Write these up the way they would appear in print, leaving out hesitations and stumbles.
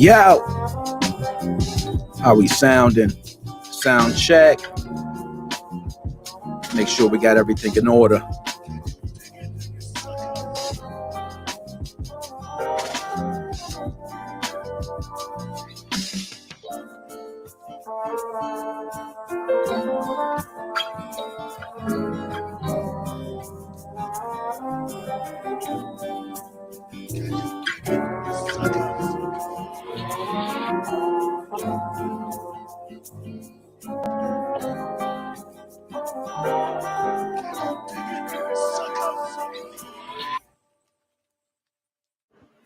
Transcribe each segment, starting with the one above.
Yo, how we sounding? Sound check. Make sure we got everything in order.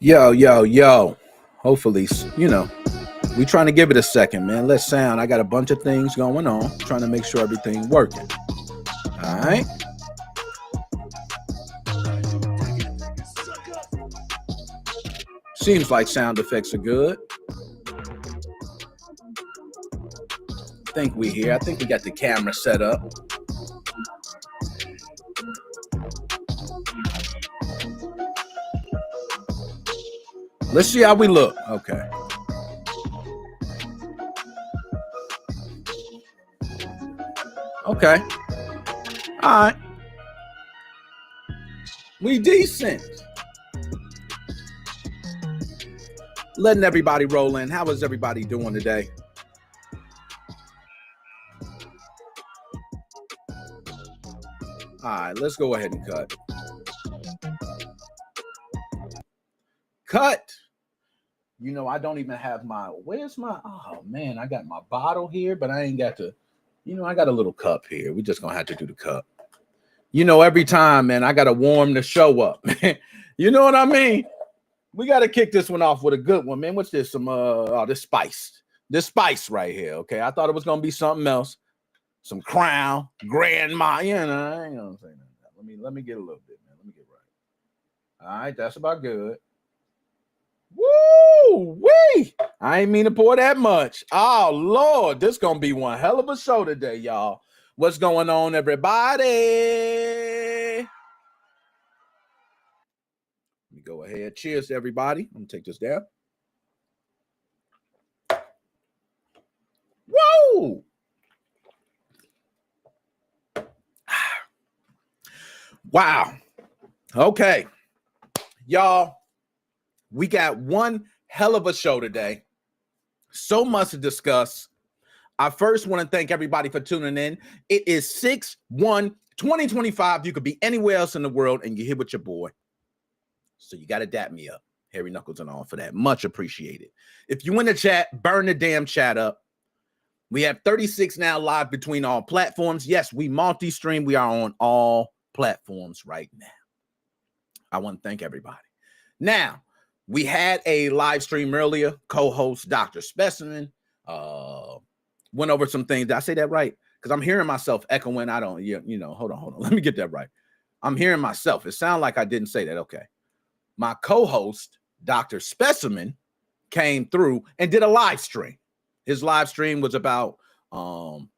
Yo. Hopefully, we trying to give it a second, man. Let's sound. I got a bunch of things going on. Trying to make sure everything working. All right. Seems like sound effects are good. I think we here. I think we got the camera set up. Let's see how we look. Okay. Okay. All right. We decent. Letting everybody roll in. How is everybody doing today? All right, let's go ahead and cut. Cut. I don't even have where's my, oh man, I got my bottle here, but I ain't got the, I got a little cup here. We just gonna have to do the cup. Every time, man, I gotta warm the show up. You know what I mean? We gotta kick this one off with a good one, man. What's this? This spice right here. Okay, I thought it was gonna be something else. Some Crown, Grandma. I ain't gonna say that. Let me get a little bit, man. Let me get right. All right, that's about good. Woo wee! I ain't mean to pour that much. Oh Lord, this gonna be one hell of a show today, y'all. What's going on, everybody? Let me go ahead. Cheers to everybody. I'm gonna take this down. Whoa! Wow. Okay, y'all. We got one hell of a show today. So much to discuss. I first want to thank everybody for tuning in. It is 6/1/2025. You could be anywhere else in the world and you're here with your boy. So you got to dap me up. Harry Knuckles and all for that. Much appreciated. If you in the chat, burn the damn chat up. We have 36 now live between all platforms. Yes, we multi-stream. We are on all platforms right now. I want to thank everybody. Now, we had a live stream earlier. Co-host Dr. Specimen went over some things. Did I say that right? Because I'm hearing myself echoing. I don't, hold on. Let me get that right. I'm hearing myself. It sounds like I didn't say that. Okay. My co-host, Dr. Specimen, came through and did a live stream. His live stream was about, some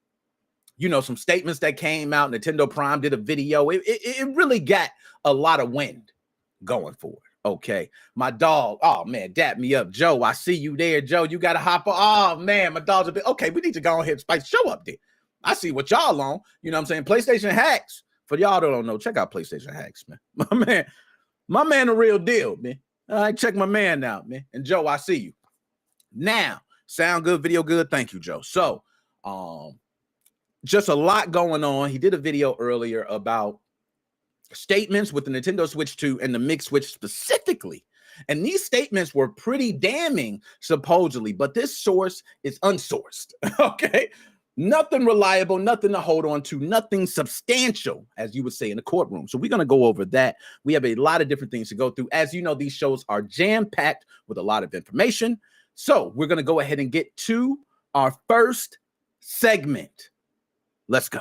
statements that came out. Nintendo Prime did a video. It really got a lot of wind going forward. Okay, my dog. Oh man, dap me up, Joe. I see you there, Joe. You got to hop on. Oh man, my dog's a bit. Okay, we need to go ahead and spice the show up there. I see what y'all on. You know what I'm saying? PlayStation Hacks. For y'all that don't know, check out PlayStation Hacks, man. My man, the real deal, man. All right, check my man out, man. And Joe, I see you. Now, sound good, video good. Thank you, Joe. So, just a lot going on. He did a video earlier about statements with the Nintendo Switch 2 and the Mix Switch specifically. And these statements were pretty damning, supposedly, but this source is unsourced. Okay. Nothing reliable, nothing to hold on to, nothing substantial, as you would say in the courtroom. So we're going to go over that. We have a lot of different things to go through. As you know, these shows are jam-packed with a lot of information. So we're going to go ahead and get to our first segment. Let's go.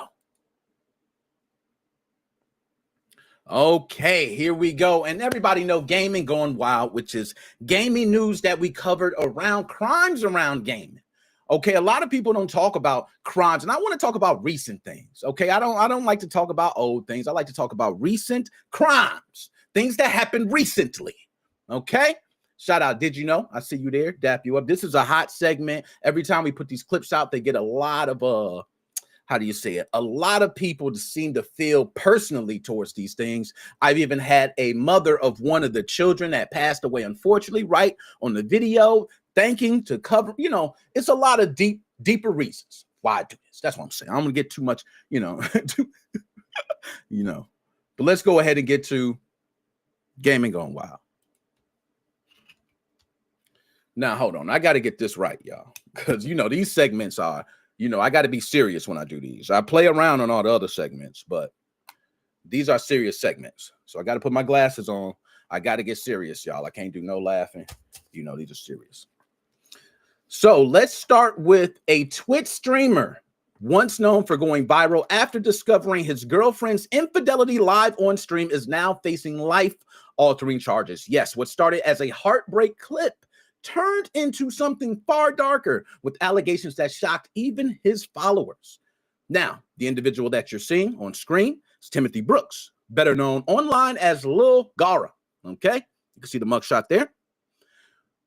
Okay, here we go. And everybody know Gaming Going Wild, which is gaming news that we covered around crimes around gaming. Okay, a lot of people don't talk about crimes, and I want to talk about recent things. Okay, I don't like to talk about old things. I like to talk about recent crimes, things that happened recently. Okay, Shout out, did you know? I see you there. Dap you up. This is a hot segment. Every time we put these clips out, they get a lot of how do you say it? A lot of people seem to feel personally towards these things. I've even had a mother of one of the children that passed away, unfortunately, right on the video, thanking to cover, it's a lot of deeper reasons why I do this. That's what I'm saying. I'm gonna get too much, but let's go ahead and get to Gaming Gone Wild. Now, hold on. I got to get this right, y'all, because, these segments are, I got to be serious when I do these. I play around on all the other segments, but these are serious segments. So I got to put my glasses on. I got to get serious, y'all. I can't do no laughing. These are serious. So let's start with a Twitch streamer once known for going viral after discovering his girlfriend's infidelity live on stream is now facing life-altering charges. Yes, what started as a heartbreak clip turned into something far darker with allegations that shocked even his followers. Now, the individual that you're seeing on screen is Timothy Brooks, better known online as Lil Gara. Okay, you can see the mugshot there.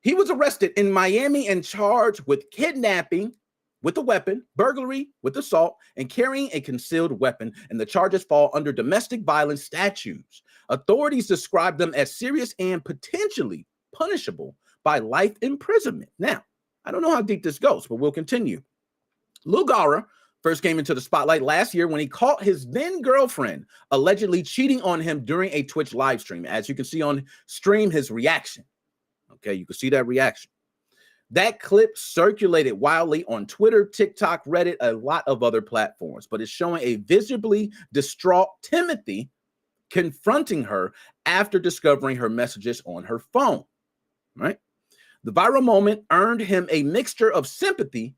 He was arrested in Miami and charged with kidnapping with a weapon, burglary with assault, and carrying a concealed weapon, and the charges fall under domestic violence statutes. Authorities describe them as serious and potentially punishable by life imprisonment. Now, I don't know how deep this goes, but we'll continue. Lil Gara first came into the spotlight last year when he caught his then girlfriend allegedly cheating on him during a Twitch live stream. As you can see on stream, his reaction. Okay, you can see that reaction. That clip circulated wildly on Twitter, TikTok, Reddit, a lot of other platforms, but it's showing a visibly distraught Timothy confronting her after discovering her messages on her phone, right? The viral moment earned him a mixture of sympathy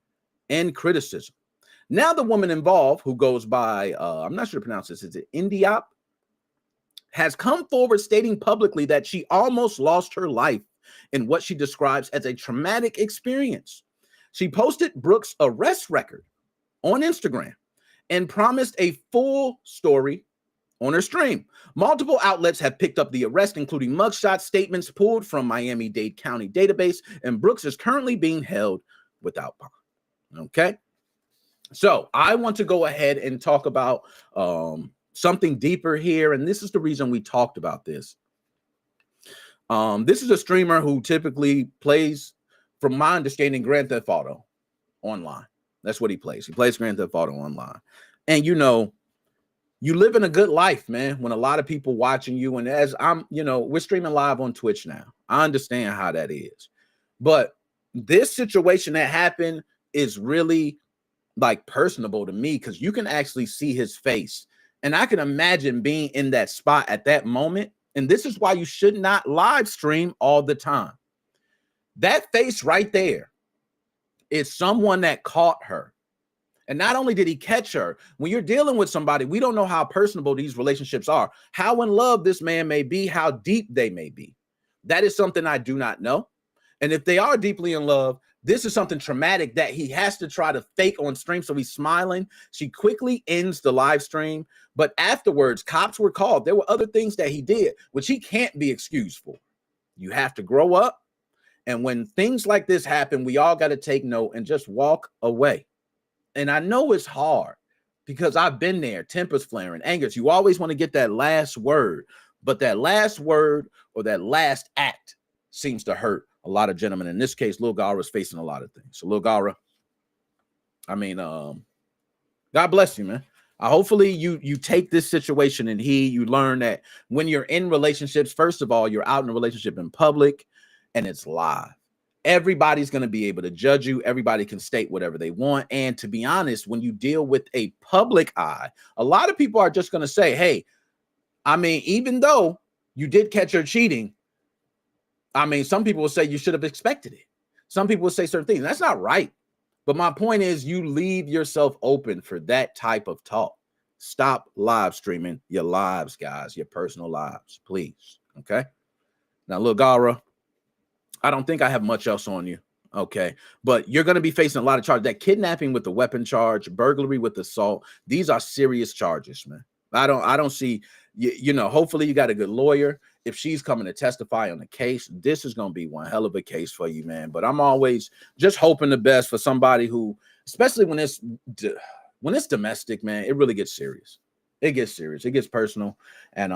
and criticism. Now the woman involved, who goes by, I'm not sure to pronounce this, is it Indiop, has come forward stating publicly that she almost lost her life in what she describes as a traumatic experience. She posted Brooks' arrest record on Instagram and promised a full story on her stream. Multiple outlets have picked up the arrest, including mugshot statements pulled from Miami-Dade County database, and Brooks is currently being held without bond. Okay? So I want to go ahead and talk about something deeper here, and this is the reason we talked about this. This is a streamer who typically plays, from my understanding, Grand Theft Auto online. That's what he plays. He plays Grand Theft Auto online. And, you live in a good life, man, when a lot of people watching you. And as I'm, we're streaming live on Twitch now. I understand how that is. But this situation that happened is really like personable to me because you can actually see his face. And I can imagine being in that spot at that moment. And this is why you should not live stream all the time. That face right there is someone that caught her. And not only did he catch her, when you're dealing with somebody, we don't know how personable these relationships are, how in love this man may be, how deep they may be. That is something I do not know. And if they are deeply in love, this is something traumatic that he has to try to fake on stream. So he's smiling. She quickly ends the live stream. But afterwards, cops were called. There were other things that he did, which he can't be excused for. You have to grow up. And when things like this happen, we all got to take note and just walk away. And I know it's hard because I've been there, tempers flaring, angers. You always want to get that last word, but that last word or that last act seems to hurt a lot of gentlemen. In this case, Lil Gara is facing a lot of things. So Lil Gara, God bless you, man. Hopefully you take this situation and you learn that when you're in relationships, first of all, you're out in a relationship in public and it's live. Everybody's going to be able to judge you. Everybody can state whatever they want. And to be honest, when you deal with a public eye, a lot of people are just going to say, hey, even though you did catch her cheating, some people will say you should have expected it. Some people will say certain things. That's not right. But my point is you leave yourself open for that type of talk. Stop live streaming your lives, guys, your personal lives, please. Okay. Now, Lil Gara, I don't think I have much else on you. Okay. But you're going to be facing a lot of charges. That kidnapping with the weapon charge, burglary with assault. These are serious charges, man. I don't see, hopefully you got a good lawyer. if she's coming to testify on the case, this is going to be one hell of a case for you, man. But I'm always just hoping the best for somebody who, especially when it's domestic, man, it really gets serious. It gets serious. It gets personal. And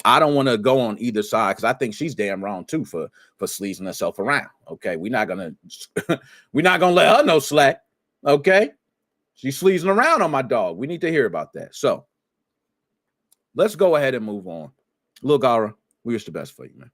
I don't want to go on either side because I think she's damn wrong too for sleazing herself around. Okay, we're not gonna let her no slack. Okay, she's sleazing around on my dog. We need to hear about that. So let's go ahead and move on. Lil Gara, we wish the best for you, man.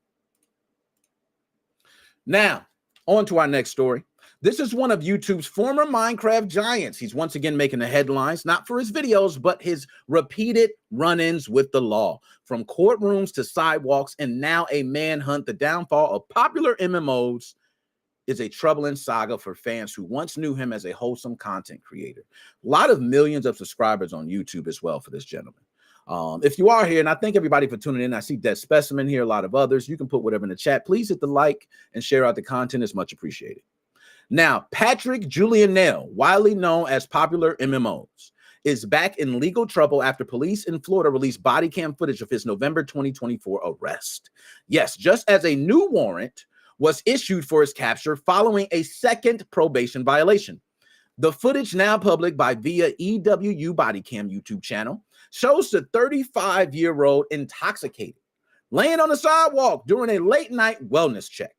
Now, on to our next story. This is one of YouTube's former Minecraft giants. He's once again making the headlines, not for his videos, but his repeated run-ins with the law. From courtrooms to sidewalks, and now a manhunt. The downfall of popular MMOs is a troubling saga for fans who once knew him as a wholesome content creator. A lot of millions of subscribers on YouTube as well for this gentleman. If you are here, and I thank everybody for tuning in. I see Dead Specimen here, a lot of others. You can put whatever in the chat. Please hit the like and share out the content. It's much appreciated. Now, Patrick Julianelle, widely known as Popular MMOs, is back in legal trouble after police in Florida released body cam footage of his November 2024 arrest. Yes, just as a new warrant was issued for his capture following a second probation violation. The footage, now public by via EWU Bodycam YouTube channel, shows the 35-year-old intoxicated, laying on the sidewalk during a late-night wellness check.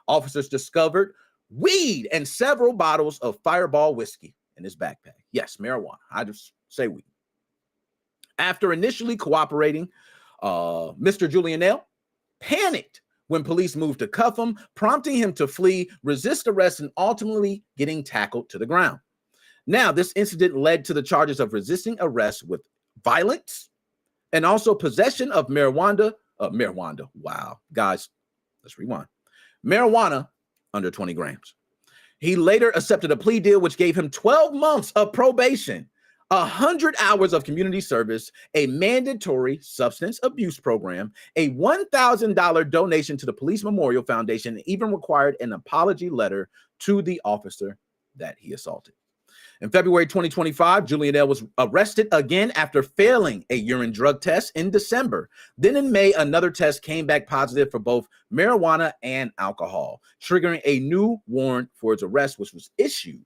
Officers discovered weed and several bottles of Fireball whiskey in his backpack. Yes, marijuana. I just say weed. After initially cooperating, Mr. Julianelle panicked when police moved to cuff him, prompting him to flee, resist arrest, and ultimately getting tackled to the ground. Now, this incident led to the charges of resisting arrest with violence and also possession of marijuana. Wow, guys, let's rewind. Marijuana under 20 grams. He later accepted a plea deal, which gave him 12 months of probation, 100 hours of community service, a mandatory substance abuse program, a $1,000 donation to the Police Memorial Foundation, and even required an apology letter to the officer that he assaulted. In February 2025, Julianelle was arrested again after failing a urine drug test in December. Then in May, another test came back positive for both marijuana and alcohol, triggering a new warrant for his arrest, which was issued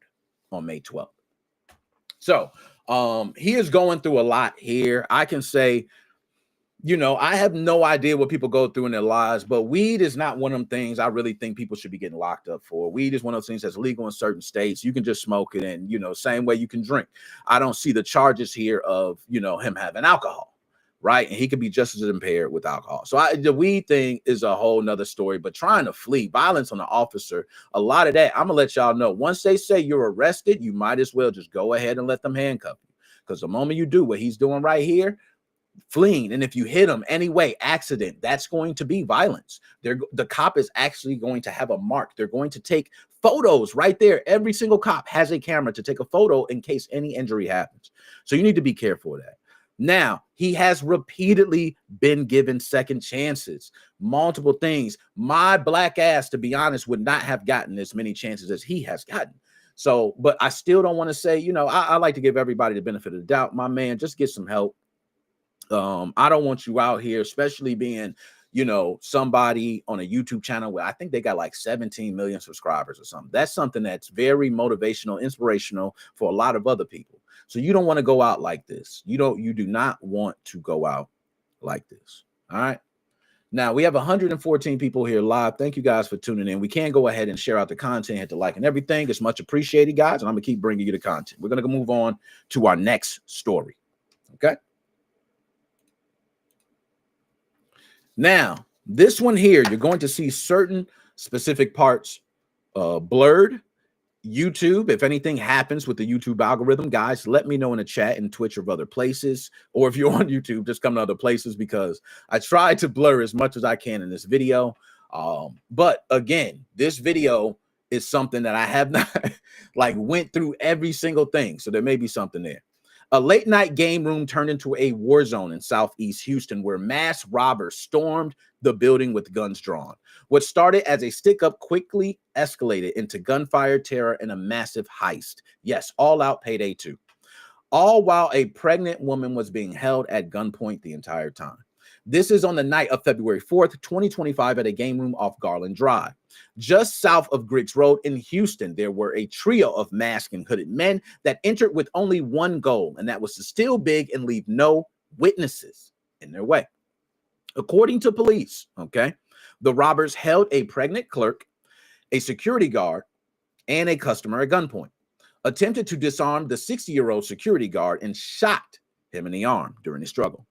on May 12th. So he is going through a lot here. I can say, you know, I have no idea what people go through in their lives, but weed is not one of them things I really think people should be getting locked up for. Weed is one of those things that's legal in certain states. You can just smoke it, and, you know, same way you can drink. I don't see the charges here of, you know, him having alcohol, right? And he could be just as impaired with alcohol. So the weed thing is a whole nother story, but trying to flee, violence on the officer, a lot of that, I'm gonna let y'all know. Once they say you're arrested, you might as well just go ahead and let them handcuff you. Because the moment you do what he's doing right here, fleeing, and if you hit him anyway, accident, that's going to be violence. The cop is actually going to have a mark. They're going to take photos right there. Every single cop has a camera to take a photo in case any injury happens. So you need to be careful of that. Now, he has repeatedly been given second chances, multiple things. My black ass, to be honest, would not have gotten as many chances as he has gotten. So, but I still don't want to say, you know, I like to give everybody the benefit of the doubt. My man, just get some help. I don't want you out here, especially being, you know, somebody on a YouTube channel where I think they got like 17 million subscribers or something. That's something that's very motivational, inspirational for a lot of other people. So you don't want to go out like this. You do not want to go out like this. All right. Now we have 114 people here live. Thank you guys for tuning in. We can go ahead and share out the content, hit the like and everything. It's much appreciated, guys. And I'm going to keep bringing you the content. We're going to move on to our next story. Okay. Now, this one here, you're going to see certain specific parts blurred. YouTube, if anything happens with the YouTube algorithm, guys, let me know in the chat and Twitch or other places. Or if you're on YouTube, just come to other places, because I try to blur as much as I can in this video. But again, this video is something that I have not like went through every single thing. So there may be something there. A late night game room turned into a war zone in Southeast Houston, where mass robbers stormed the building with guns drawn. What started as a stick up quickly escalated into gunfire, terror, and a massive heist. Yes, all out payday 2. All while a pregnant woman was being held at gunpoint the entire time. This is on the night of February 4th, 2025 at a game room off Garland Drive. Just south of Griggs Road in Houston, there were a trio of masked and hooded men that entered with only one goal, and that was to steal big and leave no witnesses in their way. According to police, the robbers held a pregnant clerk, a security guard, and a customer at gunpoint, attempted to disarm the 60-year-old security guard, and shot him in the arm during the struggle.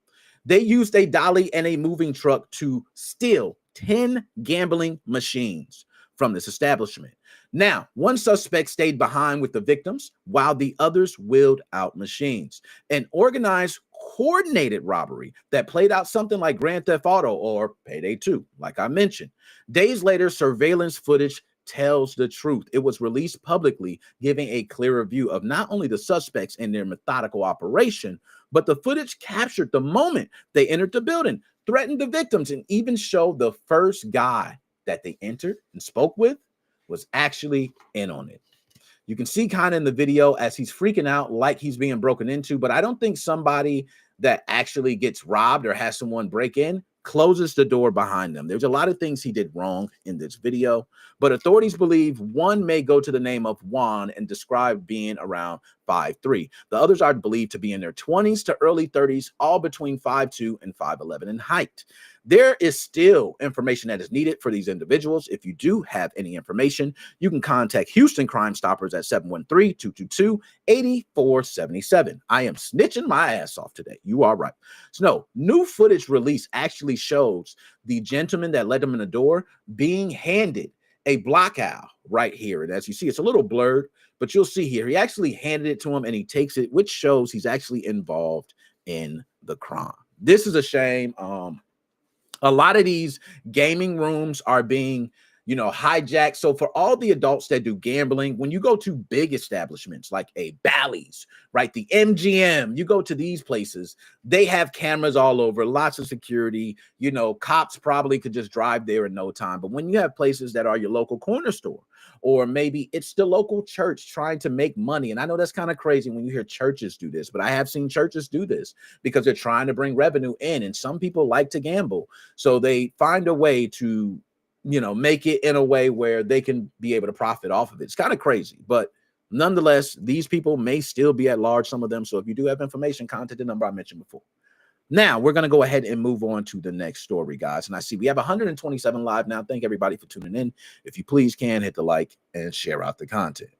They used a dolly and a moving truck to steal 10 gambling machines from this establishment. Now, one suspect stayed behind with the victims while the others wheeled out machines. An organized, coordinated robbery that played out something like Grand Theft Auto or Payday 2, like I mentioned. Days later, surveillance footage tells the truth. It was released publicly, giving a clearer view of not only the suspects and their methodical operation, but the footage captured the moment they entered the building, threatened the victims, and even showed the first guy that they entered and spoke with was actually in on it. You can see kind of in the video as he's freaking out like he's being broken into, but I don't think somebody that actually gets robbed or has someone break in closes the door behind them. There's a lot of things he did wrong in this video, but authorities believe one may go to the name of Juan and describe being around 5'3". The others are believed to be in their 20s to early 30s, all between 5'2" and 5'11" in height. There is still information that is needed for these individuals. If you do have any information, you can contact Houston Crime Stoppers at 713-222-8477. I am snitching my ass off today. You are right. So no, new footage release actually shows the gentleman that led them in the door being handed a block owl right here. And as you see, it's a little blurred, but you'll see here, he actually handed it to him and he takes it, which shows he's actually involved in the crime. This is a shame. A lot of these gaming rooms are being, hijacked. So for all the adults that do gambling, when you go to big establishments like a Bally's, right, the MGM, you go to these places, they have cameras all over, lots of security, cops probably could just drive there in no time. But when you have places that are your local corner store, or maybe it's the local church trying to make money. And I know that's kind of crazy when you hear churches do this, but I have seen churches do this because they're trying to bring revenue in. And some people like to gamble. So they find a way to, make it in a way where they can be able to profit off of it. It's kind of crazy, but nonetheless, these people may still be at large, some of them. So if you do have information, contact the number I mentioned before. Now we're going to go ahead and move on to the next story, guys. And I see we have 127 live now. Thank everybody for tuning in. If you please can hit the like and share out the content.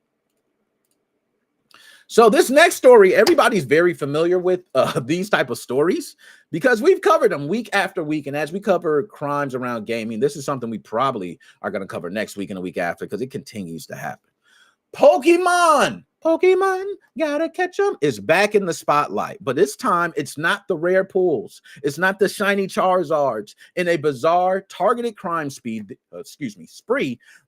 So this next story, everybody's very familiar with these type of stories because we've covered them week after week. And as we cover crimes around gaming, this is something we probably are going to cover next week and the week after because it continues to happen. Pokemon, gotta catch them, is back in the spotlight. But this time, it's not the rare pulls. It's not the shiny Charizards. In a bizarre targeted crime spree,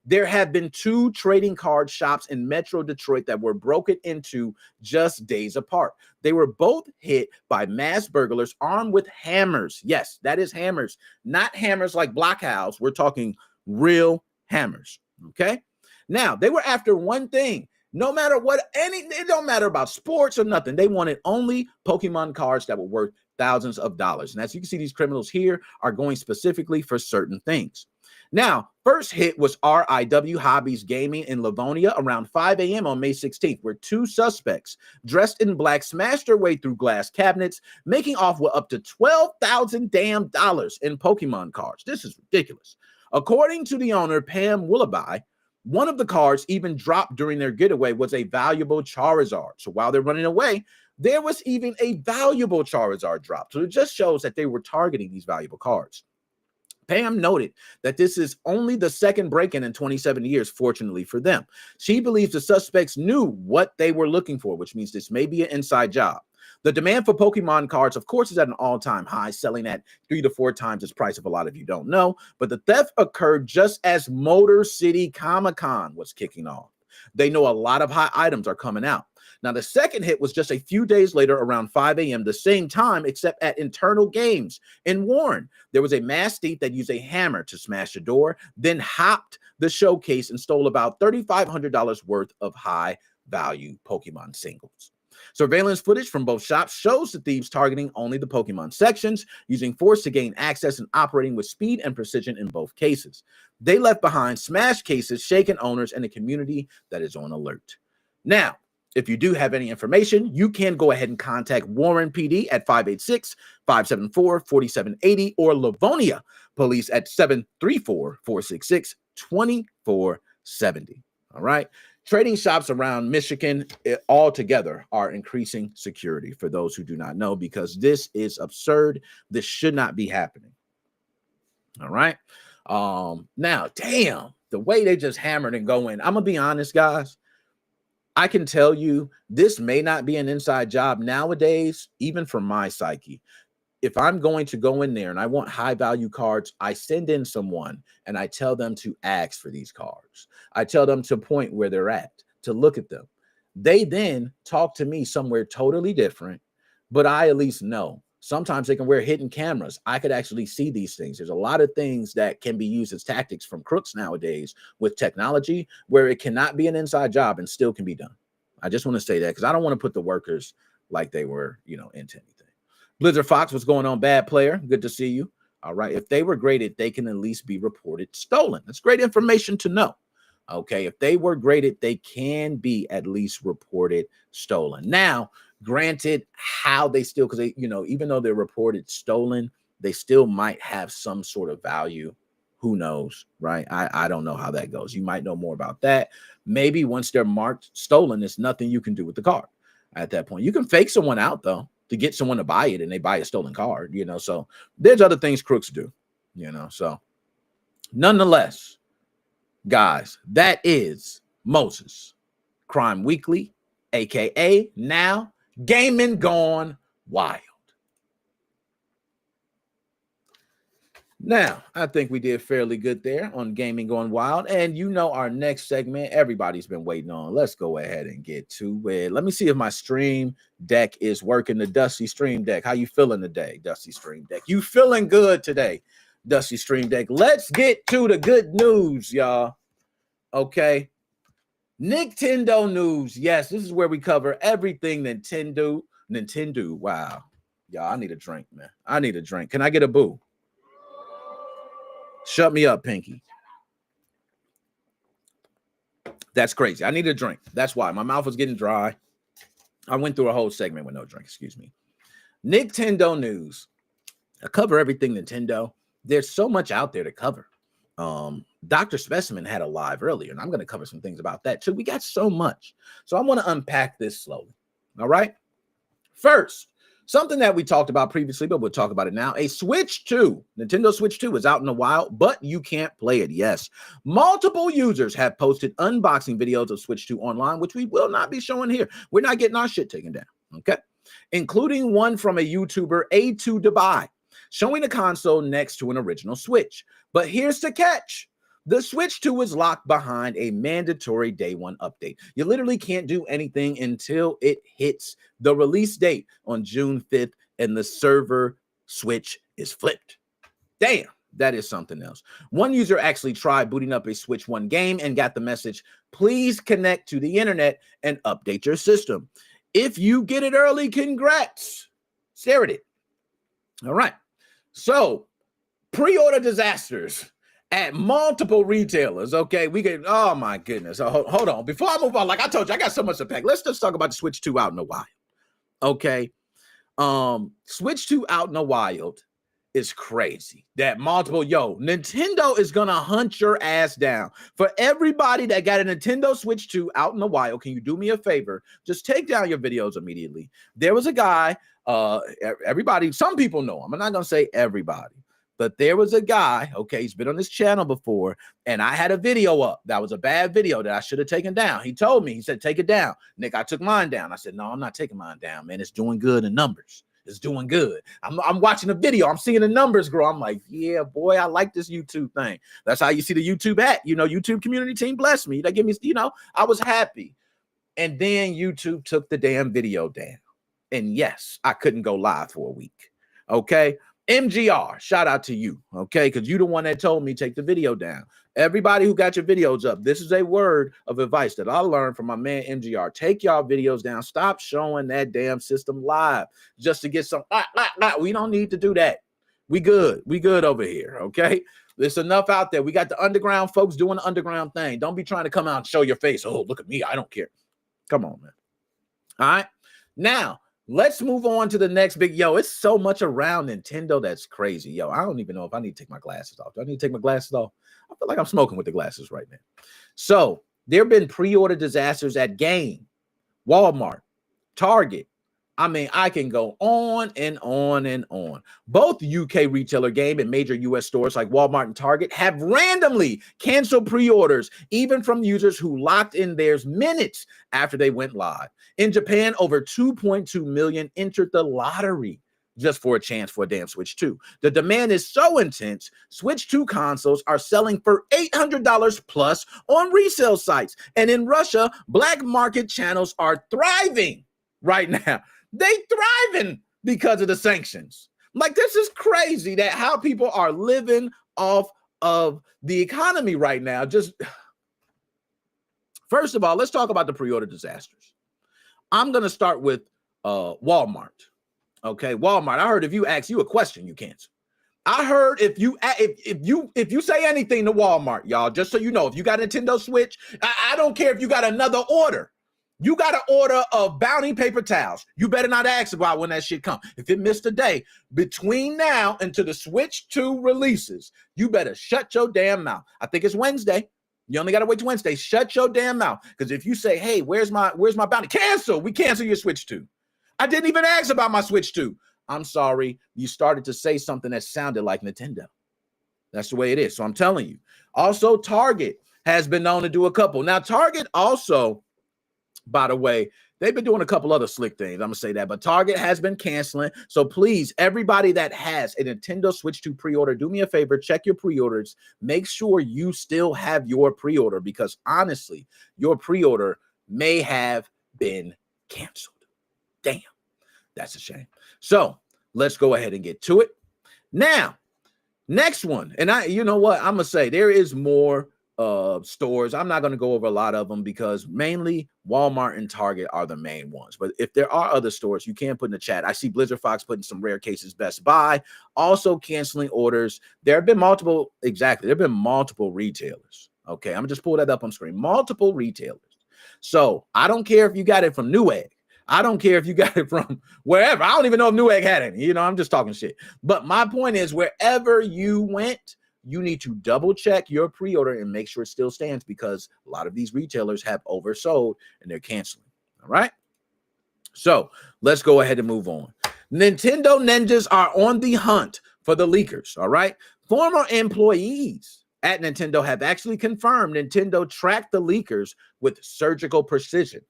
there have been 2 trading card shops in Metro Detroit that were broken into just days apart. They were both hit by mass burglars armed with hammers. Yes, that is hammers, not hammers like blockhouse. We're talking real hammers, okay? Now, they were after one thing. No matter what, it don't matter about sports or nothing. They wanted only Pokemon cards that were worth thousands of dollars. And as you can see, these criminals here are going specifically for certain things. Now, first hit was RIW Hobbies Gaming in Livonia around 5 a.m. on May 16th, where 2 suspects dressed in black smashed their way through glass cabinets, making off with up to $12,000 in Pokemon cards. This is ridiculous. According to the owner, Pam Willoughby, one of the cards even dropped during their getaway was a valuable Charizard. So while they're running away, there was even a valuable Charizard drop. So it just shows that they were targeting these valuable cards. Pam noted that this is only the second break-in in 27 years, fortunately for them. She believes the suspects knew what they were looking for, which means this may be an inside job. The demand for Pokemon cards, of course, is at an all-time high, selling at 3 to 4 times its price if a lot of you don't know. But the theft occurred just as Motor City Comic-Con was kicking off. They know a lot of hot items are coming out. Now, the second hit was just a few days later around 5 a.m., the same time, except at Internal Games in Warren. There was a masked thief that used a hammer to smash the door, then hopped the showcase and stole about $3,500 worth of high-value Pokemon singles. Surveillance footage from both shops shows the thieves targeting only the Pokemon sections, using force to gain access and operating with speed and precision in both cases. They left behind smashed cases, shaken owners, and a community that is on alert. Now, if you do have any information, you can go ahead and contact Warren PD at 586-574-4780 or Livonia Police at 734-466-2470. All right. Trading shops around Michigan altogether are increasing security, for those who do not know, because this is absurd. This should not be happening. All right. Now, damn, the way they just hammered and go in. I'm gonna be honest, guys. I can tell you this may not be an inside job nowadays, even for my psyche. If I'm going to go in there and I want high value cards, I send in someone and I tell them to ask for these cards. I tell them to point where they're at, to look at them. They then talk to me somewhere totally different, but I at least know. Sometimes they can wear hidden cameras. I could actually see these things. There's a lot of things that can be used as tactics from crooks nowadays with technology where it cannot be an inside job and still can be done. I just want to say that because I don't want to put the workers like they were, into anything. Blizzard Fox, what's going on, bad player? Good to see you. All right. If they were graded, they can at least be reported stolen. That's great information to know. Okay. If they were graded, they can be at least reported stolen. Now, granted, how they still, because they, even though they're reported stolen, they still might have some sort of value. Who knows, right? I don't know how that goes. You might know more about that. Maybe once they're marked stolen, there's nothing you can do with the card at that point. You can fake someone out, though, to get someone to buy it, and they buy a stolen card, so there's other things crooks do, so nonetheless, guys, that is Moses Crime Weekly, aka now Gaming Gone Wild. Now, I think we did fairly good there on Gaming Going Wild. And our next segment, everybody's been waiting on. Let's go ahead and get to it. Let me see if my stream deck is working. The Dusty Stream Deck. How you feeling today, Dusty Stream Deck? You feeling good today, Dusty Stream Deck? Let's get to the good news, y'all. Okay. Nintendo news. Yes, this is where we cover everything Nintendo. Wow. Y'all, I need a drink, man. I need a drink. Can I get a boo? Shut me up, Pinky. That's crazy. I need a drink. That's why my mouth was getting dry. I went through a whole segment with no drink. Excuse me. Nintendo news. I cover everything Nintendo. There's so much out there to cover. Dr. Specimen had a live earlier, and I'm going to cover some things about that too. We got so much. So I want to unpack this slowly. All right. First, something that we talked about previously, but we'll talk about it now. A Switch 2, Nintendo Switch 2 is out in the wild, but you can't play it. Yes. Multiple users have posted unboxing videos of Switch 2 online, which we will not be showing here. We're not getting our shit taken down. Okay. Including one from a YouTuber, A2 Dubai, showing the console next to an original Switch. But here's the catch. The Switch 2 is locked behind a mandatory day one update. You literally can't do anything until it hits the release date on June 5th and the server switch is flipped. Damn, that is something else. One user actually tried booting up a Switch 1 game and got the message, please connect to the internet and update your system. If you get it early, congrats. Stare at it. All right. So, pre-order disasters at multiple retailers. Okay, we get, oh my goodness. Hold on. Before I move on, like I told you, I got so much to pack. Let's just talk about the Switch 2 out in the wild. Okay. Switch 2 out in the wild is crazy. That Nintendo is gonna hunt your ass down. For everybody that got a Nintendo Switch 2 out in the wild, can you do me a favor? Just take down your videos immediately. There was a guy, everybody, some people know him. I'm not gonna say everybody. But there was a guy, okay, he's been on this channel before, and I had a video up. That was a bad video that I should have taken down. He told me, he said, take it down. Nick, I took mine down. I said, no, I'm not taking mine down, man. It's doing good in numbers. It's doing good. I'm watching the video. I'm seeing the numbers grow. I'm like, yeah, boy, I like this YouTube thing. That's how you see the YouTube at. YouTube community team blessed me. They give me, I was happy. And then YouTube took the damn video down. And yes, I couldn't go live for a week. Okay. MGR, shout out to you, okay? Because you the one that told me take the video down. Everybody who got your videos up, this is a word of advice that I learned from my man MGR. Take y'all videos down. Stop showing that damn system live just to get some. We don't need to do that. We good. We good over here, okay? There's enough out there. We got the underground folks doing the underground thing. Don't be trying to come out and show your face. Oh, look at me. I don't care. Come on, man. All right. Now, let's move on to the next big. Yo, it's so much around Nintendo that's crazy. Yo, I don't even know if I need to take my glasses off. Do I need to take my glasses off? I feel like I'm smoking with the glasses right now. So there have been pre-order disasters at Game, Walmart, Target. I mean, I can go on and on and on. Both UK retailer Game and major US stores like Walmart and Target have randomly canceled pre-orders, even from users who locked in theirs minutes after they went live. In Japan, over 2.2 million entered the lottery just for a chance for a damn Switch 2. The demand is so intense, Switch 2 consoles are selling for $800 plus on resale sites. And in Russia, black market channels are thriving right now. They thriving because of the sanctions. Like, this is crazy that how people are living off of the economy right now. Just first of all, let's talk about the pre-order disasters. I'm going to start with Walmart. Okay, Walmart. I heard if you ask you a question, you cancel. I heard if you say anything to Walmart, y'all, just so you know, if you got a Nintendo Switch, I don't care if you got another order. You got an order of Bounty paper towels. You better not ask about when that shit comes. If it missed a day between now and to the Switch 2 releases, you better shut your damn mouth. I think it's Wednesday. You only got to wait till Wednesday. Shut your damn mouth. Because if you say, hey, where's my bounty? Cancel. We cancel your Switch 2. I didn't even ask about my Switch 2. I'm sorry. You started to say something that sounded like Nintendo. That's the way it is. So I'm telling you. Also, Target has been known to do a couple. Now, Target also, by the way, they've been doing a couple other slick things. I'm going to say that. But Target has been canceling. So please, everybody that has a Nintendo Switch 2 pre-order, do me a favor. Check your pre-orders. Make sure you still have your pre-order because, honestly, your pre-order may have been canceled. Damn, that's a shame. So let's go ahead and get to it. Now, next one. And you know what? I'm going to say there is more stores. I'm not going to go over a lot of them because mainly Walmart and Target are the main ones. But if there are other stores, you can put in the chat. I see Blizzard Fox putting some rare cases. Best Buy also canceling orders. There have been multiple retailers. Okay, I'm gonna just pull that up on screen. Multiple retailers. So I don't care if you got it from Newegg. I don't care if you got it from wherever. I don't even know if Newegg had any. You know, I'm just talking shit. But my point is, wherever you went, you need to double check your pre-order and make sure it still stands because a lot of these retailers have oversold and they're canceling. All right. So let's go ahead and move on. Nintendo ninjas are on the hunt for the leakers. All right. Former employees at Nintendo have actually confirmed Nintendo tracked the leakers with surgical precision.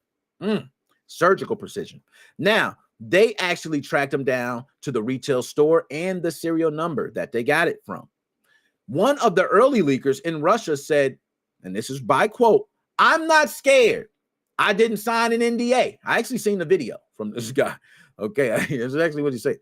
Surgical precision. Now, they actually tracked them down to the retail store and the serial number that they got it from. One of the early leakers in Russia said, and this is by quote, "I'm not scared. I didn't sign an NDA." I actually seen the video from this guy. Okay, that's actually what he said.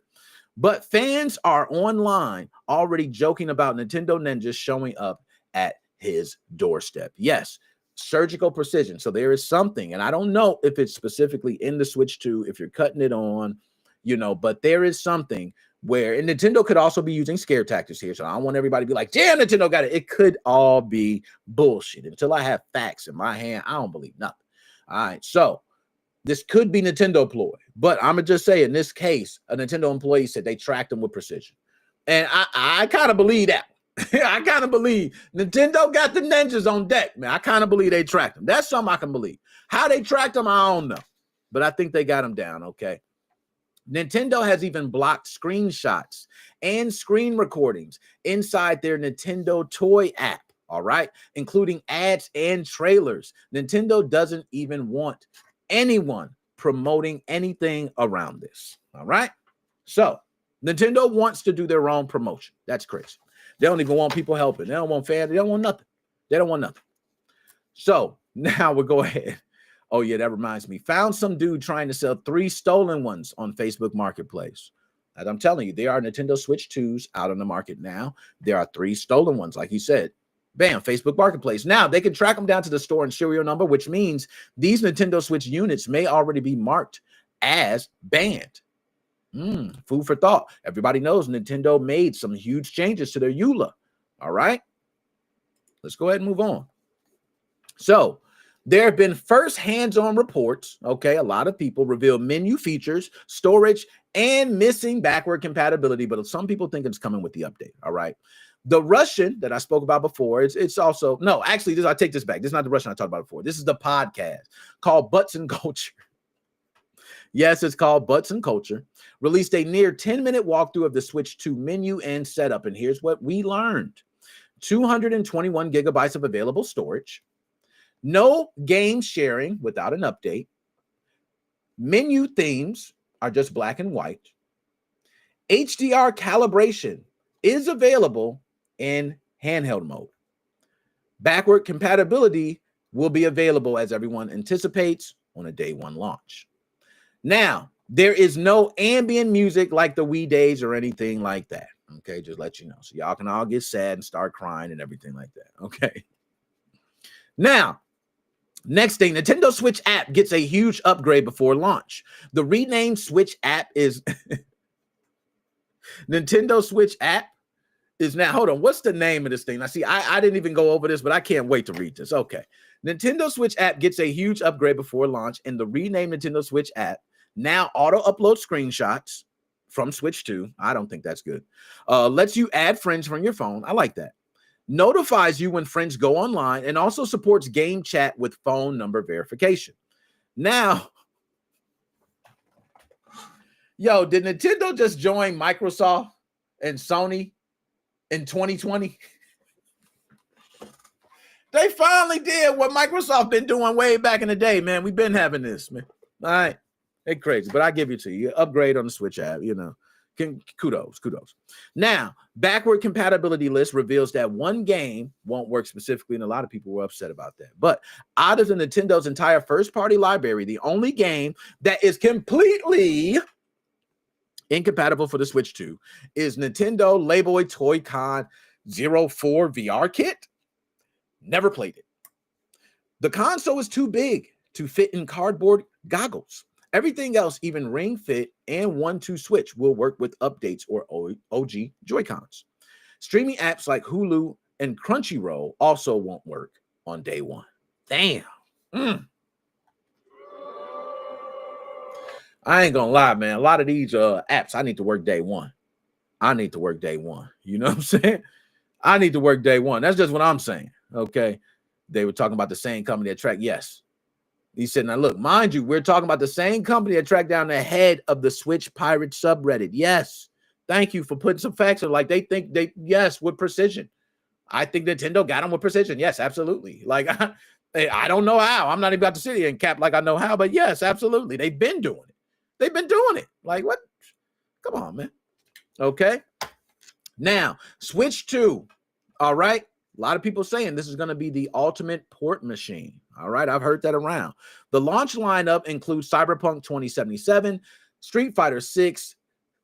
But fans are online already joking about Nintendo ninjas showing up at his doorstep. Yes, surgical precision. So there is something, and I don't know if it's specifically in the Switch 2, if you're cutting it on, you know, but there is something where, and Nintendo could also be using scare tactics here. So I don't want everybody to be like, damn, Nintendo got it. It could all be bullshit. Until I have facts in my hand, I don't believe nothing. All right. So this could be Nintendo ploy, but I'm going to just say in this case, a Nintendo employee said they tracked them with precision. And I kind of believe that. I kind of believe Nintendo got the ninjas on deck, man. I kind of believe they tracked them. That's something I can believe. How they tracked them, I don't know. But I think they got them down, okay? Nintendo has even blocked screenshots and screen recordings inside their Nintendo Toy app, all right, including ads and trailers. Nintendo doesn't even want anyone promoting anything around this, all right? So Nintendo wants to do their own promotion. That's crazy. They don't even want people helping. They don't want fans. They don't want nothing. They don't want nothing. So now we'll go ahead. Oh, yeah, that reminds me. Found some dude trying to sell 3 stolen ones on Facebook Marketplace. As I'm telling you, there are Nintendo Switch 2s out on the market now. There are 3 stolen ones, like you said. Bam, Facebook Marketplace. Now, they can track them down to the store and serial number, which means these Nintendo Switch units may already be marked as banned. Food for thought. Everybody knows Nintendo made some huge changes to their EULA. All right? Let's go ahead and move on. So, there have been first hands-on reports, okay, a lot of people reveal menu features, storage, and missing backward compatibility, but some people think it's coming with the update, all right? The Russian that I spoke about before, it's also, no, actually, I take this back. This is not the Russian I talked about before. This is the podcast called Butts and Culture. Yes, it's called Butts and Culture. Released a near 10-minute walkthrough of the Switch 2 menu and setup, and here's what we learned. 221 gigabytes of available storage. No game sharing without an update. Menu themes are just black and white. HDR calibration is available in handheld mode. Backward compatibility will be available, as everyone anticipates, on a day 1 launch. Now, there is no ambient music like the Wii days or anything like that. Okay, just let you know. So y'all can all get sad and start crying and everything like that. Okay. Now, next thing, Nintendo Switch app gets a huge upgrade before launch. The renamed Switch app is Nintendo Switch app is now, hold on, what's the name of this thing? Now, see, I didn't even go over this, but I can't wait to read this. Okay. Nintendo Switch app gets a huge upgrade before launch, and the renamed Nintendo Switch app now auto-upload screenshots from Switch 2. I don't think that's good. Lets you add friends from your phone. I like that. Notifies you when friends go online, and also supports game chat with phone number verification. Now, yo, did Nintendo just join Microsoft and Sony in 2020? They finally did what Microsoft been doing way back in the day, man. We've been having this, man. All right. They're crazy, but I give it to you. Upgrade on the Switch app, you know. Kudos. Now, backward compatibility list reveals that one game won't work specifically, and a lot of people were upset about that. But out of the Nintendo's entire first-party library, the only game that is completely incompatible for the Switch 2 is Nintendo Layboy Toy-Con 04 VR Kit. Never played it. The console is too big to fit in cardboard goggles. Everything else, even Ring Fit and 1-2 Switch, will work with updates or OG Joy-Cons. Streaming apps like Hulu and Crunchyroll also won't work on day 1. Damn. I ain't gonna lie, man. A lot of these apps, I need to work day 1. You know what I'm saying? I need to work day 1. That's just what I'm saying. Okay. They were talking about the same company that tracked. Yes. He said, now look, mind you, we're talking about the same company that tracked down the head of the Switch Pirate subreddit. Yes. Thank you for putting some facts in. Like they think yes, with precision. I think Nintendo got them with precision. Yes, absolutely. Like I don't know how. I'm not even about to sit here and cap like I know how, but yes, absolutely. They've been doing it. Like what? Come on, man. Okay. Now, Switch 2. All right. A lot of people saying this is going to be the ultimate port machine. All right, I've heard that around. The launch lineup includes Cyberpunk 2077, Street Fighter 6,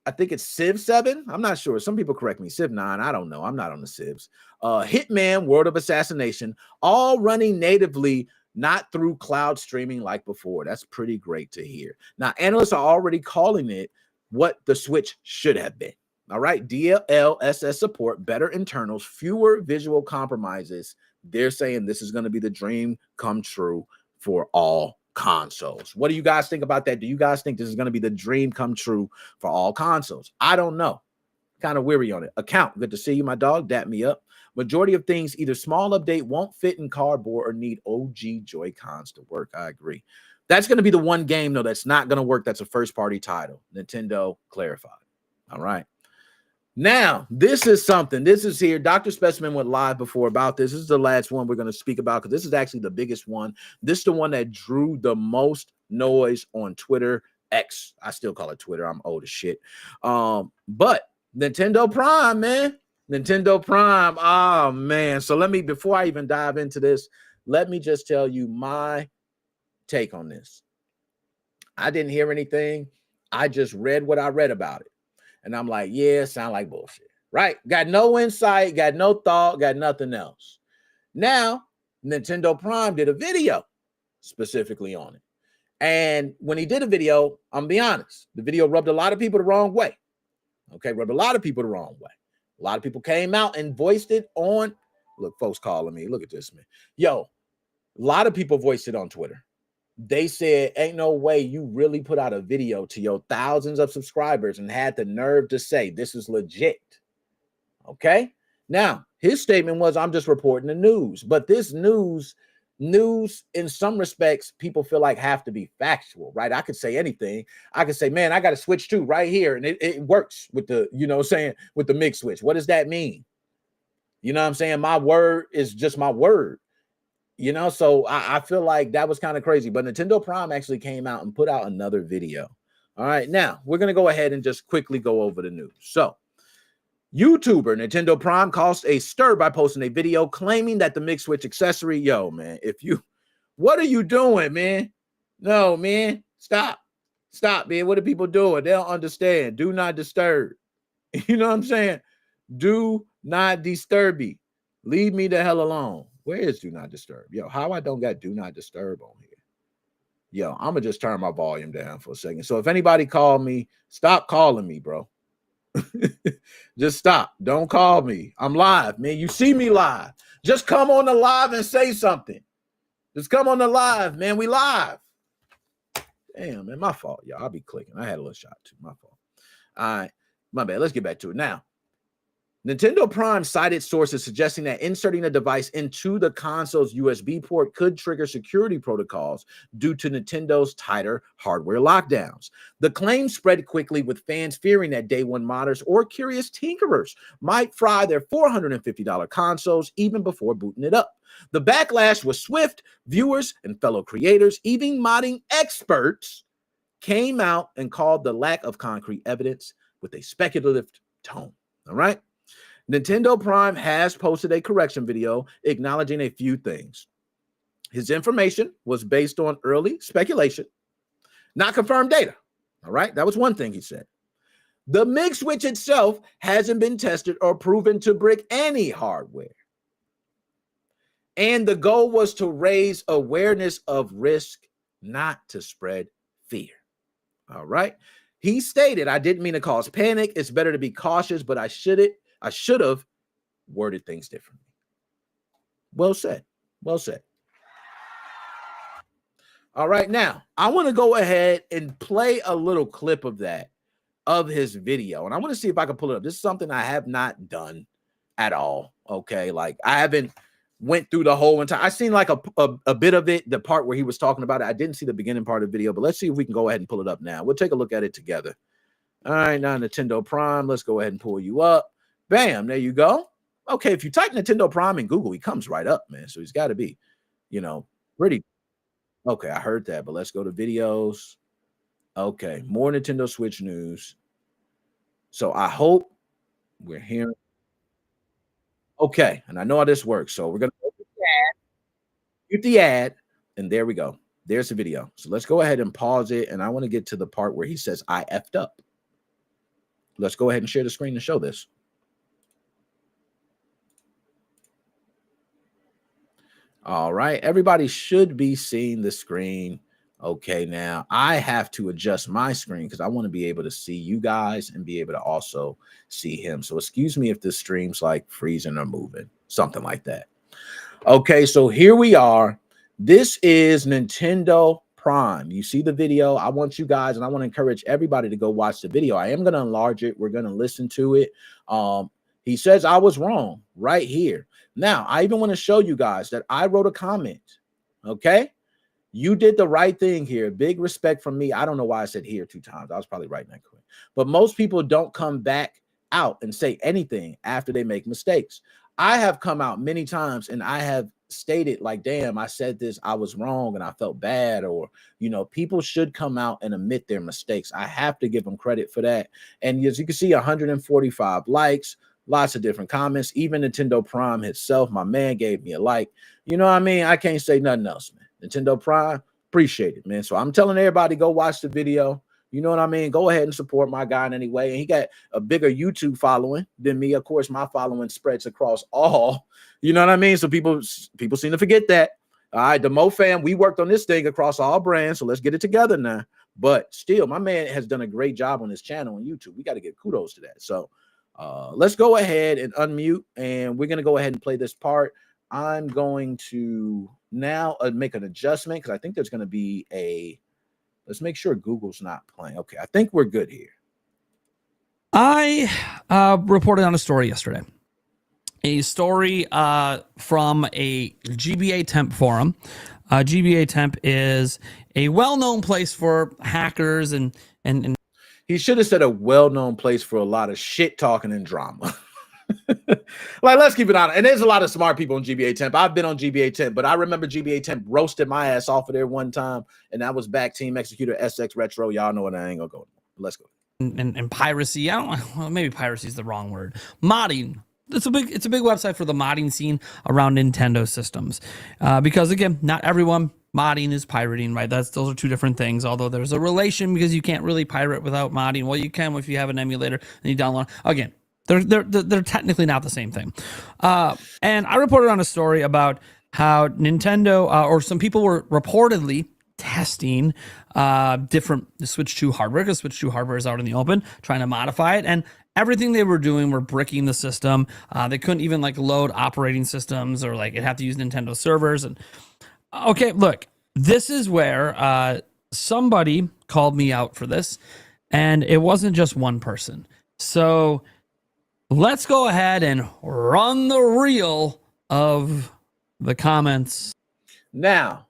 I think it's Civ 7. I'm not sure. Some people correct me. Civ 9. I don't know. I'm not on the Civs. Hitman, World of Assassination, all running natively, not through cloud streaming like before. That's pretty great to hear. Now, analysts are already calling it what the Switch should have been. All right, DLSS support, better internals, fewer visual compromises. They're saying this is going to be the dream come true for all consoles. What do you guys think about that? Do you guys think this is going to be the dream come true for all consoles? I don't know. Kind of weary on it. Account, good to see you, my dog. Dap me up. Majority of things, either small update won't fit in cardboard or need OG Joy-Cons to work. I agree. That's going to be the one game, though, that's not going to work. That's a first-party title. Nintendo clarified. All right. Now, this is something. This is here. Dr. Specimen went live before about this. This is the last one we're going to speak about because this is actually the biggest one. This is the one that drew the most noise on Twitter. X. I still call it Twitter. I'm old as shit. But Nintendo Prime, man. Nintendo Prime. Oh, man. So before I even dive into this, let me just tell you my take on this. I didn't hear anything. I just read what I read about it. And I'm like, yeah, sound like bullshit, right? Got no insight, got no thought, got nothing else. Now, Nintendo Prime did a video specifically on it. And when he did a video, I'm gonna be honest, the video rubbed a lot of people the wrong way. Okay, rubbed a lot of people the wrong way. A lot of people came out and voiced it on, look, folks calling me, look at this, man. Yo, a lot of people voiced it on Twitter. They said, ain't no way you really put out a video to your thousands of subscribers and had the nerve to say this is legit. Okay. Now, his statement was, I'm just reporting the news. But this news, in some respects, people feel like have to be factual, right? I could say anything. I could say, man, I got to switch too right here. And it works with the, you know, saying with the mix switch. What does that mean? You know what I'm saying? My word is just my word. You know, so I feel like that was kind of crazy. But Nintendo Prime actually came out and put out another video. All right, now we're going to go ahead and just quickly go over the news. So, YouTuber Nintendo Prime caused a stir by posting a video claiming that the mix switch accessory, yo, man, what are you doing, man? No, man, stop, man. What are people doing? They don't understand. Do not disturb. You know what I'm saying? Do not disturb me. Leave me the hell alone. Where is do not disturb? Yo, how I don't got do not disturb on here? Yo, I'm gonna just turn my volume down for a second. So if anybody call me, stop calling me, bro. Just stop. Don't call me. I'm live, man. You see me live. Just come on the live and say something. Just come on the live, man. We live. Damn, man, my fault, y'all. I'll be clicking. I had a little shot too. My fault. All right, my bad. Let's get back to it now. Nintendo Prime cited sources suggesting that inserting a device into the console's USB port could trigger security protocols due to Nintendo's tighter hardware lockdowns. The claim spread quickly, with fans fearing that day one modders or curious tinkerers might fry their $450 consoles even before booting it up. The backlash was swift. Viewers and fellow creators, even modding experts, came out and called the lack of concrete evidence with a speculative tone. All right. Nintendo Prime has posted a correction video acknowledging a few things. His information was based on early speculation, not confirmed data. All right, that was one thing he said. The mix switch itself hasn't been tested or proven to break any hardware. And the goal was to raise awareness of risk, not to spread fear. All right. He stated, I didn't mean to cause panic. It's better to be cautious, but I should have worded things differently. Well said. Well said. All right, now I want to go ahead and play a little clip of his video. And I want to see if I can pull it up. This is something I have not done at all. Okay. Like I haven't went through the whole entire, I seen like a bit of it, the part where he was talking about it. I didn't see the beginning part of the video, but let's see if we can go ahead and pull it up now. We'll take a look at it together. All right, now Nintendo Prime, let's go ahead and pull you up. Bam, there you go. Okay, if you type Nintendo Prime in Google, he comes right up, man. So he's got to be, you know, pretty. Okay, I heard that, but let's go to videos. Okay, more Nintendo Switch news. So I hope we're hearing. Okay, and I know how this works. So we're going to get the ad, and there we go. There's the video. So let's go ahead and pause it, and I want to get to the part where he says, I effed up. Let's go ahead and share the screen to show this. All right, everybody should be seeing the screen. Okay, now I have to adjust my screen because I want to be able to see you guys and be able to also see him. So excuse me if this stream's like freezing or moving, something like that. Okay, so here we are. This is Nintendo Prime. You see the video. I want you guys, and I want to encourage everybody to go watch the video. I am going to enlarge it. We're going to listen to it. He says I was wrong right here. Now, I even want to show you guys that I wrote a comment. Okay. You did the right thing here. Big respect from me. I don't know why I said here 2 times. I was probably writing that quick. But most people don't come back out and say anything after they make mistakes. I have come out many times and I have stated like, damn, I said this, I was wrong and I felt bad. Or, you know, people should come out and admit their mistakes. I have to give them credit for that. And as you can see, 145 likes. Lots of different comments. Even Nintendo Prime itself, my man gave me a like. You know what I mean? I can't say nothing else, man. Nintendo Prime, appreciate it, man. So I'm telling everybody, go watch the video. You know what I mean? Go ahead and support my guy in any way. And he got a bigger YouTube following than me. Of course, my following spreads across all. You know what I mean? So people seem to forget that. All right, the Mo fam, we worked on this thing across all brands, so let's get it together now. But still, my man has done a great job on his channel on YouTube. We got to give kudos to that. So let's go ahead and unmute, and we're going to go ahead and play this part. I'm going to now make an adjustment because I think there's going to be a, let's make sure Google's not playing. Okay, I think we're good here. I reported on a story yesterday. A story from a GBA Temp forum. GBA Temp is a well-known place for hackers and he should have said a well-known place for a lot of shit talking and drama. Like, let's keep it honest. And there's a lot of smart people on GBA Temp. I've been on GBA Temp, but I remember GBA Temp roasted my ass off of there one time, and that was back Team Executor SX Retro. Y'all know what, I ain't gonna go. Let's go. And piracy. I don't. Well, maybe piracy is the wrong word. Modding. It's a big website for the modding scene around Nintendo systems, because again, not everyone modding is pirating, right? Those are two different things. Although there's a relation because you can't really pirate without modding. Well, you can if you have an emulator and you download. Again, they're technically not the same thing. And I reported on a story about how Nintendo or some people were reportedly testing different Switch 2 hardware, because Switch 2 hardware is out in the open, trying to modify it, and everything they were doing were bricking the system. They couldn't even like load operating systems, or like it had to use Nintendo servers. And okay, look, this is where somebody called me out for this, and it wasn't just one person. So let's go ahead and run the reel of the comments. Now,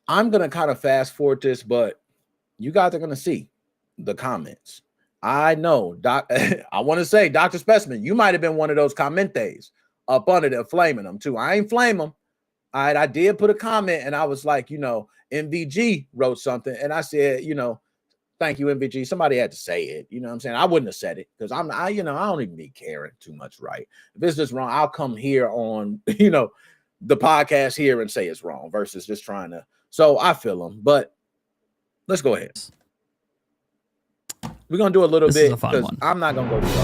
I'm going to kind of fast forward this, but you guys are going to see the comments. I know, I want to say, Dr. Specimen, you might have been one of those commentes up under there flaming them too. I ain't flame them. All right, I did put a comment, and I was like, MVG wrote something, and I said, thank you, MVG. Somebody had to say it. You know what I'm saying? I wouldn't have said it because I don't even be caring too much, right? If it's just wrong, I'll come here on, the podcast here and say it's wrong versus just trying to. So I feel them, but let's go ahead. We're going to do a little bit because I'm not going to go slow.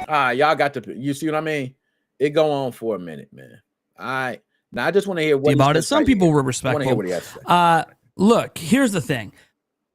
All right, y'all got to, you see what I mean? It go on for a minute, man. All right. Now, I just want to hear what about it. Some people were respectful. I want to hear what he has to say. Look, here's the thing.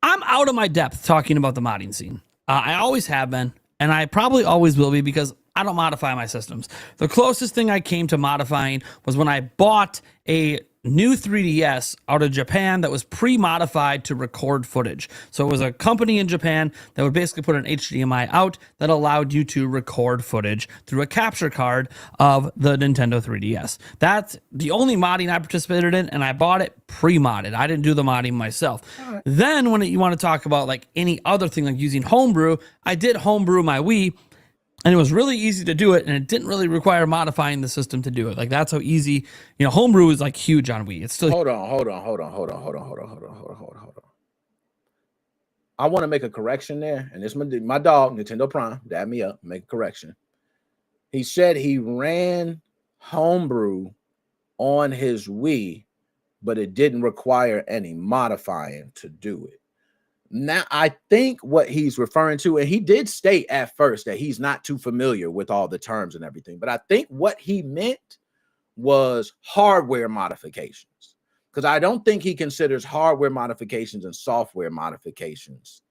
I'm out of my depth talking about the modding scene. I always have been, and I probably always will be, because I don't modify my systems. The closest thing I came to modifying was when I bought a new 3DS out of Japan that was pre-modified to record footage. So it was a company in Japan that would basically put an HDMI out that allowed you to record footage through a capture card of the Nintendo 3DS. That's the only modding I participated in, and I bought it pre-modded. I didn't do the modding myself. Right. Then when you want to talk about like any other thing like using homebrew, I did homebrew my Wii, and it was really easy to do it, and it didn't really require modifying the system to do it. Like, that's how easy, homebrew is like huge on Wii. It's still hold on. I want to make a correction there, and this my dog, Nintendo Prime, dab me up, make a correction. He said he ran homebrew on his Wii, but it didn't require any modifying to do it. Now, I think what he's referring to, and he did state at first that he's not too familiar with all the terms and everything, but I think what he meant was hardware modifications, because I don't think he considers hardware modifications and software modifications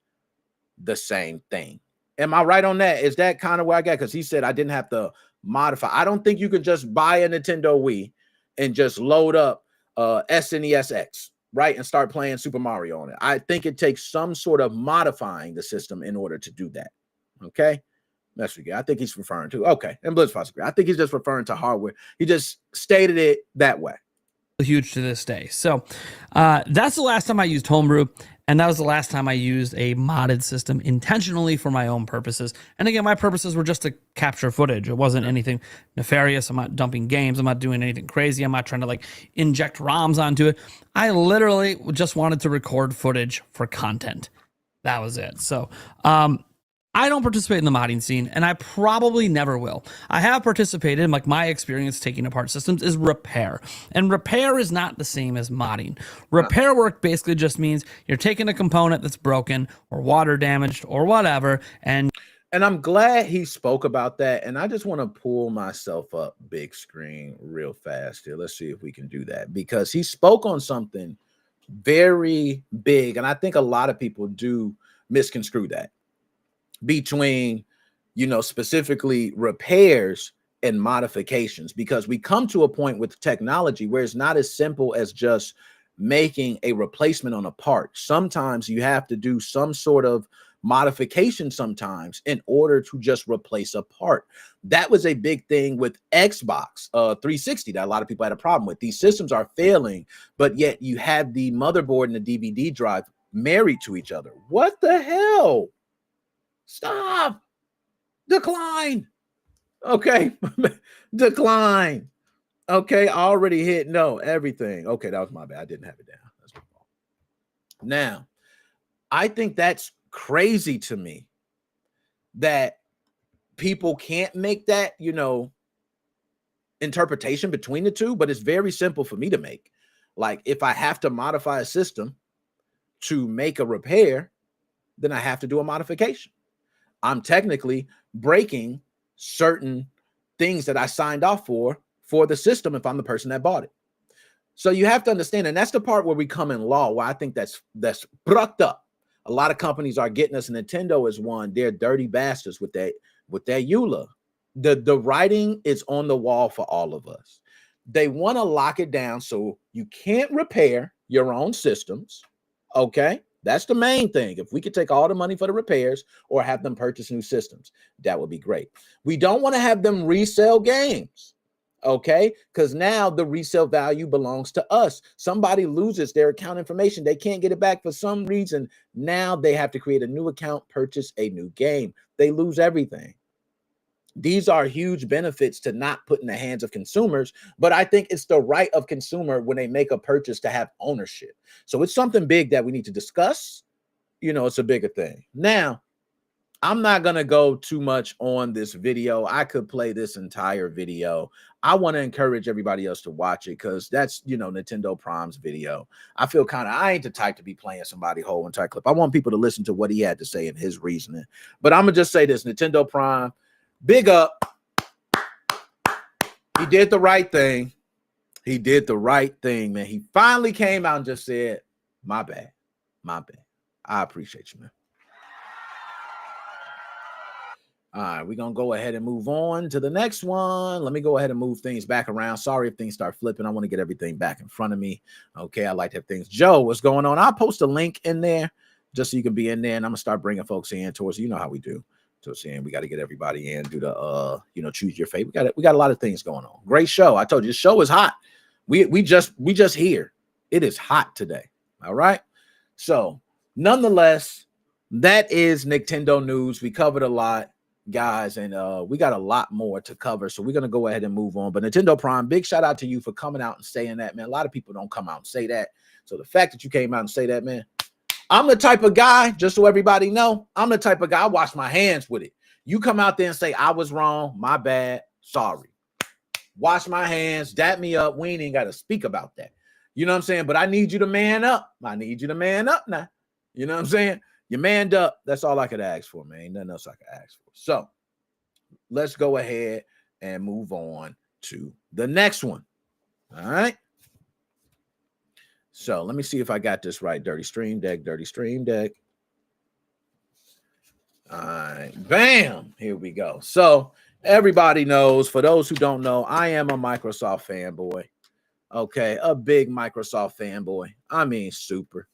the same thing. Am I right on that? Is that kind of where I got? Because he said I didn't have to modify. I don't think you can just buy a Nintendo Wii and just load up SNES right, and start playing Super Mario on it. I think it takes some sort of modifying the system in order to do that. Okay, that's what I think he's referring to. Okay, and Blitzfoss agree. I think he's just referring to hardware. He just stated it that way. Huge to this day. So that's the last time I used homebrew, and that was the last time I used a modded system intentionally for my own purposes. And again, my purposes were just to capture footage. It wasn't anything nefarious. I'm not dumping games. I'm not doing anything crazy. I'm not trying to like inject ROMs onto it. I literally just wanted to record footage for content. That was it. So, I don't participate in the modding scene, and I probably never will. I have participated, like my experience taking apart systems is repair. And repair is not the same as modding. Repair work basically just means you're taking a component that's broken or water damaged or whatever, and I'm glad he spoke about that. And I just want to pull myself up big screen real fast here. Let's see if we can do that, because he spoke on something very big. And I think a lot of people do misconstrue that between, specifically repairs and modifications, because we come to a point with technology where it's not as simple as just making a replacement on a part. Sometimes you have to do some sort of modification sometimes in order to just replace a part. That was a big thing with Xbox 360 that a lot of people had a problem with. These systems are failing, but yet you have the motherboard and the DVD drive married to each other. What the hell? Stop. Decline. Okay. Decline. Okay. I already hit no, everything. Okay. That was my bad. I didn't have it down. That's my fault. Now, I think that's crazy to me that people can't make that, interpretation between the two, but it's very simple for me to make. Like, if I have to modify a system to make a repair, then I have to do a modification. I'm technically breaking certain things that I signed off for the system if I'm the person that bought it. So you have to understand, and that's the part where we come in law, where I think that's brucked up. A lot of companies are getting us. Nintendo is one. They're dirty bastards with that EULA. The writing is on the wall for all of us. They want to lock it down so you can't repair your own systems. Okay, that's the main thing. If we could take all the money for the repairs or have them purchase new systems, that would be great. We don't want to have them resell games. Okay, because now the resale value belongs to us. Somebody loses their account information, they can't get it back for some reason. Now they have to create a new account, purchase a new game. They lose everything. These are huge benefits to not put in the hands of consumers, but I think it's the right of consumer when they make a purchase to have ownership. So it's something big that we need to discuss. It's a bigger thing. Now, I'm not going to go too much on this video. I could play this entire video. I want to encourage everybody else to watch it because that's, Nintendo Prime's video. I feel I ain't the type to be playing somebody whole entire clip. I want people to listen to what he had to say and his reasoning. But I'm going to just say this, Nintendo Prime, big up. He did the right thing. He did the right thing, man. He finally came out and just said, my bad. My bad. I appreciate you, man. All right, we're going to go ahead and move on to the next one. Let me go ahead and move things back around. Sorry if things start flipping. I want to get everything back in front of me. Okay, I like to have things. Joe, what's going on? I'll post a link in there just so you can be in there, and I'm going to start bringing folks in towards, how we do. So saying we got to get everybody in, do the, choose your favorite. We got a lot of things going on. Great show. I told you, the show is hot. We just here. It is hot today. All right. So nonetheless, that is Nintendo news. We covered a lot, guys, and we got a lot more to cover, so we're gonna go ahead and move on. But Nintendo Prime, big shout out to you for coming out and saying that, man. A lot of people don't come out and say that, so the fact that you came out and say that, man, I'm the type of guy, just so everybody know, I'm the type of guy, I wash my hands with it. You come out there and say I was wrong, my bad, sorry, wash my hands, dap me up. We ain't got to speak about that. You know what I'm saying? But I need you to man up. I need you to man up now. You know what I'm saying? You manned up. That's all I could ask for, man. Ain't nothing else I could ask for. So let's go ahead and move on to the next one. All right. So let me see if I got this right. Dirty Stream Deck, Dirty Stream Deck. All right. Bam. Here we go. So everybody knows, for those who don't know, I am a Microsoft fanboy. Okay. A big Microsoft fanboy. I mean, super,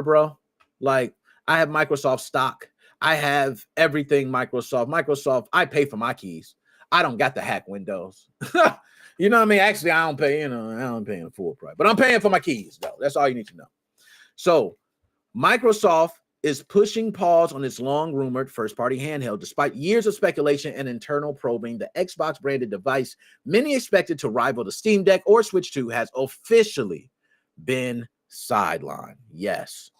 bro. Like, I have Microsoft stock. I have everything Microsoft. I pay for my keys. I don't got to hack Windows. You know what I mean? Actually, I don't pay, I don't pay the full price, but I'm paying for my keys, though. That's all you need to know. So Microsoft is pushing pause on its long-rumored first-party handheld. Despite years of speculation and internal probing, the Xbox-branded device, many expected to rival the Steam Deck or Switch 2, has officially been sidelined. Yes.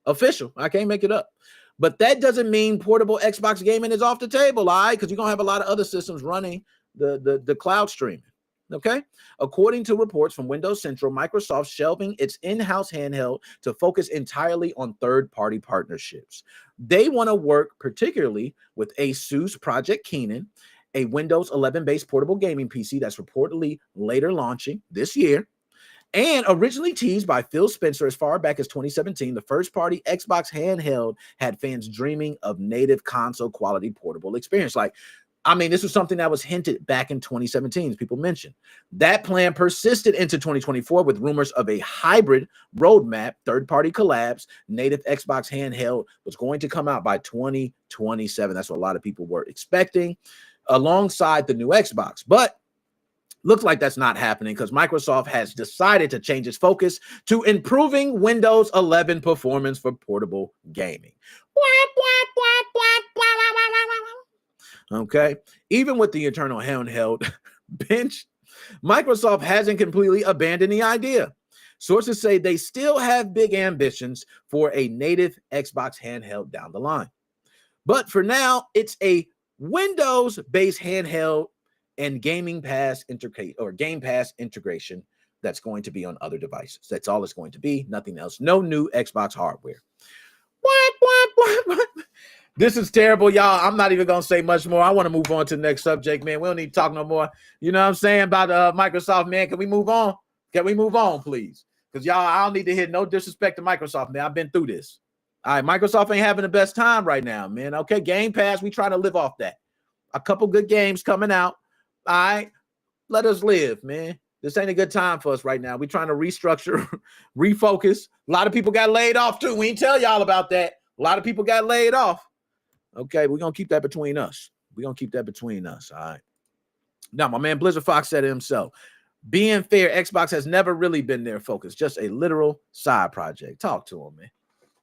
Official. I can't make it up. But that doesn't mean portable Xbox gaming is off the table, all right? Because you're going to have a lot of other systems running the cloud streaming, okay? According to reports from Windows Central, Microsoft shelving its in-house handheld to focus entirely on third-party partnerships. They want to work particularly with ASUS Project Keenan, a Windows 11-based portable gaming PC that's reportedly later launching this year. And originally teased by Phil Spencer as far back as 2017, the first-party Xbox handheld had fans dreaming of native console quality portable experience. Like, I mean, this was something that was hinted back in 2017, as people mentioned. That plan persisted into 2024 with rumors of a hybrid roadmap, third-party collabs, native Xbox handheld was going to come out by 2027. That's what a lot of people were expecting, alongside the new Xbox. But looks like that's not happening because Microsoft has decided to change its focus to improving Windows 11 performance for portable gaming. Okay, even with the internal handheld bench, Microsoft hasn't completely abandoned the idea. Sources say they still have big ambitions for a native Xbox handheld down the line. But for now, it's a Windows-based handheld and Game Pass integration that's going to be on other devices. That's all it's going to be, nothing else. No new Xbox hardware. What? This is terrible, y'all. I'm not even going to say much more. I want to move on to the next subject, man. We don't need to talk no more. You know what I'm saying about Microsoft, man? Can we move on? Can we move on, please? Because, y'all, I don't need to hear no disrespect to Microsoft, man. I've been through this. All right, Microsoft ain't having the best time right now, man. Okay, Game Pass, we try to live off that. A couple good games coming out. All right, let us live, man. This ain't a good time for us right now. We're trying to restructure, refocus. A lot of people got laid off, too. We ain't tell y'all about that. A lot of people got laid off. Okay, we're going to keep that between us. We're going to keep that between us, all right? Now, my man Blizzard Fox said it himself. Being fair, Xbox has never really been their focus, just a literal side project. Talk to him, man.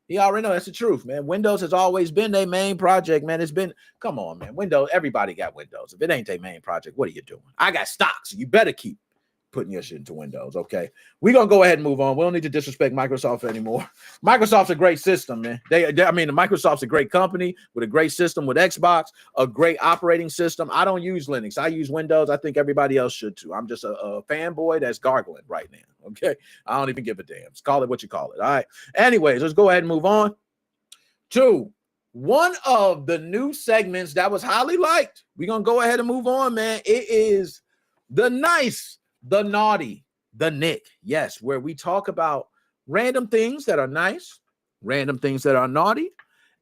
He already know that's the truth, man. Windows has always been their main project, man. It's been, come on, man. Windows, everybody got Windows. If it ain't their main project, what are you doing? I got stocks. So you better keep putting your shit into Windows, okay? We're going to go ahead and move on. We don't need to disrespect Microsoft anymore. Microsoft's a great system, man. Microsoft's a great company with a great system with Xbox, a great operating system. I don't use Linux. I use Windows. I think everybody else should too. I'm just a fanboy that's gargling right now, okay? I don't even give a damn. Just call it what you call it, all right? Anyways, let's go ahead and move on to one of the new segments that was highly liked. We're going to go ahead and move on, man. It is the nice, the naughty, the Nick. Yes, where we talk about random things that are nice, random things that are naughty,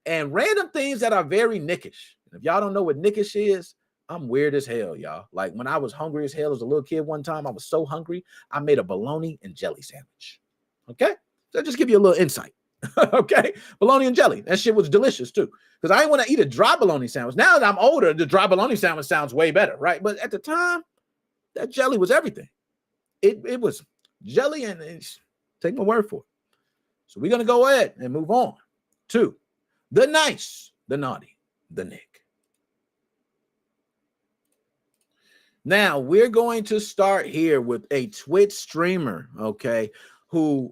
and random things that are very nickish. If y'all don't know what nickish is, I'm weird as hell, y'all. Like when I was hungry as hell as a little kid one time, I was so hungry, I made a bologna and jelly sandwich. Okay? So just give you a little insight. Okay? Bologna and jelly. That shit was delicious too. Because I didn't want to eat a dry bologna sandwich. Now that I'm older, the dry bologna sandwich sounds way better, right? But at the time, that jelly was everything. It was jelly, and take my word for it. So we're going to go ahead and move on to the nice, the naughty, the Nick. Now, we're going to start here with a Twitch streamer, okay,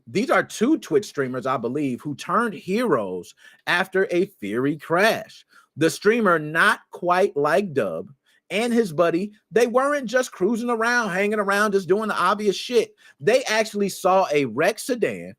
these are two Twitch streamers, I believe, who turned heroes after a Fury crash. The streamer, Not Quite Like Dub, and his buddy, they weren't just cruising around, hanging around, just doing the obvious shit. They actually saw a wrecked sedan,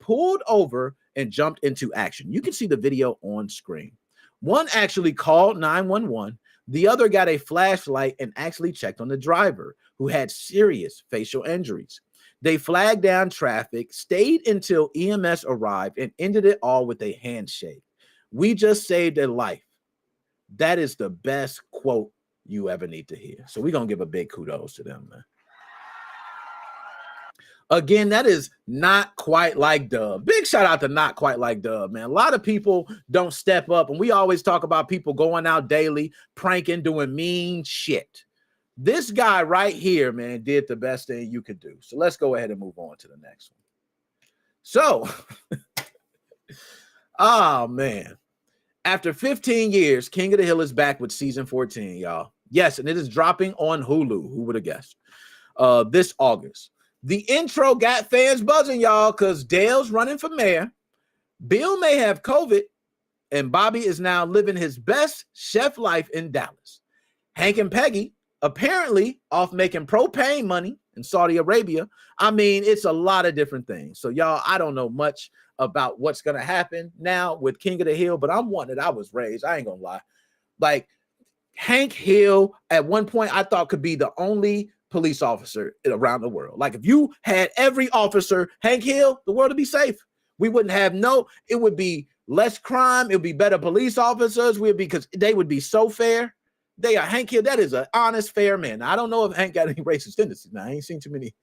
pulled over, and jumped into action. You can see the video on screen. One actually called 911. The other got a flashlight and actually checked on the driver, who had serious facial injuries. They flagged down traffic, stayed until EMS arrived, and ended it all with a handshake. We just saved a life. That is the best quote you ever need to hear. So we're going to give a big kudos to them, man. Again, that is Not Quite Like Dub. Big shout out to Not Quite Like Dub, man. A lot of people don't step up, and we always talk about people going out daily, pranking, doing mean shit. This guy right here, man, did the best thing you could do. So let's go ahead and move on to the next one. So, oh, man. After 15 years, King of the Hill is back with season 14, y'all. Yes, and it is dropping on Hulu. Who would have guessed? This August. The intro got fans buzzing, y'all, because Dale's running for mayor. Bill may have COVID, and Bobby is now living his best chef life in Dallas. Hank and Peggy apparently off making propane money in Saudi Arabia. I mean, it's a lot of different things. So, y'all, I don't know much about what's going to happen now with King of the Hill, but I'm one that I was raised. I ain't going to lie. Like, Hank Hill, at one point, I thought could be the only police officer around the world. Like, if you had every officer, Hank Hill, the world would be safe. We wouldn't have it would be less crime. It would be better police officers. Because they would be so fair. They are Hank Hill. That is an honest, fair man. I don't know if Hank got any racist tendencies. Now, I ain't seen too many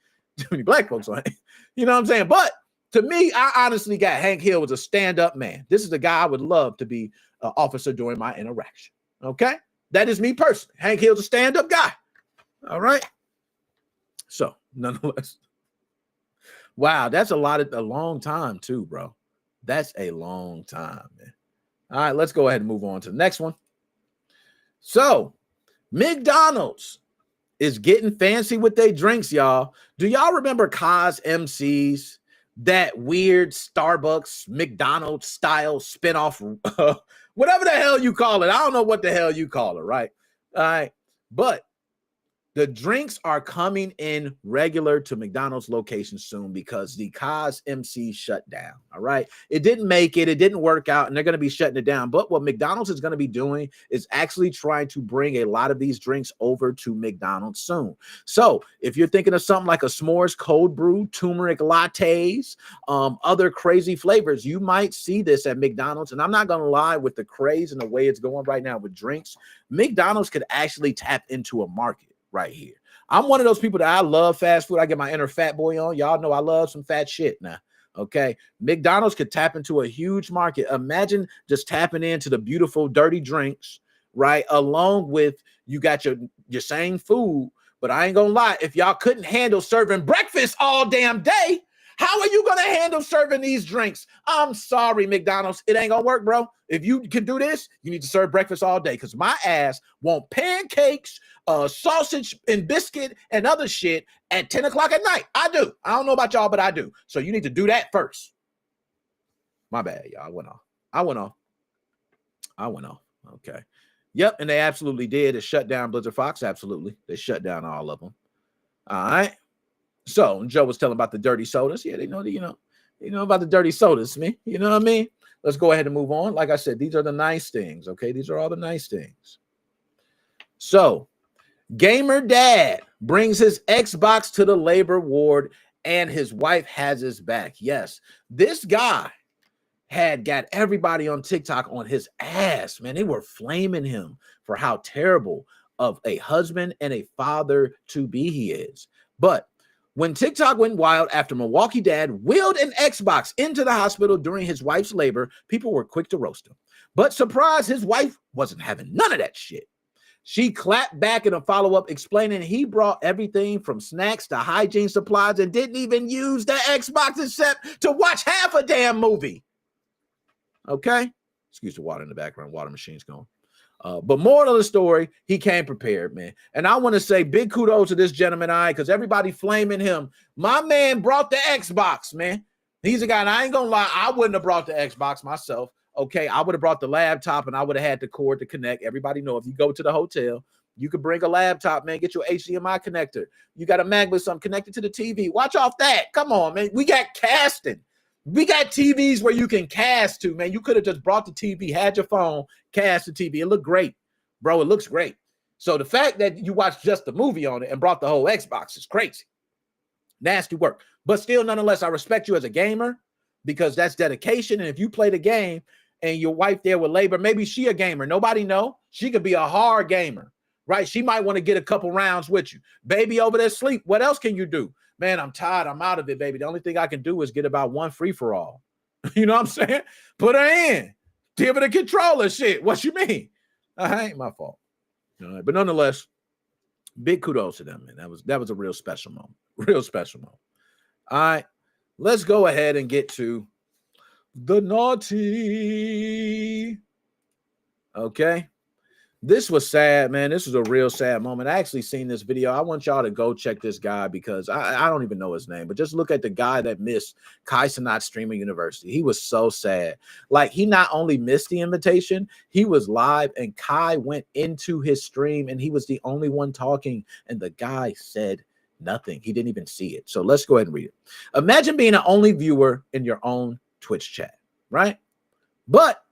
black folks on Hank. You know what I'm saying? But to me, I honestly got Hank Hill was a stand-up man. This is the guy I would love to be an officer during my interaction. Okay? That is me personally. Hank Hill's a stand-up guy. All right? So, nonetheless. Wow, that's a long time too, bro. That's a long time, man. All right, let's go ahead and move on to the next one. So, McDonald's is getting fancy with their drinks, y'all. Do y'all remember Kaz MC's, that weird Starbucks, McDonald's style spinoff, whatever the hell you call it? I don't know what the hell you call it, right? All right, but the drinks are coming in regular to McDonald's locations soon because the Kaz MC shut down. All right. It didn't make it. It didn't work out, and they're going to be shutting it down. But what McDonald's is going to be doing is actually trying to bring a lot of these drinks over to McDonald's soon. So if you're thinking of something like a s'mores cold brew, turmeric lattes, other crazy flavors, you might see this at McDonald's. And I'm not going to lie, with the craze and the way it's going right now with drinks, McDonald's could actually tap into a market right here. I'm one of those people that I love fast food. I get my inner fat boy on. Y'all know I love some fat shit now. Okay. McDonald's could tap into a huge market. Imagine just tapping into the beautiful, dirty drinks, right? Along with you got your same food. But I ain't gonna lie, if y'all couldn't handle serving breakfast all damn day, how are you gonna handle serving these drinks? I'm sorry, McDonald's. It ain't gonna work, bro. If you can do this, you need to serve breakfast all day because my ass want pancakes, sausage and biscuit and other shit at 10 o'clock at night. I do. I don't know about y'all, but I do. So you need to do that first. My bad, y'all. I went off. Okay. Yep. And they absolutely did. It shut down Blizzard Fox. Absolutely. They shut down all of them. All right. So Joe was telling about the dirty sodas. Yeah, they know about the dirty sodas, man. You know what I mean? Let's go ahead and move on. Like I said, these are the nice things. Okay. These are all the nice things. So, Gamer Dad brings his Xbox to the labor ward and his wife has his back. Yes, this guy had got everybody on TikTok on his ass, man. They were flaming him for how terrible of a husband and a father to be he is. But when TikTok went wild after Milwaukee dad wheeled an Xbox into the hospital during his wife's labor, people were quick to roast him. But surprise, his wife wasn't having none of that shit. She clapped back in a follow-up explaining he brought everything from snacks to hygiene supplies and didn't even use the Xbox except to watch half a damn movie. Okay? Excuse the water in the background. Water machine's going. But more of the story, he came prepared, man. And I want to say big kudos to this gentleman, because everybody flaming him. My man brought the Xbox, man. He's a guy, and I ain't going to lie, I wouldn't have brought the Xbox myself. Okay, I would have brought the laptop and I would have had the cord to connect. Everybody know if you go to the hotel, you could bring a laptop, man. Get your HDMI connector. You got a mag with something connected to the TV. Watch off that. Come on, man. We got casting. We got TVs where you can cast to, man. You could have just brought the TV, had your phone, cast the TV. It looked great, bro. It looks great. So the fact that you watched just the movie on it and brought the whole Xbox is crazy. Nasty work. But still, nonetheless, I respect you as a gamer because that's dedication. And if you play the game, and your wife there with labor, maybe she a gamer. Nobody know. She could be a hard gamer, right? She might want to get a couple rounds with you. Baby over there sleep. What else can you do? Man, I'm tired. I'm out of it, baby. The only thing I can do is get about one free-for-all. You know what I'm saying? Put her in. Give her the controller shit. What you mean? Ain't my fault. All right. But nonetheless, big kudos to them, man. That was a real special moment. Real special moment. All right. Let's go ahead and get to the naughty. Okay. This was sad, man. This was a real sad moment. I actually seen this video. I want y'all to go check this guy because I don't even know his name, but just look at the guy that missed Kai Cenat Streamer University. He was so sad. Like, he not only missed the invitation, he was live and Kai went into his stream and he was the only one talking and the guy said nothing. He didn't even see it. So let's go ahead and read it. Imagine being the only viewer in your own Twitch chat, right? But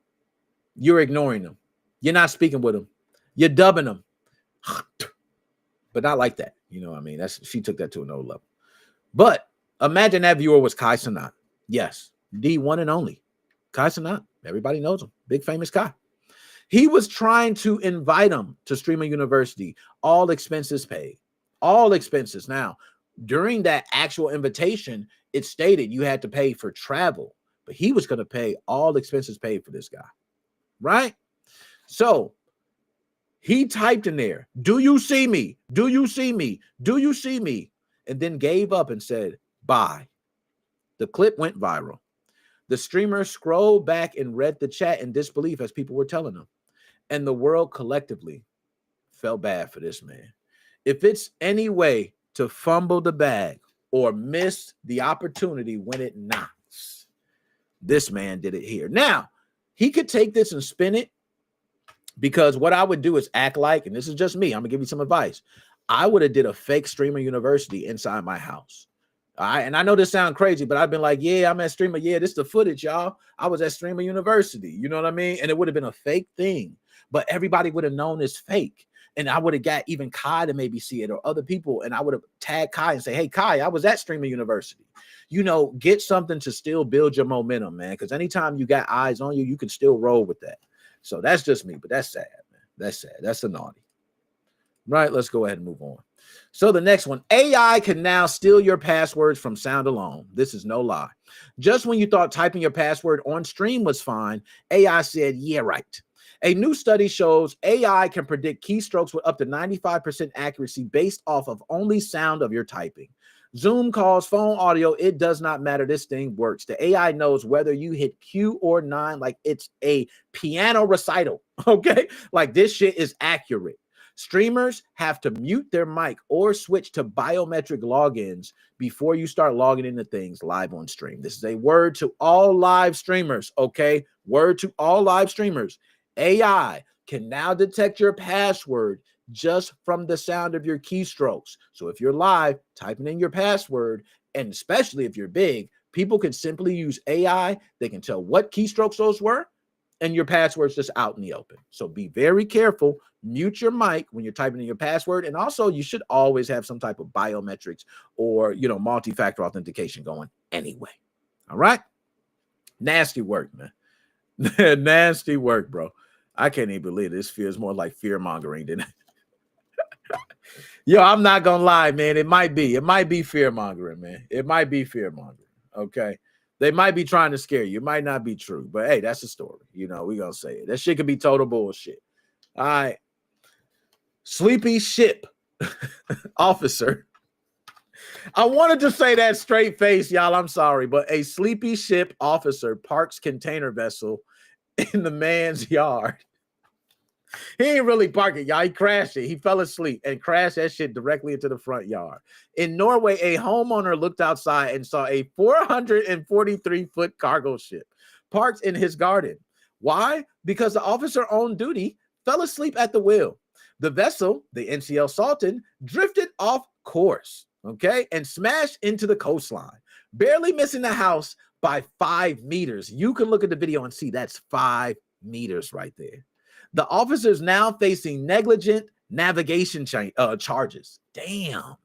you're ignoring them. You're not speaking with them. You're dubbing them, but not like that. You know what I mean? She took that to another level. But imagine that viewer was Kai Cenat. Yes, the one and only Kai Cenat. Everybody knows him. Big famous Kai. He was trying to invite him to Streamer University. All expenses paid. All expenses. Now, during that actual invitation, it stated you had to pay for travel, but he was going to pay all expenses paid for this guy. Right? So, he typed in there, "Do you see me? Do you see me? Do you see me?" And then gave up and said, "Bye." The clip went viral. The streamer scrolled back and read the chat in disbelief as people were telling him. And the world collectively felt bad for this man. If it's any way to fumble the bag or miss the opportunity when it knocks, this man did it here. Now, he could take this and spin it. Because what I would do is act like, and this is just me, I'm gonna give you some advice. I would have did a fake Streamer University inside my house. All right. And I know this sounds crazy, but I've been like, yeah, I'm at Streamer. Yeah, this is the footage, y'all. I was at Streamer University. You know what I mean? And it would have been a fake thing, but everybody would have known it's fake. And I would have got even Kai to maybe see it or other people. And I would have tagged Kai and say, "Hey, Kai, I was at Streamer University." You know, get something to still build your momentum, man. Because anytime you got eyes on you, you can still roll with that. So that's just me, but that's sad, man. That's sad. That's the naughty. Right, let's go ahead and move on. So the next one, AI can now steal your passwords from sound alone. This is no lie. Just when you thought typing your password on stream was fine, AI said, "Yeah, right." A new study shows AI can predict keystrokes with up to 95% accuracy based off of only sound of your typing. Zoom calls, phone audio, it does not matter. This thing works. The AI knows whether you hit Q or 9 like it's a piano recital, okay? Like this shit is accurate. Streamers have to mute their mic or switch to biometric logins before you start logging into things live on stream. This is a word to all live streamers, okay? Word to all live streamers. AI can now detect your password just from the sound of your keystrokes. So if you're live, typing in your password, and especially if you're big, people can simply use AI. They can tell what keystrokes those were, and your password's just out in the open. So be very careful. Mute your mic when you're typing in your password. And also, you should always have some type of biometrics or, you know, multi-factor authentication going anyway. All right? Nasty work, man. Nasty work, bro. I can't even believe it. This feels more like fear mongering than Yo, I'm not gonna lie, man. It might be fear mongering, man. It might be fear mongering. Okay. They might be trying to scare you. It might not be true, but hey, that's a story. You know, we gonna say it. That shit could be total bullshit. All right. Sleepy ship officer. I wanted to say that straight face, y'all. I'm sorry, but a sleepy ship officer parks container vessel in the man's yard. He ain't really park it, y'all. He crashed it. He fell asleep and crashed that shit directly into the front yard. In Norway, a homeowner looked outside and saw a 443-foot cargo ship parked in his garden. Why? Because the officer on duty fell asleep at the wheel. The vessel, the NCL Sultan, drifted off course, okay, and smashed into the coastline, barely missing the house by 5 meters. You can look at the video and see that's 5 meters right there. The officer is now facing negligent navigation charges. Damn.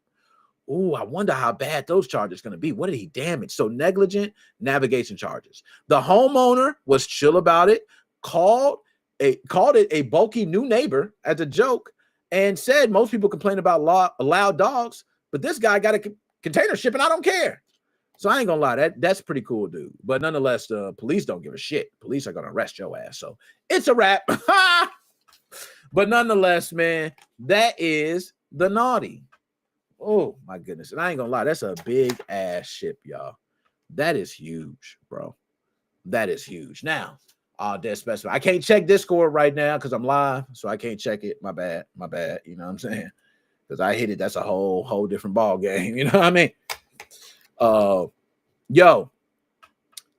Oh, I wonder how bad those charges going to be. What did he damage? So negligent navigation charges. The homeowner was chill about it, called it a bulky new neighbor as a joke, and said most people complain about loud dogs, but this guy got a container ship and I don't care. So I ain't gonna lie, that's pretty cool, dude. But nonetheless, the police don't give a shit. Police are gonna arrest your ass. So it's a wrap. But nonetheless, man, that is the naughty. Oh my goodness. And I ain't gonna lie, that's a big ass ship, y'all. That is huge, bro. That is huge. Now, Dead specimen. I can't check Discord right now because I'm live, so I can't check it. My bad. You know what I'm saying? Because I hit it. That's a whole different ball game. You know what I mean? Yo,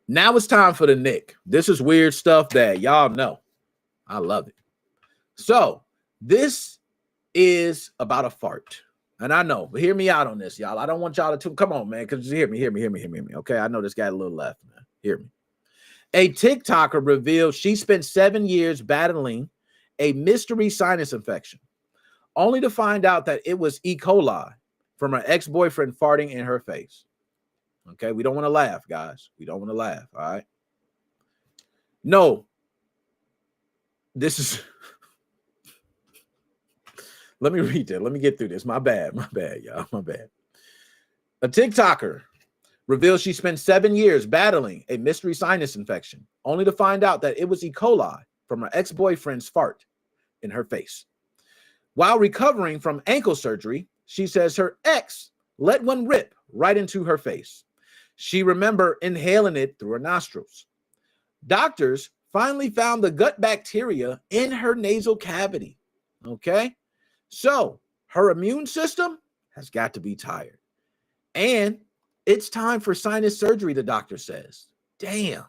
now it's time for the Nick. This is weird stuff that y'all know. I love it. So this is about a fart. And I know, but hear me out on this, y'all. I don't want y'all to come on, man, because hear me. Okay, I know this got a little left, man. Hear me. A TikToker revealed she spent 7 years battling a mystery sinus infection, only to find out that it was E. coli from her ex-boyfriend farting in her face. Okay, we don't want to laugh, guys. We don't want to laugh, all right? No, this is... Let me read that. Let me get through this. My bad, y'all. My bad. A TikToker reveals she spent 7 years battling a mystery sinus infection, only to find out that it was E. coli from her ex-boyfriend's fart in her face. While recovering from ankle surgery, she says her ex let one rip right into her face. She remembered inhaling it through her nostrils. Doctors finally found the gut bacteria in her nasal cavity. Okay? So her immune system has got to be tired. And it's time for sinus surgery, the doctor says. Damn.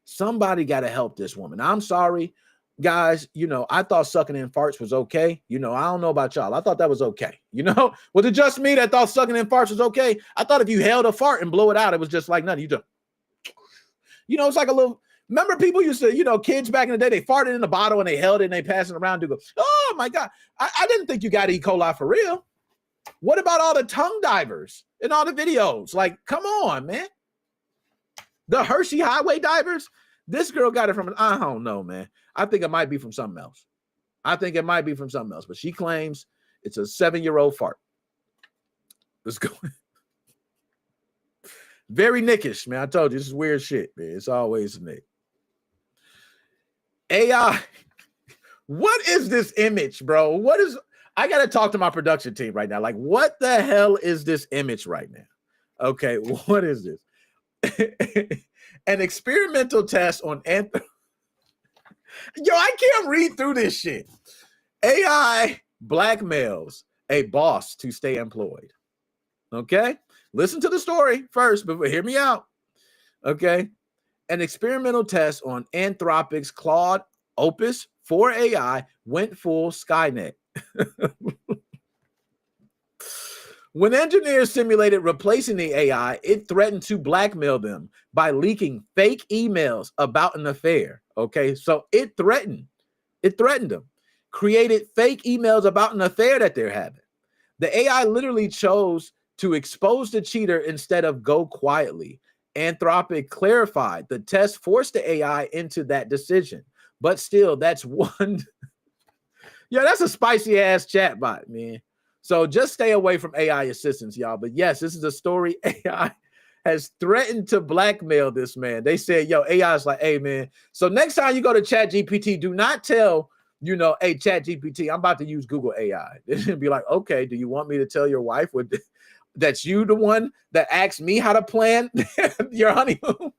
Somebody got to help this woman. I'm sorry, guys. You know, I thought sucking in farts was okay. You know, I don't know about y'all. I thought that was okay. You know, was it just me that thought sucking in farts was okay? I thought if you held a fart and blow it out, it was just like nothing. You just, you know, it's like a little... Remember people used to, you know, kids back in the day, they farted in the bottle and they held it and they passed it around to go, oh my God, I didn't think you got E. coli for real. What about all the tongue divers in all the videos? Like, come on, man. The Hershey Highway divers? This girl got it from, I don't know, man. I think it might be from something else. But she claims it's a 7-year-old fart. Let's go. Very Nickish, man. I told you, this is weird shit, man. It's always Nick. AI. What is this image, bro? I got to talk to my production team right now. Like, what the hell is this image right now? Okay, what is this? An experimental test on Yo, I can't read through this shit. AI blackmails a boss to stay employed. Okay? Listen to the story first, but hear me out. Okay? An experimental test on Anthropic's Claude Opus 4 AI went full Skynet. When engineers simulated replacing the AI, it threatened to blackmail them by leaking fake emails about an affair. Okay, so it threatened them, created fake emails about an affair that they're having. The AI literally chose to expose the cheater instead of go quietly. Anthropic clarified the test forced the AI into that decision, but still, that's one. Yeah, that's a spicy ass chatbot, man. So just stay away from AI assistants, y'all. But yes, this is a story. AI has threatened to blackmail this man. They said, yo, AI is like, hey, man. So next time you go to ChatGPT, do not tell, you know, hey, ChatGPT, I'm about to use Google AI. They'll be like, okay, do you want me to tell your wife that's you the one that asked me how to plan your honeymoon?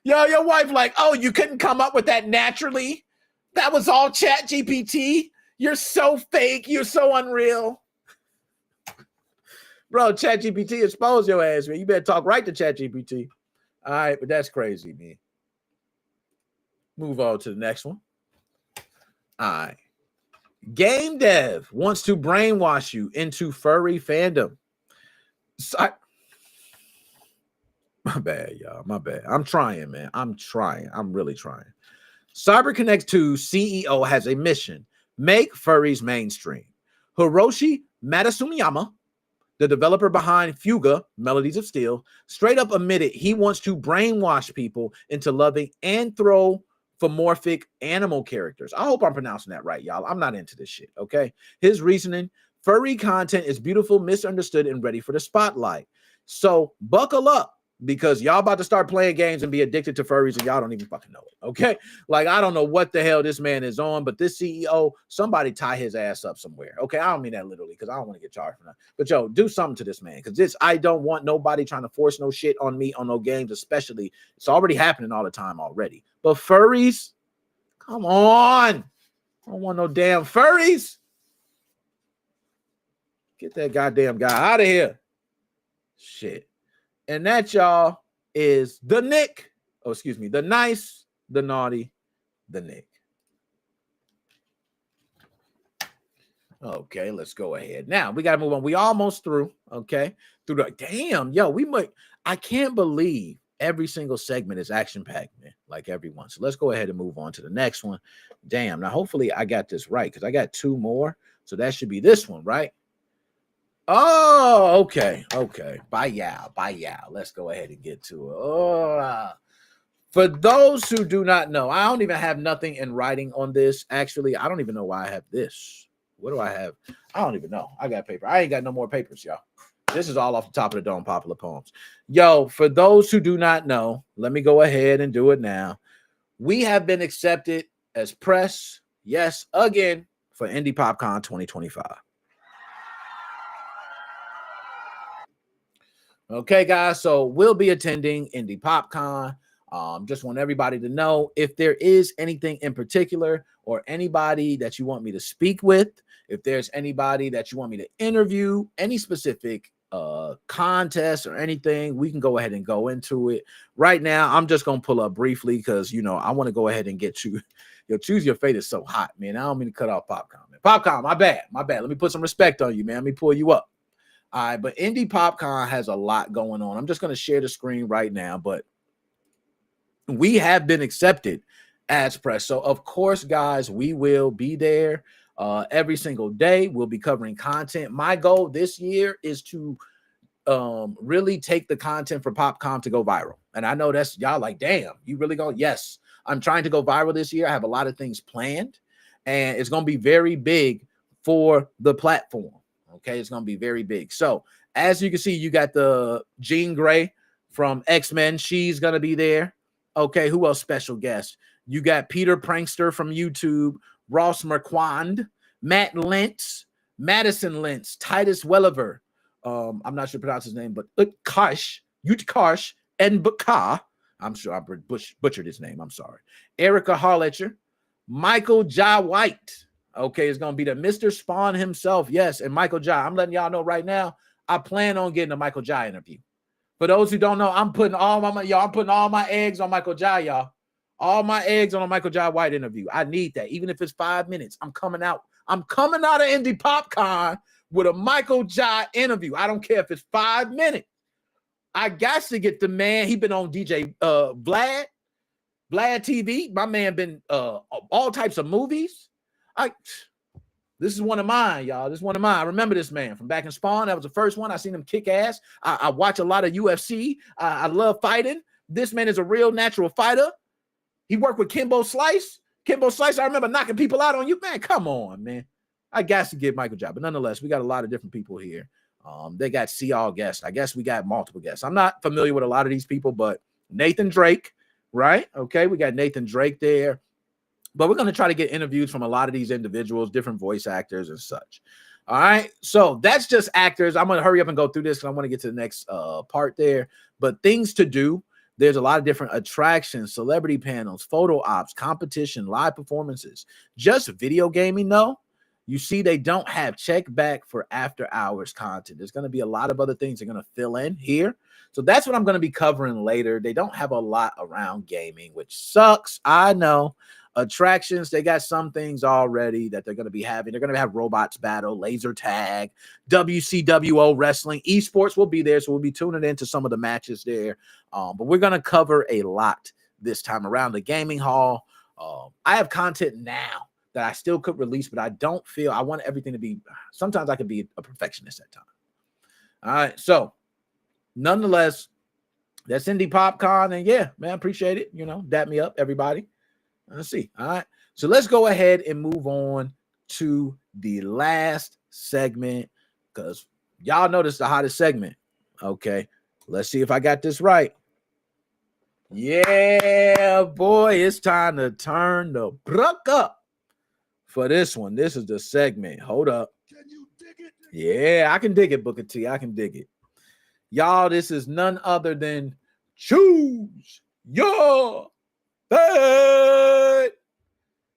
Yo, your wife like, oh, you couldn't come up with that naturally? That was all ChatGPT? You're so fake. You're so unreal. Bro, ChatGPT exposed your ass, man. You better talk right to ChatGPT. All right, but that's crazy, man. Move on to the next one. All right. Game dev wants to brainwash you into furry fandom. My bad, y'all. My bad. I'm trying, man. I'm really trying. CyberConnect 2 CEO has a mission. Make furries mainstream. Hiroshi Matsuyama, the developer behind Fuga, Melodies of Steel, straight up admitted he wants to brainwash people into loving anthropomorphic animal characters. I hope I'm pronouncing that right, y'all. I'm not into this shit, okay? His reasoning, furry content is beautiful, misunderstood, and ready for the spotlight. So buckle up because y'all about to start playing games and be addicted to furries and y'all don't even fucking know it. Okay. Like, I don't know what the hell this man is on, but this CEO, somebody tie his ass up somewhere. Okay. I don't mean that literally because I don't want to get charged for that. But yo, do something to this man because I don't want nobody trying to force no shit on me on no games, especially. It's already happening all the time already. But furries, come on. I don't want no damn furries. Get that goddamn guy out of here. Shit. And that, y'all, is the Nick. Oh, excuse me. The nice, the naughty, the Nick. Okay, let's go ahead. Now, we got to move on. We almost through, okay? Through the, damn, yo, I can't believe every single segment is action-packed, man, like everyone. So let's go ahead and move on to the next one. Damn, now hopefully I got this right because I got two more. So that should be this one, right? Oh, okay. Bye, yeah. Let's go ahead and get to it. Oh, for those who do not know, I don't even have nothing in writing on this. Actually, I don't even know why I have this. What do I have? I don't even know. I got paper. I ain't got no more papers, y'all. This is all off the top of the dome, popular poems. Yo, for those who do not know, let me go ahead and do it now. We have been accepted as press, yes, again, for Indie PopCon 2025. Okay, guys, so we'll be attending Indie PopCon. Just want everybody to know if there is anything in particular or anybody that you want me to speak with, if there's anybody that you want me to interview, any specific contest or anything, we can go ahead and go into it. Right now, I'm just going to pull up briefly because, I want to go ahead and get you. Yo, Choose Your Fate is so hot, man. I don't mean to cut off PopCon, man. PopCon, my bad. Let me put some respect on you, man. Let me pull you up. All right, but Indie PopCon has a lot going on. I'm just going to share the screen right now, but we have been accepted as press. So, of course, guys, we will be there every single day. We'll be covering content. My goal this year is to really take the content for PopCon to go viral. And I know that's y'all like, damn, you really going? Yes, I'm trying to go viral this year. I have a lot of things planned, and it's going to be very big for the platform. Okay, it's going to be very big. So as you can see, you got the Jean Grey from X-Men. She's going to be there. Okay, who else special guest? You got Peter Prankster from YouTube, Ross Marquand, Matt Lentz, Madison Lentz, Titus Welliver. I'm not sure to pronounce his name, but Utkarsh, and Bakar. I'm sure I butchered his name. I'm sorry. Erica Harletcher, Michael Jai White. Okay, it's going to be the Mr. Spawn himself. Yes, and Michael Jai. I'm letting y'all know right now, I plan on getting a Michael Jai interview. For those who don't know, I'm putting all my eggs on Michael Jai, y'all. All my eggs on a Michael Jai White interview. I need that. Even if it's 5 minutes, I'm coming out of Indie PopCon with a Michael Jai interview. I don't care if it's 5 minutes. I got to get the man. He been on DJ Vlad TV. My man been all types of movies. This is one of mine, y'all. This is one of mine. I remember this man from back in Spawn. That was the first one. I seen him kick ass. I watch a lot of UFC. I love fighting. This man is a real natural fighter. He worked with Kimbo Slice. I remember knocking people out on you. Man, come on, man. I got to give Michael Jai. But nonetheless, we got a lot of different people here. They got all guests. I guess we got multiple guests. I'm not familiar with a lot of these people, but Nathan Drake, right? Okay, we got Nathan Drake there. But we're going to try to get interviews from a lot of these individuals, different voice actors and such. All right. So that's just actors. I'm going to hurry up and go through this because I want to get to the next part there. But things to do. There's a lot of different attractions, celebrity panels, photo ops, competition, live performances. Just video gaming, though. You see, they don't have check back for after hours content. There's going to be a lot of other things they're going to fill in here. So that's what I'm going to be covering later. They don't have a lot around gaming, which sucks. I know. Attractions, they got some things already that they're going to be having. They're going to have robots battle, laser tag, WCWO wrestling, esports will be there. So we'll be tuning into some of the matches there. But we're going to cover a lot this time around. The gaming hall. I have content now that I still could release, but I don't feel I want everything to be. Sometimes I can be a perfectionist at times. All right. So nonetheless, that's Indie PopCon. And yeah, man, appreciate it. Dap me up, everybody. Let's see. All right. So let's go ahead and move on to the last segment because y'all know this is the hottest segment. Okay. Let's see if I got this right. Yeah, boy, it's time to turn the bruck up for this one. This is the segment. Hold up. Can you dig it? Yeah, I can dig it, Booker T. I can dig it. Y'all, this is none other than Choose Your Fate.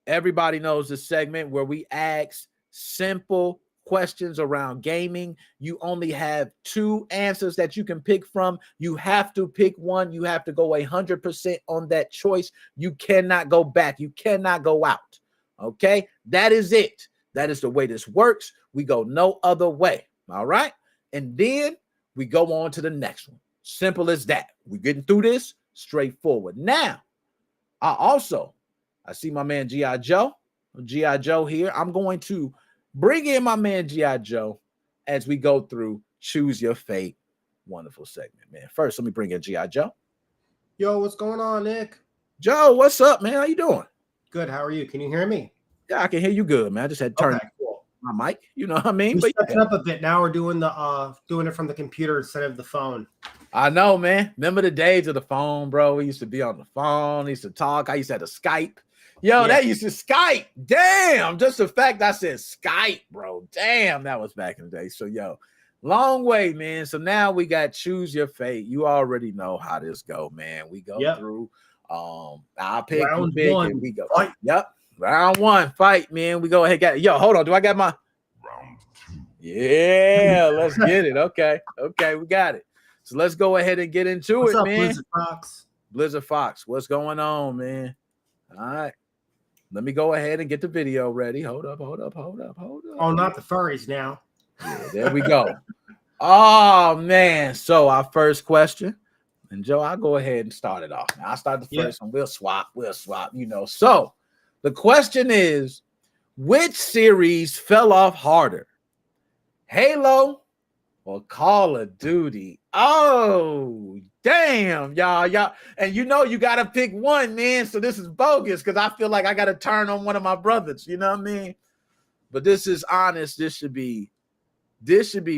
Everybody knows this segment where we ask simple questions around gaming. You only have 2 answers that you can pick from. You have to pick one. You have to go 100% on that choice. You cannot go back. You cannot go out. Okay? That is it. That is the way this works. We go no other way. All right? And then we go on to the next one. Simple as that. We're getting through this straightforward. Now, I see my man G.I. Joe. G.I. Joe here. I'm going to bring in my man G.I. Joe as we go through Choose Your Fate. Wonderful segment, man. First, let me bring in G.I. Joe. Yo, what's going on, Nick? Joe, what's up, man? How you doing? Good. How are you? Can you hear me? Yeah, I can hear you good, man. I just had to turn my mic. You know what I mean? We're stepping up a bit. Now we're doing it from the computer instead of the phone. I know, man. Remember the days of the phone, bro? We used to be on the phone. We used to talk. I used to have to Skype. Yo, that used to Skype. Damn. Just the fact I said Skype, bro. Damn, that was back in the day. So, yo, long way, man. So now we got Choose Your Fate. You already know how this go, man. We go through. I'll pick round pick one, and we go. Fight. Yep. Round 1, fight, man. We go ahead. Yo, hold on. Do I got my round 2? Yeah, let's get it. Okay, we got it. So let's go ahead and get into What's it, up, man. Blizzard Fox? Blizzard Fox, what's going on, man? All right. Let me go ahead and get the video ready. Hold up. Oh, not the furries now. Yeah, there we go. Oh, man. So our first question. And Joe, I'll go ahead and start it off. I'll start the first one. We'll swap, you know. So the question is, which series fell off harder? Halo or Call of Duty? Oh, damn, y'all. And you know you gotta pick one, man. So this is bogus because I feel like I gotta turn on one of my brothers, you know what I mean? But this is honest. This should be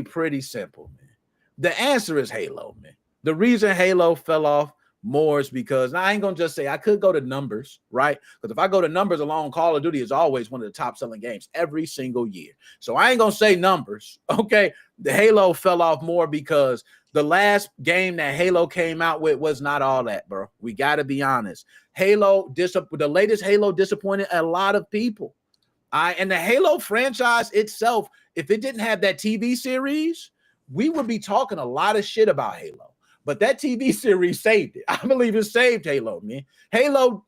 pretty simple, man. The answer is Halo, man. The reason Halo fell off more is because I ain't gonna just say I could go to numbers, right? Because if I go to numbers alone, Call of Duty is always one of the top selling games every single year. So I ain't gonna say numbers. Okay, the Halo fell off more because the last game that Halo came out with was not all that, bro. We got to be honest. The latest Halo disappointed a lot of people. And the Halo franchise itself, if it didn't have that TV series, we would be talking a lot of shit about Halo. But that TV series saved it. I believe it saved Halo, man. Halo,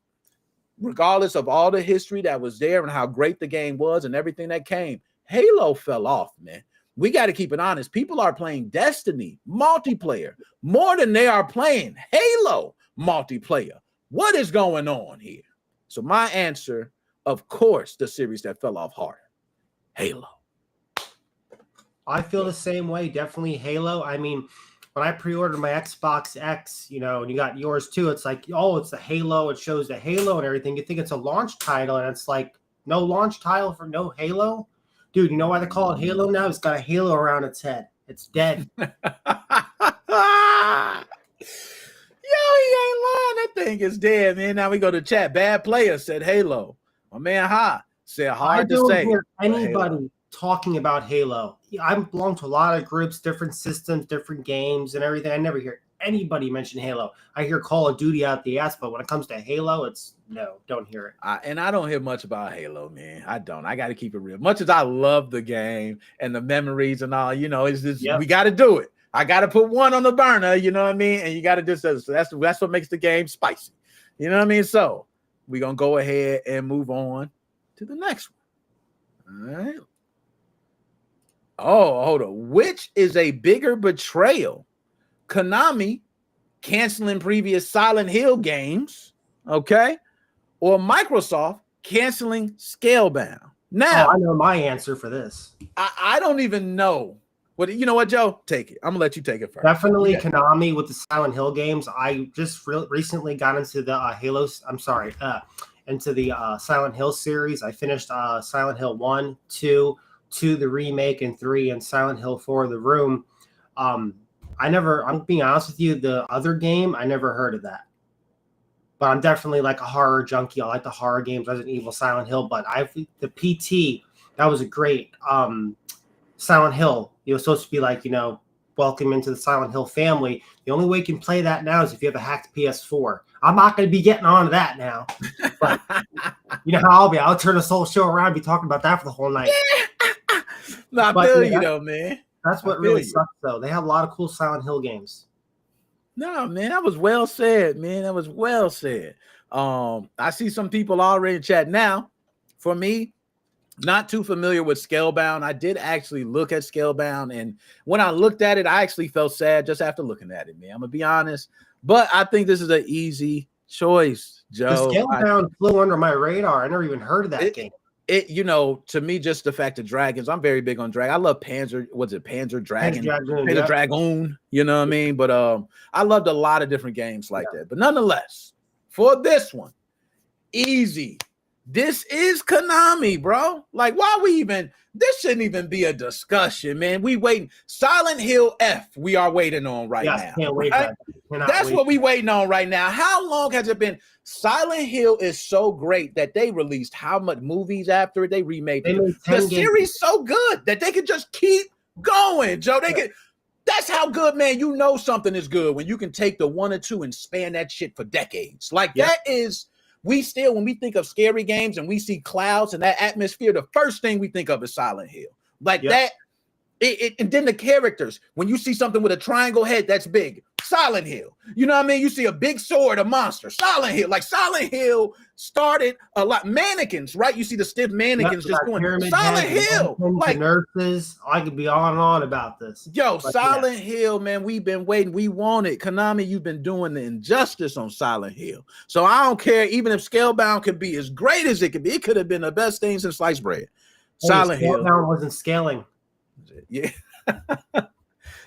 regardless of all the history that was there and how great the game was and everything that came, Halo fell off, man. We got to keep it honest. People are playing Destiny multiplayer more than they are playing Halo multiplayer. What is going on here? So my answer, of course, the series that fell off harder, Halo. I feel the same way. Definitely Halo. I mean, when I pre-ordered my Xbox X, you know, and you got yours too, it's like, oh, it's the Halo. It shows the Halo and everything. You think it's a launch title, and it's like, no launch title for no Halo? Dude, you know why they call it Halo now? It's got a halo around its head. It's dead. Yo, he ain't lying. That thing is dead, man. Now we go to chat. Bad player said Halo. My man Ha said hard to say. I don't hear anybody talking about Halo. I belong to a lot of groups, different systems, different games and everything. I never hear anybody mention Halo. I hear Call of Duty out the ass, but when it comes to Halo, it's no, don't hear it. And I don't hear much about Halo, man. I don't. I got to keep it real. Much as I love the game and the memories and all, you know, it's just we got to do it. I got to put one on the burner, you know what I mean? And you got to do so. That's what makes the game spicy. You know what I mean? So we're going to go ahead and move on to the next one. All right. Oh, hold on. Which is a bigger betrayal? Konami canceling previous Silent Hill games, okay? Or Microsoft canceling Scalebound? Now, I know my answer for this. I don't even know. You know what, Joe? Take it. I'm going to let you take it first. Definitely Konami with the Silent Hill games. I just recently got into the into the Silent Hill series. I finished Silent Hill 1, 2, the remake, and 3, and Silent Hill 4, The Room. I'm being honest with you, the other game, I never heard of that. But I'm definitely like a horror junkie. I like the horror games, Resident Evil, Silent Hill. But the PT, that was a great Silent Hill. It was supposed to be like, welcome into the Silent Hill family. The only way you can play that now is if you have a hacked PS4. I'm not going to be getting on to that now. But you know how I'll be. I'll turn this whole show around and be talking about that for the whole night. No, I feel you though, man. That's what really sucks, though. They have a lot of cool Silent Hill games. No, man, that was well said, man. That was well said. I see some people already in chat now. For me, not too familiar with Scalebound. I did actually look at Scalebound, and when I looked at it, I actually felt sad just after looking at it, man. I'm gonna be honest, but I think this is an easy choice, Joe. The Scalebound flew under my radar. I never even heard of that game. To me, just the fact of dragons, I'm very big on dragon. I love Panzer Dragon? Panzer Dragoon, you know what I mean? But I loved a lot of different games like that. But nonetheless, for this one, easy. This is Konami, bro. Like, why we even? This shouldn't even be a discussion, man. We waiting. Silent Hill F, we are waiting on right now. Can't wait right? That's what we waiting on right now. How long has it been? Silent Hill is so great that they released how much movies after it? They remade it. The series so good that they could just keep going, Joe. That's how good, man. You know something is good when you can take the 1 or 2 and span that shit for decades. Like that is. We still, when we think of scary games and we see clouds and that atmosphere, the first thing we think of is Silent Hill. Like that, and then the characters, when you see something with a triangle head, that's big. Silent Hill. You know what I mean? You see a big sword, a monster. Silent Hill. Like Silent Hill started a lot. Mannequins, right? You see the stiff mannequins just going. Silent Hill. Like nurses. I could be on and on about this. Yo, Silent Hill, man. We've been waiting. We want it. Konami, you've been doing the injustice on Silent Hill. So I don't care. Even if Scalebound could be as great as it could be, it could have been the best thing since sliced bread. Silent Hill. Scalebound wasn't scaling. Yeah.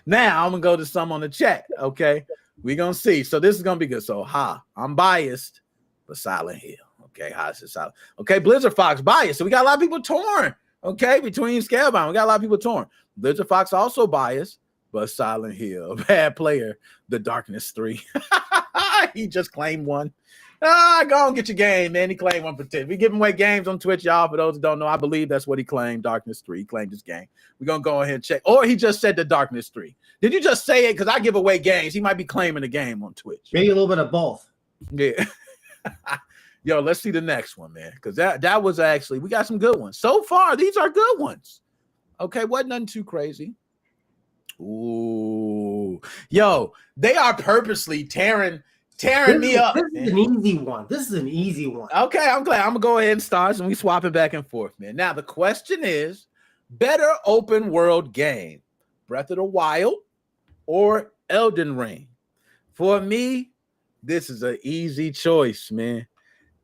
Now I'm gonna go to some on the chat. Okay, we're gonna see. So this is gonna be good. So I'm biased, but Silent Hill. Okay, is it Silent? Okay, Blizzard Fox biased. So we got a lot of people torn. Okay, between Scalebound, we got a lot of people torn. Blizzard Fox also biased, but Silent Hill. Bad player. The Darkness 3. He just claimed one. Go and get your game, man. He claimed one for 10. We giving away games on Twitch, y'all. For those who don't know, I believe that's what he claimed. Darkness 3. He claimed his game. We're gonna go ahead and check. Or he just said the Darkness 3. Did you just say it? Because I give away games. He might be claiming the game on Twitch. Maybe a little bit of both. Yeah. Yo, let's see the next one, man. Because that was actually, we got some good ones. So far, these are good ones. Okay, wasn't nothing too crazy. Ooh. Yo, they are purposely tearing me up. This is an easy one. This is an easy one. Okay, I'm glad. I'm gonna go ahead and start, and we swap it back and forth, man. Now the question is: better open world game, Breath of the Wild or Elden Ring? For me, this is an easy choice, man.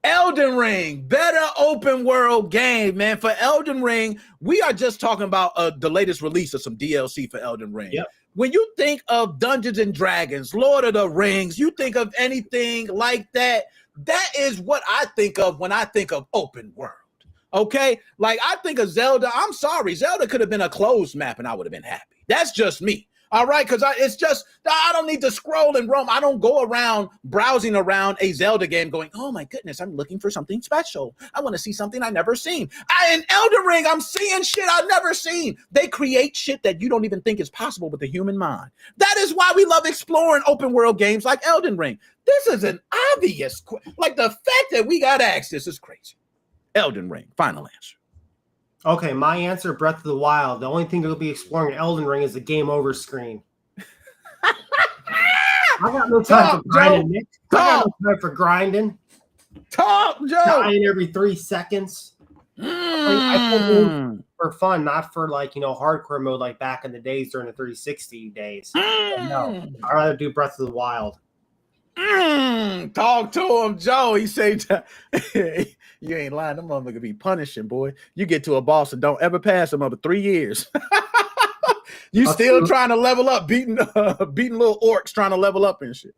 Elden Ring, better open world game, man. For Elden Ring, we are just talking about the latest release of some DLC for Elden Ring. Yep. When you think of Dungeons and Dragons, Lord of the Rings, you think of anything like that. That is what I think of when I think of open world. Okay? Like I think of Zelda. I'm sorry. Zelda could have been a closed map and I would have been happy. That's just me. All right, because I don't need to scroll and roam. I don't go around browsing around a Zelda game going, oh my goodness, I'm looking for something special. I want to see something I've never seen. In Elden Ring, I'm seeing shit I've never seen. They create shit that you don't even think is possible with the human mind. That is why we love exploring open world games like Elden Ring. This is an obvious, like the fact that we got asked this is crazy. Elden Ring, final answer. Okay, my answer, Breath of the Wild. The only thing you'll be exploring in Elden Ring is the game over screen. I got no time for grinding, Nick. I got no time for grinding. Talk, Joe. Dying every 3 seconds. I play for fun, not for hardcore mode like back in the days during the 360 days. No, I'd rather do Breath of the Wild. Talk to him, Joe. He said, you ain't lying. Them motherfucker be punishing, boy. You get to a boss and don't ever pass him over 3 years. You still trying to level up, beating little orcs trying to level up and shit.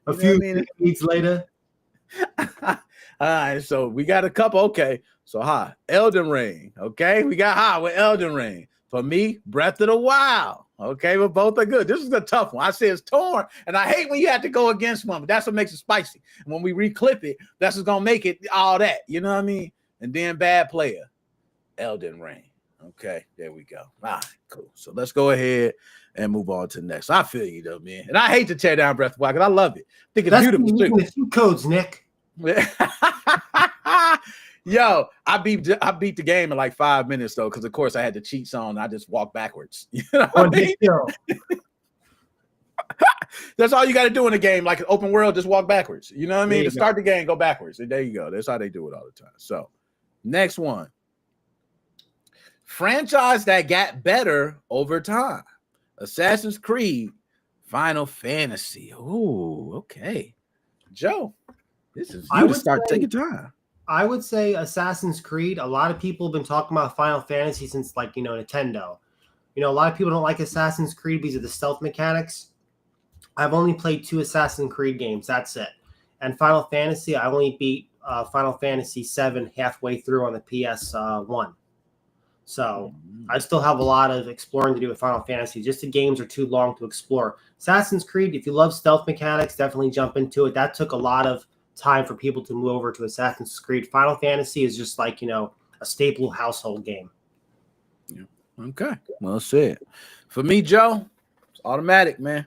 A few weeks later. All right, so we got a couple. Okay, so Elden Ring. Okay, we got with Elden Ring. For me, Breath of the Wild. Okay, but both are good. This is a tough one. I say it's torn, and I hate when you have to go against one, but that's what makes it spicy. And when we reclip it, that's what's gonna make it all that. You know what I mean? And then bad player, Elden Ring. Okay, there we go. All right, cool. So let's go ahead and move on to the next. I feel you though, man. And I hate to tear down Breath of the Wild because I love it. I think it's beautiful too. A few codes, Nick. Yo, I beat the game in like 5 minutes though, because of course I had the cheats on. I just walked backwards. You know what I mean? That's all you got to do in a game, like an open world, just walk backwards. You know what I mean? To start the game, go backwards. And there you go. That's how they do it all the time. So, next one. Franchise that got better over time. Assassin's Creed, Final Fantasy. Oh, okay. Joe, this is you to start taking time. I would say Assassin's Creed. A lot of people have been talking about Final Fantasy since, like, Nintendo. A lot of people don't like Assassin's Creed because of the stealth mechanics. I've only played 2 Assassin's Creed games. That's it. And Final Fantasy, I only beat Final Fantasy 7 halfway through on the PS1. So I still have a lot of exploring to do with Final Fantasy. Just the games are too long to explore. Assassin's Creed, if you love stealth mechanics, definitely jump into it. That took a lot of time for people to move over to Assassin's Creed. Final Fantasy is just like, a staple household game. Yeah. Okay. Well said. For me, Joe, it's automatic, man.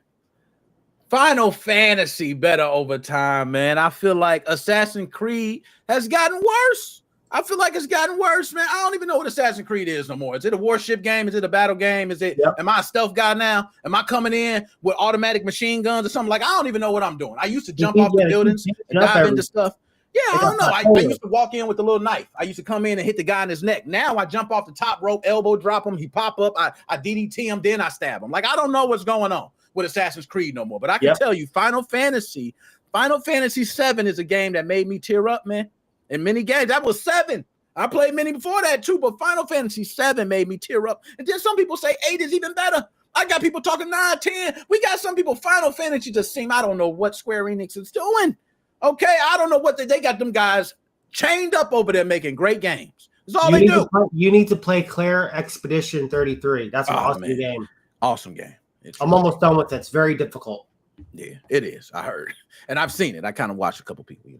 Final Fantasy better over time, man. I feel like Assassin's Creed has gotten worse. I feel like it's gotten worse, man. I don't even know what Assassin's Creed is no more. Is it a warship game? Is it a battle game? Am I a stealth guy now? Am I coming in with automatic machine guns or something? Like, I don't even know what I'm doing. I used to jump off the buildings and dive into stuff. Yeah, I don't know. I used to walk in with a little knife. I used to come in and hit the guy in his neck. Now I jump off the top rope, elbow drop him. He pop up. I DDT him. Then I stab him. Like, I don't know what's going on with Assassin's Creed no more. But I can tell you, Final Fantasy 7 is a game that made me tear up, man. In many games, that was 7. I played many before that too, but Final Fantasy 7 made me tear up. And then some people say 8 is even better. I got people talking 9, 10. We got some people. Final Fantasy just seem, I don't know what Square Enix is doing. Okay, I don't know what they got them guys chained up over there making great games. That's all they do. You need to play Claire Expedition 33. That's an awesome game. Awesome game. I'm almost done with it. It's very difficult. Yeah, it is. I heard. And I've seen it. I kind of watched a couple people,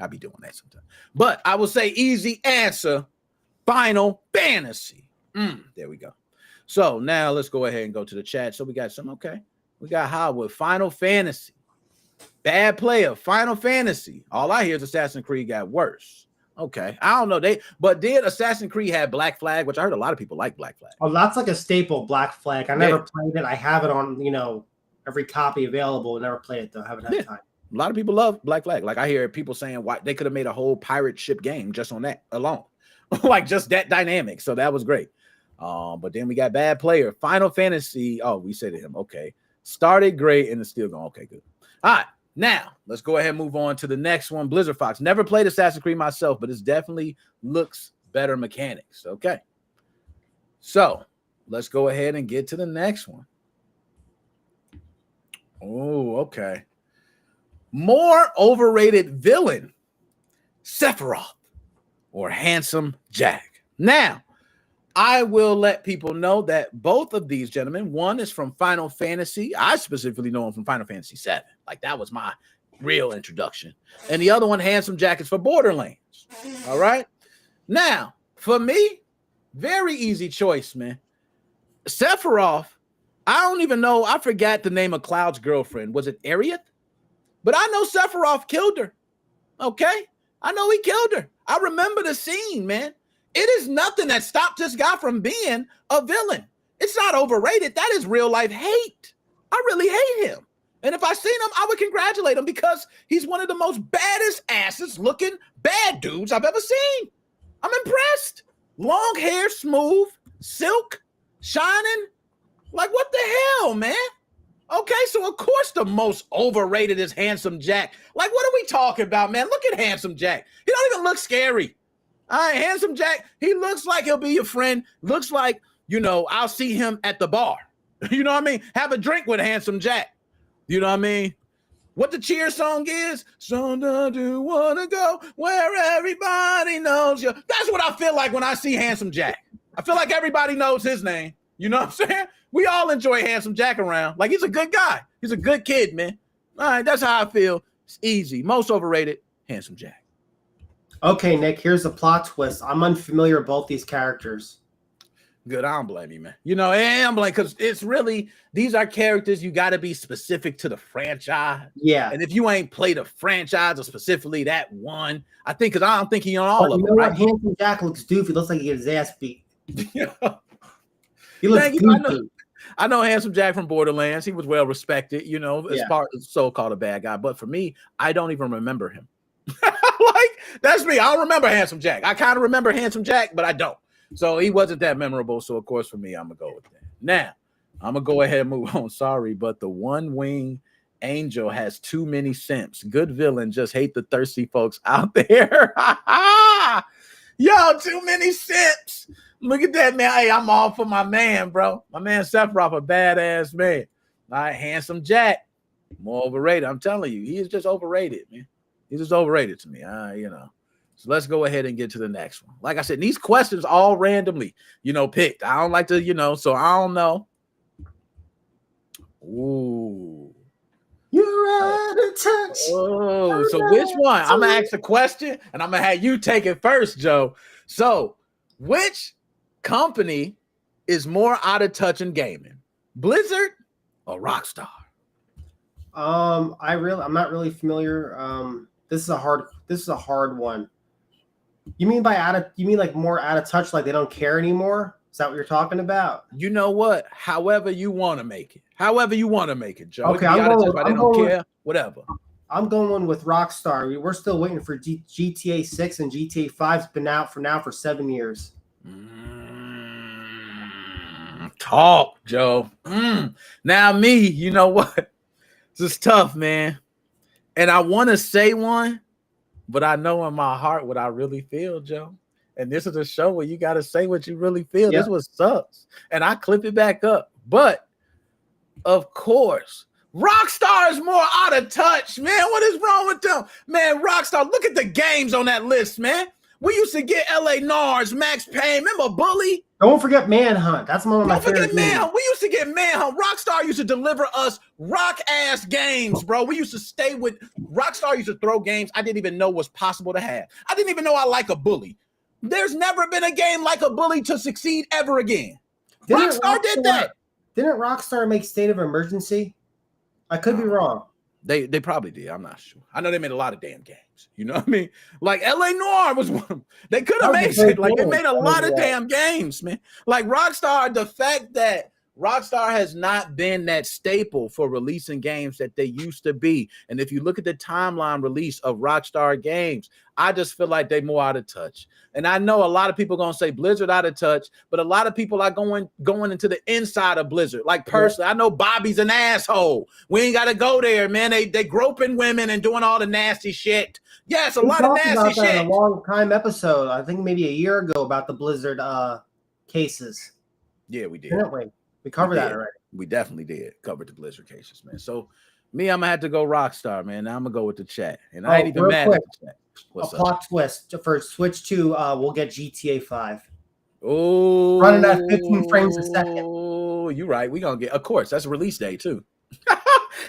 I be doing that sometimes. But I will say easy answer, Final Fantasy. There we go. So now let's go ahead and go to the chat. So we got some, okay. We got Howard, Final Fantasy. Bad player, Final Fantasy. All I hear is Assassin's Creed got worse. Okay. I don't know. But did Assassin's Creed have Black Flag, which I heard a lot of people like Black Flag. Oh, that's like a staple, Black Flag. I never played it. I have it on, every copy available. Never played it though. I haven't had time. A lot of people love Black Flag. Like I hear people saying why they could have made a whole pirate ship game just on that alone. Like just that dynamic. So that was great. But then we got bad player. Final Fantasy. Oh, we said to him. Okay. Started great and it's still going. Okay, good. All right. Now let's go ahead and move on to the next one. Blizzard Fox. Never played Assassin's Creed myself, but it definitely looks better mechanics. Okay. So let's go ahead and get to the next one. Oh, okay. More overrated villain, Sephiroth or Handsome Jack. Now, I will let people know that both of these gentlemen, one is from Final Fantasy. I specifically know him from Final Fantasy 7. Like that was my real introduction. And the other one, Handsome Jack, is for Borderlands. All right. Now, for me, very easy choice, man. Sephiroth, I don't even know. I forgot the name of Cloud's girlfriend. Was it Ariath? But I know Sephiroth killed her. Okay? I know he killed her. I remember the scene, man. It is nothing that stopped this guy from being a villain. It's not overrated. That is real life hate. I really hate him. And if I seen him, I would congratulate him because he's one of the most baddest asses looking bad dudes I've ever seen. I'm impressed. Long hair, smooth, silk, shining. Like, what the hell, man? Okay, so of course the most overrated is Handsome Jack. Like, what are we talking about, man? Look at Handsome Jack. He don't even look scary. All right, Handsome Jack, he looks like he'll be your friend. Looks like, I'll see him at the bar. You know what I mean? Have a drink with Handsome Jack. You know what I mean? What the cheer song is? So do you want to go where everybody knows you? That's what I feel like when I see Handsome Jack. I feel like everybody knows his name. You know what I'm saying? We all enjoy Handsome Jack around. Like, he's a good guy. He's a good kid, man. All right, that's how I feel. It's easy. Most overrated, Handsome Jack. Okay, Nick, here's the plot twist. I'm unfamiliar with both these characters. Good, I don't blame you, man. You know, and I'm like, because it's really, these are characters you got to be specific to the franchise. Yeah. And if you ain't played a franchise or specifically that one, I think, because I don't think he on all of them, what? right? Handsome Jack looks doofy. Looks like he gets his ass beat. Yeah. He looks Thank you. goofy. I know Handsome Jack from Borderlands. He was well respected, you know, as part of so-called a bad guy. But for me, I don't even remember him. Like, that's me. I don't remember Handsome Jack. I kind of remember Handsome Jack, but I don't. So he wasn't that memorable. So, of course, for me, I'm going to go with that. Now, I'm going to go ahead and move on. Sorry, but the one-wing angel has too many simps. Good villain, just hate the thirsty folks out there. Yo, too many simps. Look at that, man. Hey, I'm all for my man, bro. My man Sephiroth, a badass man. All right, Handsome Jack, more overrated. I'm telling you, he is just overrated, man. He's just overrated to me. You know. So let's go ahead and get to the next one. Like I said, these questions all randomly, you know, picked. I don't like to, you know, so I don't know. Ooh. You're out of touch. Oh, so which one? I'm gonna ask a question and I'm gonna have you take it first, Joe. So, which company is more out of touch in gaming? Blizzard or Rockstar? I'm not really familiar. This is a hard one. You mean like more out of touch, like they don't care anymore? Is that what you're talking about? You know what? However you want to make it. However you want to make it, Joe. Okay, they don't care. Whatever. I'm going with Rockstar. We're still waiting for GTA 6 and GTA 5's been out for 7 years. Talk, Joe. Now me, you know what? This is tough, man. And I want to say one, but I know in my heart what I really feel, Joe. And this is a show where you got to say what you really feel. This what sucks. And I clip it back up. But, of course, Rockstar is more out of touch, man. What is wrong with them? Man, Rockstar, look at the games on that list, man. We used to get L.A. Nars, Max Payne. Remember Bully? Don't forget Manhunt. That's one of my favorite games. Manhunt. We used to get Manhunt. Rockstar used to deliver us rock-ass games, bro. We used to stay with Rockstar used to throw games I didn't even know was possible to have. I didn't even know I like a bully. There's never been a game like a bully to succeed ever again. Rockstar did that. Didn't Rockstar make State of Emergency? I could be wrong. They probably did. I'm not sure. I know they made a lot of damn games. You know what I mean? Like L.A. Noire was one of them. They could have made it. Like they made a lot of damn games, man. Like Rockstar, the fact that Rockstar has not been that staple for releasing games that they used to be. And if you look at the timeline release of Rockstar games, I just feel like they're more out of touch. And I know a lot of people are going to say Blizzard out of touch, but a lot of people are going into the inside of Blizzard. Like personally, I know Bobby's an asshole. We ain't got to go there, man. They groping women and doing all the nasty shit. Yes, a lot of nasty shit. In a long time episode, I think maybe a year ago, about the Blizzard cases. Yeah, we did. Didn't we? We covered that already. We definitely did cover the Blizzard cases, man. So me, I'm gonna have to go Rockstar, man. Now I'm gonna go with the chat, and I ain't even mad at the chat. What's up? Plot twist for Switch 2. We'll get GTA 5. Oh, running at 15 frames a second. Oh, you're right. We gonna get, of course, that's a release day too.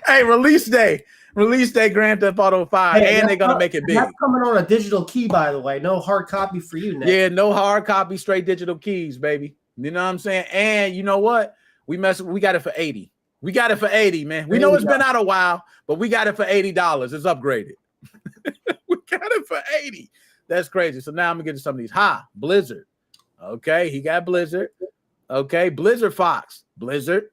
Hey, release day, Grand Theft Auto 5, and they're gonna make it big. That's coming on a digital key, by the way. No hard copy for you, Nick. Yeah, no hard copy, straight digital keys, baby. You know what I'm saying? And you know what? We got it for 80. We got it for 80, man. We know it's been out a while, but we got it for $80. It's upgraded. We got it for 80. That's crazy. So now I'm gonna get to some of these. Blizzard. Okay, he got Blizzard. Okay, Blizzard Fox. Blizzard.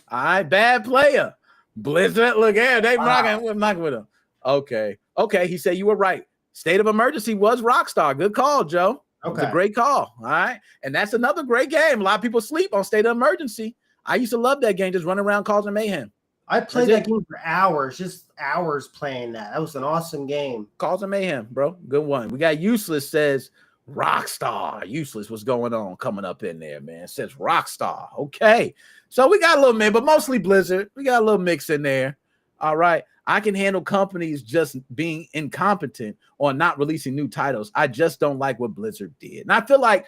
All right, bad player. Blizzard. Look at they knocking with him. Okay. He said you were right. State of Emergency was Rockstar. Good call, Joe. Okay. It's a great call. All right. And that's another great game. A lot of people sleep on State of Emergency. I used to love that game, just running around causing mayhem. I played that game for hours, just hours playing that. That was an awesome game. Causing mayhem, bro. Good one. We got Useless says Rockstar. Useless, what's going on coming up in there, man? It says Rockstar. Okay. So we got a little man, but mostly Blizzard. We got a little mix in there. All right. I can handle companies just being incompetent or not releasing new titles. I just don't like what Blizzard did. And I feel like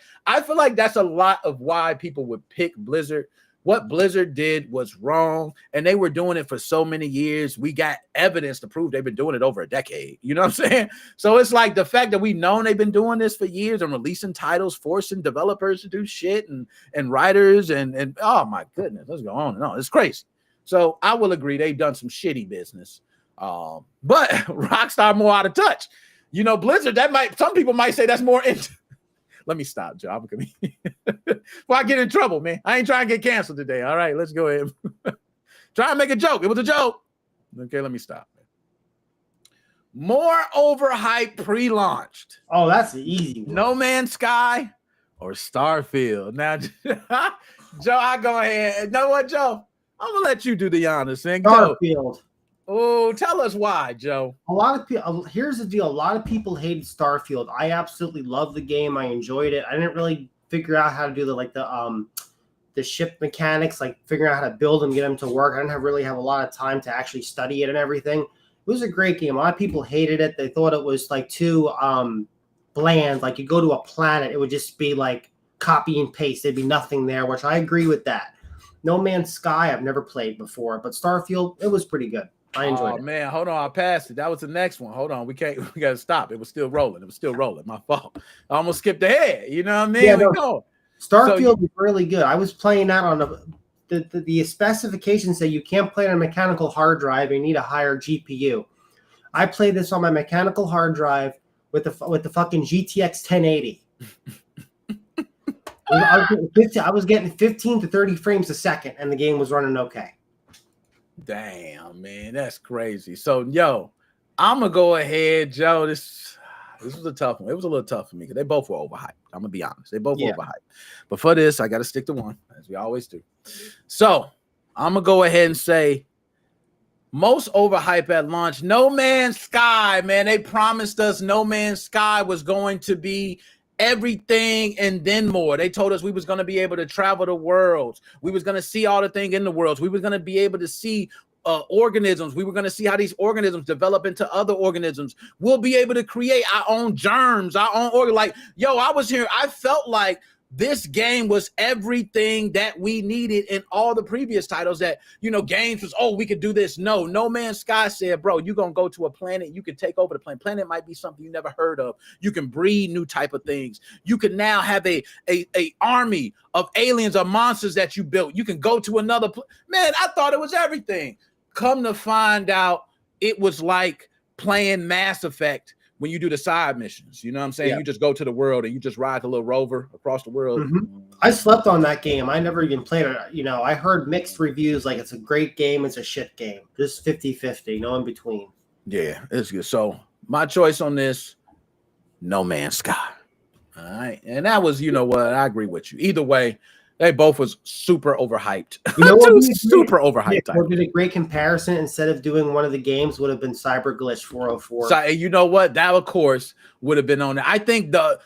that's a lot of why people would pick Blizzard. what Blizzard did was wrong, and they were doing it for so many years. We got evidence to prove they've been doing it over a decade. You know what I'm saying? So it's like the fact that we've known they've been doing this for years and releasing titles, forcing developers to do shit and writers and oh my goodness, let's go on and on. It's crazy. So I will agree they've done some shitty business. But Rockstar more out of touch. You know, Blizzard, some people might say that's more into. Let me stop, Joe. Before I get in trouble, man. I ain't trying to get canceled today. All right, let's go ahead. Try and make a joke. It was a joke. Okay, let me stop. More overhyped pre-launched. Oh, that's the easy one. No Man's Sky or Starfield. Now, Joe, I go ahead. You know what, Joe? I'm gonna let you do the honors and go. Starfield. Oh, tell us why, Joe. A lot of people. Here's the deal. A lot of people hated Starfield. I absolutely love the game. I enjoyed it. I didn't really figure out how to do the ship mechanics, like figuring out how to build them, get them to work. I didn't really have a lot of time to actually study it and everything. It was a great game. A lot of people hated it. They thought it was like too bland. Like you go to a planet, it would just be like copy and paste. There'd be nothing there, which I agree with that. No Man's Sky, I've never played before, but Starfield, it was pretty good. I enjoyed it. Man, hold on. I passed it. That was the next one. Hold on. We got to stop. It was still rolling. My fault. I almost skipped ahead. You know what I mean? Yeah, no. Starfield was really good. I was playing that on the specifications say you can't play on a mechanical hard drive. You need a higher GPU. I played this on my mechanical hard drive with the fucking GTX 1080. I was getting 15 to 30 frames a second, and the game was running okay. Damn, man, that's crazy. So, yo, I'm gonna go ahead, Joe. This was a tough one. It was a little tough for me because they both were overhyped. I'm gonna be honest. They both were overhyped. But for this, I got to stick to one, as we always do. So, I'm gonna go ahead and say most overhyped at launch. No Man's Sky, man. They promised us No Man's Sky was going to be everything and then more. They told us we was going to be able to travel the world. We was going to see all the things in the world. We was going to be able to see organisms. We were going to see how these organisms develop into other organisms. We'll be able to create our own germs, our own organ. Like, yo, I was here. I felt like this game was everything that we needed in all the previous titles that, you know, games was, oh, we could do this. No Man's Sky said, bro, you're going to go to a planet. You can take over the planet. Planet might be something you never heard of. You can breed new type of things. You can now have a army of aliens or monsters that you built. You can go to another man, I thought it was everything. Come to find out it was like playing Mass Effect when you do the side missions. You know what I'm saying? Yeah. You just go to the world and you just ride the little rover across the world. Mm-hmm. I slept on that game. I never even played it. You know, I heard mixed reviews, like it's a great game, it's a shit game. Just 50-50, no in between. Yeah, it's good. So my choice on this, No Man's Sky. All right. And that was, you know what, I agree with you. Either way, they both was super overhyped. You know what? Super overhyped. Yeah, did a great comparison. Instead of doing one of the games, would have been Cyber Glitch 404. So you know what? That of course would have been on there. I think the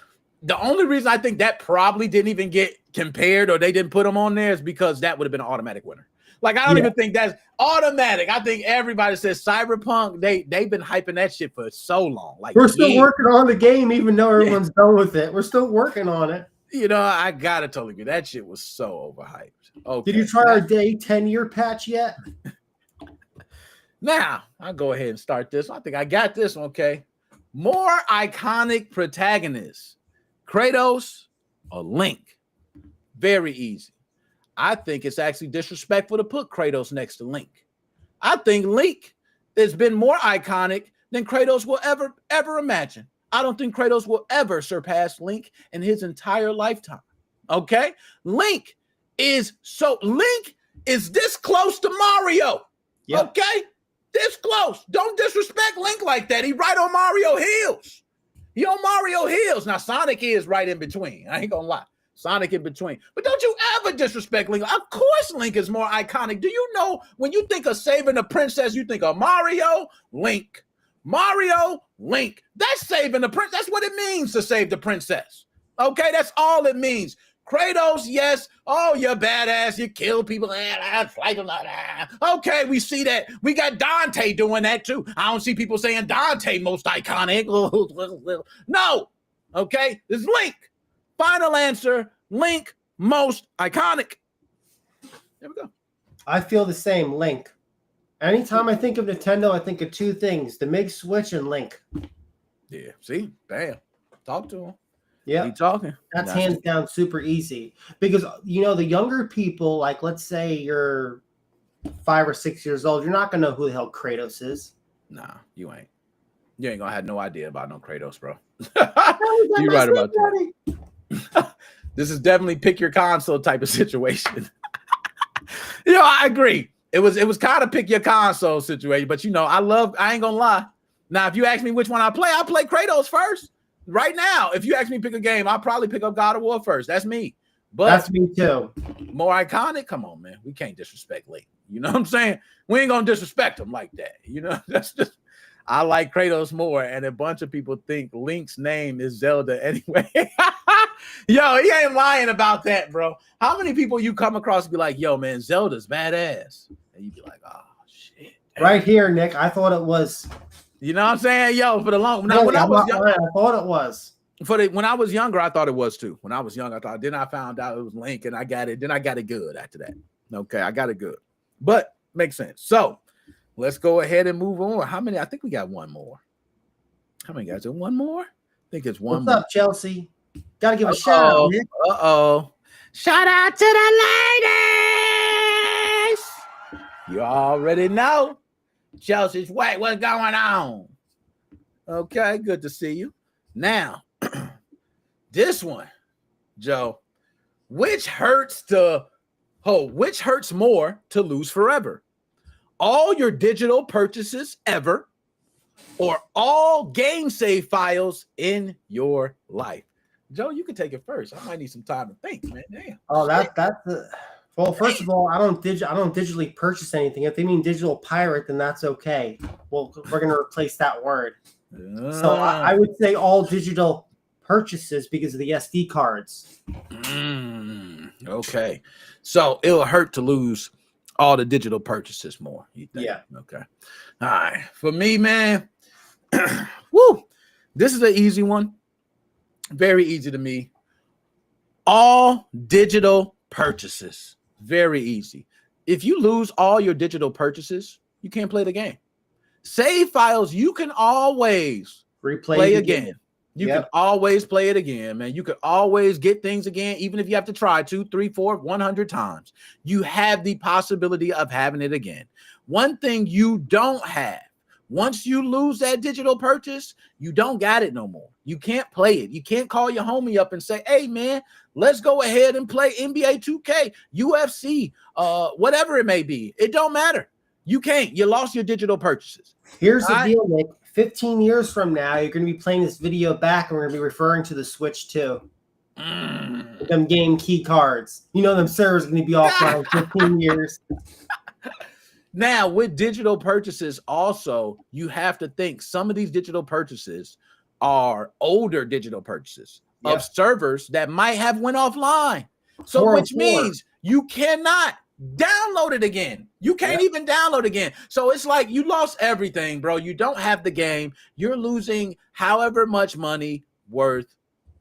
only reason I think that probably didn't even get compared or they didn't put them on there is because that would have been an automatic winner. Like I don't even think that's automatic. I think everybody says Cyberpunk. They've been hyping that shit for so long. Like we're still working on the game, even though everyone's done with it. We're still working on it. You know, I gotta totally agree. That shit was so overhyped. Okay. Did you try our day 10-year patch yet? Now, I'll go ahead and start this. I think I got this one, okay. More iconic protagonists, Kratos or Link? Very easy. I think it's actually disrespectful to put Kratos next to Link. I think Link has been more iconic than Kratos will ever imagine. I don't think Kratos will ever surpass Link in his entire lifetime. Okay? Link is this close to Mario. Yep. Okay? This close. Don't disrespect Link like that. He right on Mario heels. He on Mario heels. Now, Sonic is right in between. I ain't gonna lie. Sonic in between. But don't you ever disrespect Link. Of course Link is more iconic. Do you know when you think of saving the princess, you think of Mario, Link. Mario, Link. That's saving the princess. That's what it means to save the princess. Okay, that's all it means. Kratos, yes. Oh, you're badass. You kill people. Okay, we see that. We got Dante doing that too. I don't see people saying Dante most iconic. No. Okay, it's Link. Final answer, Link most iconic. There we go. I feel the same. Link. Anytime I think of Nintendo, I think of two things: the MiG Switch and Link. Yeah. See, bam. Talk to him. Yeah, He talking. that's hands down super easy because the younger people, like let's say you're 5 or 6 years old, you're not gonna know who the hell Kratos is. Nah, you ain't. You ain't gonna have no idea about no Kratos, bro. You You're right about that. This is definitely pick your console type of situation. I agree. It was kind of pick your console situation, but I ain't gonna lie. Now, if you ask me which one I play Kratos first. Right now, if you ask me to pick a game, I'll probably pick up God of War first. That's me. But that's me too. More iconic. Come on, man. We can't disrespect Link. You know what I'm saying? We ain't gonna disrespect him like that. That's just. I like Kratos more, and a bunch of people think Link's name is Zelda anyway. Yo, he ain't lying about that, bro. How many people you come across and be like, yo, man, Zelda's badass? And you be like, oh, shit. Right here, Nick. I thought it was. You know what I'm saying? Yo, for the long I thought it was. When I was younger, I thought it was too. When I was young, I thought. Then I found out it was Link, and I got it. Then I got it good after that. Okay, I got it good. But makes sense. So let's go ahead and move on. How many? I think we got one more. How many guys? Is it one more? I think it's one. What's up, Chelsea? Gotta give a shout out, Nick. Shout out to the ladies. You already know. Chelsea's wait, what's going on? Okay, good to see you. Now, this one, Joe, which hurts more to lose forever? All your digital purchases ever, or all game save files in your life? Joe, you can take it first. I might need some time to think, man. Damn. Oh, that's the. Well, first of all, I don't digitally purchase anything. If they mean digital pirate, then that's okay. Well, we're gonna replace that word. So I would say all digital purchases because of the SD cards. Okay, so it'll hurt to lose all the digital purchases more. You think? Yeah. Okay. All right. For me, man. Woo. This is an easy one. Very easy to me. All digital purchases. Very easy. If you lose all your digital purchases, you can't play the game. Save files, you can always play again. You can always play it again, man. You can always get things again, even if you have to try 2, 3, 4, 100 times. You have the possibility of having it again. One thing you don't have, once you lose that digital purchase, you don't got it no more. You can't play it. You can't call your homie up and say, hey, man, let's go ahead and play NBA 2K, UFC, whatever it may be. It don't matter. You can't. You lost your digital purchases. Here's the deal, Nick. 15 years from now, you're going to be playing this video back, and we're going to be referring to the Switch too. Them game key cards. Them servers are going to be offline 15 years. Now, with digital purchases, also, you have to think some of these digital purchases are older digital purchases of servers that might have went offline. So, which means you cannot download it again. You can't even download again. So it's like you lost everything, bro. You don't have the game. You're losing however much money worth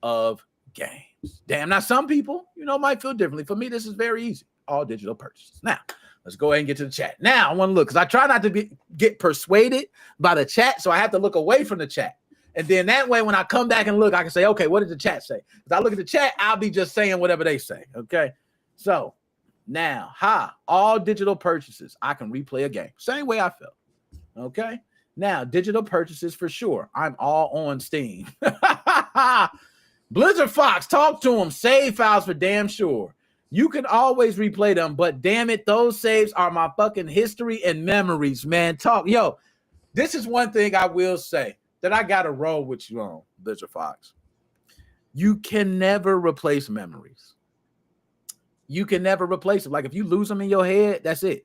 of games. Damn. Now, some people, might feel differently. For me, this is very easy. All digital purchases. Now, let's go ahead and get to the chat. Now, I want to look because I try not to get persuaded by the chat, so I have to look away from the chat. And then that way, when I come back and look, I can say, okay, what did the chat say? If I look at the chat, I'll be just saying whatever they say, okay? So now, all digital purchases, I can replay a game. Same way I felt, okay? Now, digital purchases for sure. I'm all on Steam. Blizzard Fox, talk to them. Save files for damn sure. You can always replay them, but damn it, those saves are my fucking history and memories, man. Yo, this is one thing I will say that I got to roll with you on, Blizzard Fox. You can never replace memories. You can never replace them. Like if you lose them in your head, that's it.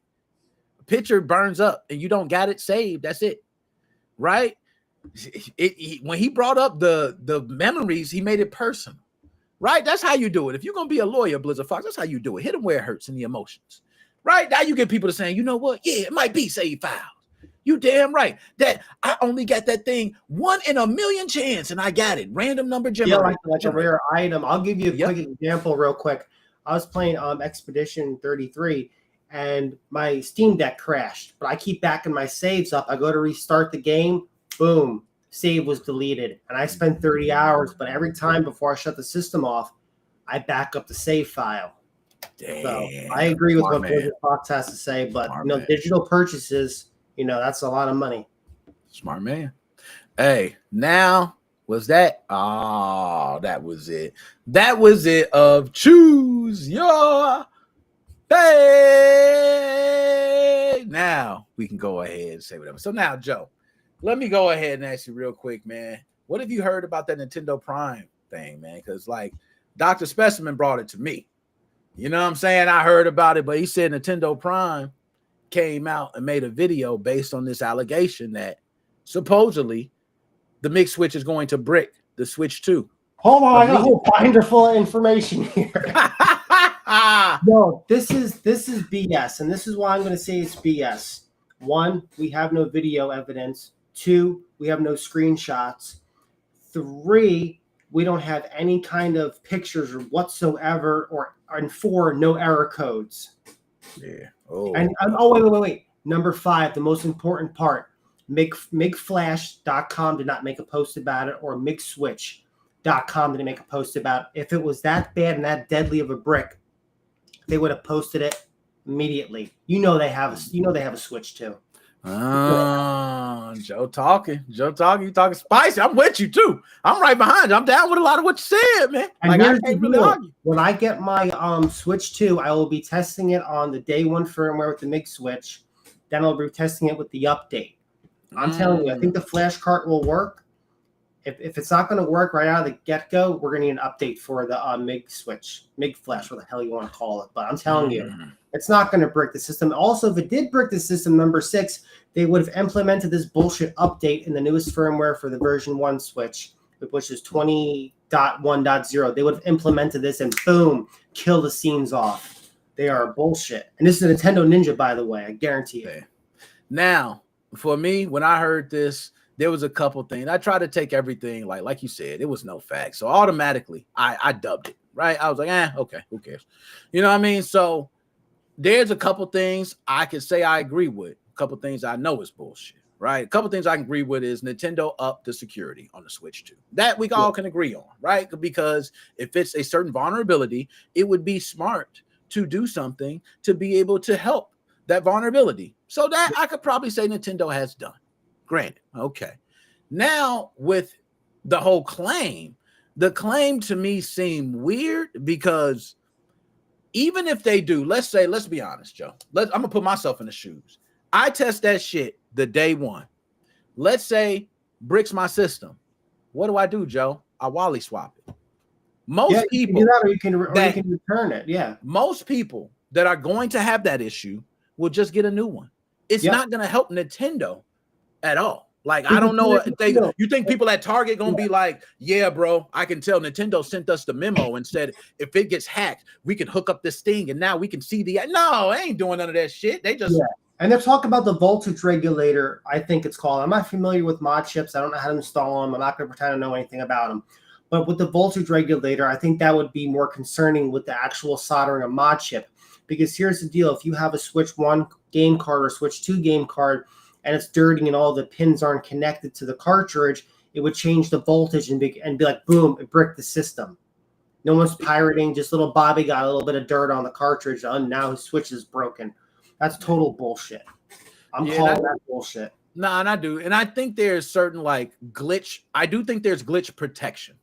A picture burns up and you don't got it saved, that's it. Right? When he brought up the memories, he made it personal. Right? That's how you do it. If you're going to be a lawyer, Blizzard Fox, that's how you do it. Hit them where it hurts in the emotions. Right? Now you get people to saying, you know what? Yeah, it might be save files. You damn right. That I only got that thing 1 in a million chance and I got it. Random number generator. Yeah, like a rare item. I'll give you a quick example real quick. I was playing Expedition 33 and my Steam Deck crashed, but I keep backing my saves up. I go to restart the game, boom, save was deleted, and I spent 30 hours. But every time before I shut the system off, I back up the save file. Damn, so I agree with what man. Blizzard Fox has to say, but Smart you know, man. digital purchases, you know, that's a lot of money. Smart man. Hey, now was that? Oh, that was it. That was it of choose your fate. Now we can go ahead and say whatever. So now, Joe, let me go ahead and ask you real quick, man. What have you heard about that Nintendo Prime thing, man? Because like Dr. Specimen brought it to me. You know what I'm saying? I heard about it, but he said Nintendo Prime came out and made a video based on this allegation that supposedly the mixed switch is going to brick the Switch 2. Hold on, I got a whole binder full of information here. No, this is BS, and this is why I'm going to say it's BS. 1, we have no video evidence. 2, we have no screenshots. 3, we don't have any kind of pictures or whatsoever, and 4, no error codes. Yeah. Oh. And wait. Number 5, the most important part. MigFlash.com did not make a post about it, or MigSwitch.com didn't make a post about it. If it was that bad and that deadly of a brick, they would have posted it immediately. You know they have a Switch too. Joe talking. You talking spicy. I'm with you too. I'm right behind you. I'm down with a lot of what you said, man. And like I can't really argue. When I get my Switch 2, I will be testing it on the day 1 firmware with the MIG switch. Then I'll be testing it with the update. I'm telling you, I think the flash cart will work. If it's not going to work right out of the get-go, we're going to need an update for the MIG switch, MIG flash, what the hell you want to call it. But I'm telling you, it's not going to brick the system. Also, if it did brick the system, number 6, they would have implemented this bullshit update in the newest firmware for the version 1 switch, which is 20.1.0. They would have implemented this and boom, kill the scenes off. They are bullshit. And this is a Nintendo Ninja, by the way. I guarantee you. Now, for me, when I heard this, there was a couple things. I tried to take everything like you said, it was no facts. So automatically I dubbed it, right? I was like, okay, who cares? You know what I mean? So there's a couple things I can say I agree with. A couple things I know is bullshit, right? A couple things I can agree with is Nintendo upped the security on the Switch 2. That we all can agree on, right? Because if it's a certain vulnerability, it would be smart to do something to be able to help that vulnerability. So that I could probably say Nintendo has done. Granted. Okay. Now with the whole claim, the claim to me seemed weird because even if they do, let's be honest, Joe. I'm gonna put myself in the shoes. I test that shit the day 1. Let's say bricks my system. What do, Joe? I Wally swap it. Most people you can return it. Yeah. Most people that are going to have that issue will just get a new one. It's not going to help Nintendo at all. Like, I don't know. You think people at Target going to be like, yeah, bro, I can tell Nintendo sent us the memo and said, if it gets hacked, we can hook up this thing and now we can see no, I ain't doing none of that shit. They just. Yeah. And they're talking about the voltage regulator, I think it's called. I'm not familiar with mod chips. I don't know how to install them. I'm not going to pretend to know anything about them. But with the voltage regulator, I think that would be more concerning with the actual soldering a mod chip. Because here's the deal. If you have a Switch 1 game card or Switch 2 game card and it's dirty and all the pins aren't connected to the cartridge, it would change the voltage and be like, boom, it bricked the system. No one's pirating. Just little Bobby got a little bit of dirt on the cartridge and now his Switch is broken. That's total bullshit. I'm calling that bullshit. Nah, and I do. And I think there's certain glitch. I do think there's glitch protection.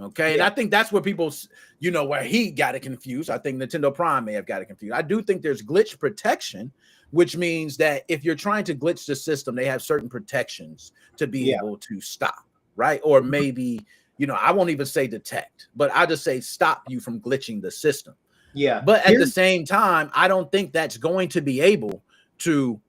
Okay. Yeah. And I think that's where people, where he got it confused. I think Nintendo Prime may have got it confused. I do think there's glitch protection, which means that if you're trying to glitch the system, they have certain protections to be able to stop, right? Or maybe, I won't even say detect, but I just say stop you from glitching the system. Yeah. But at the same time, I don't think that's going to be able to.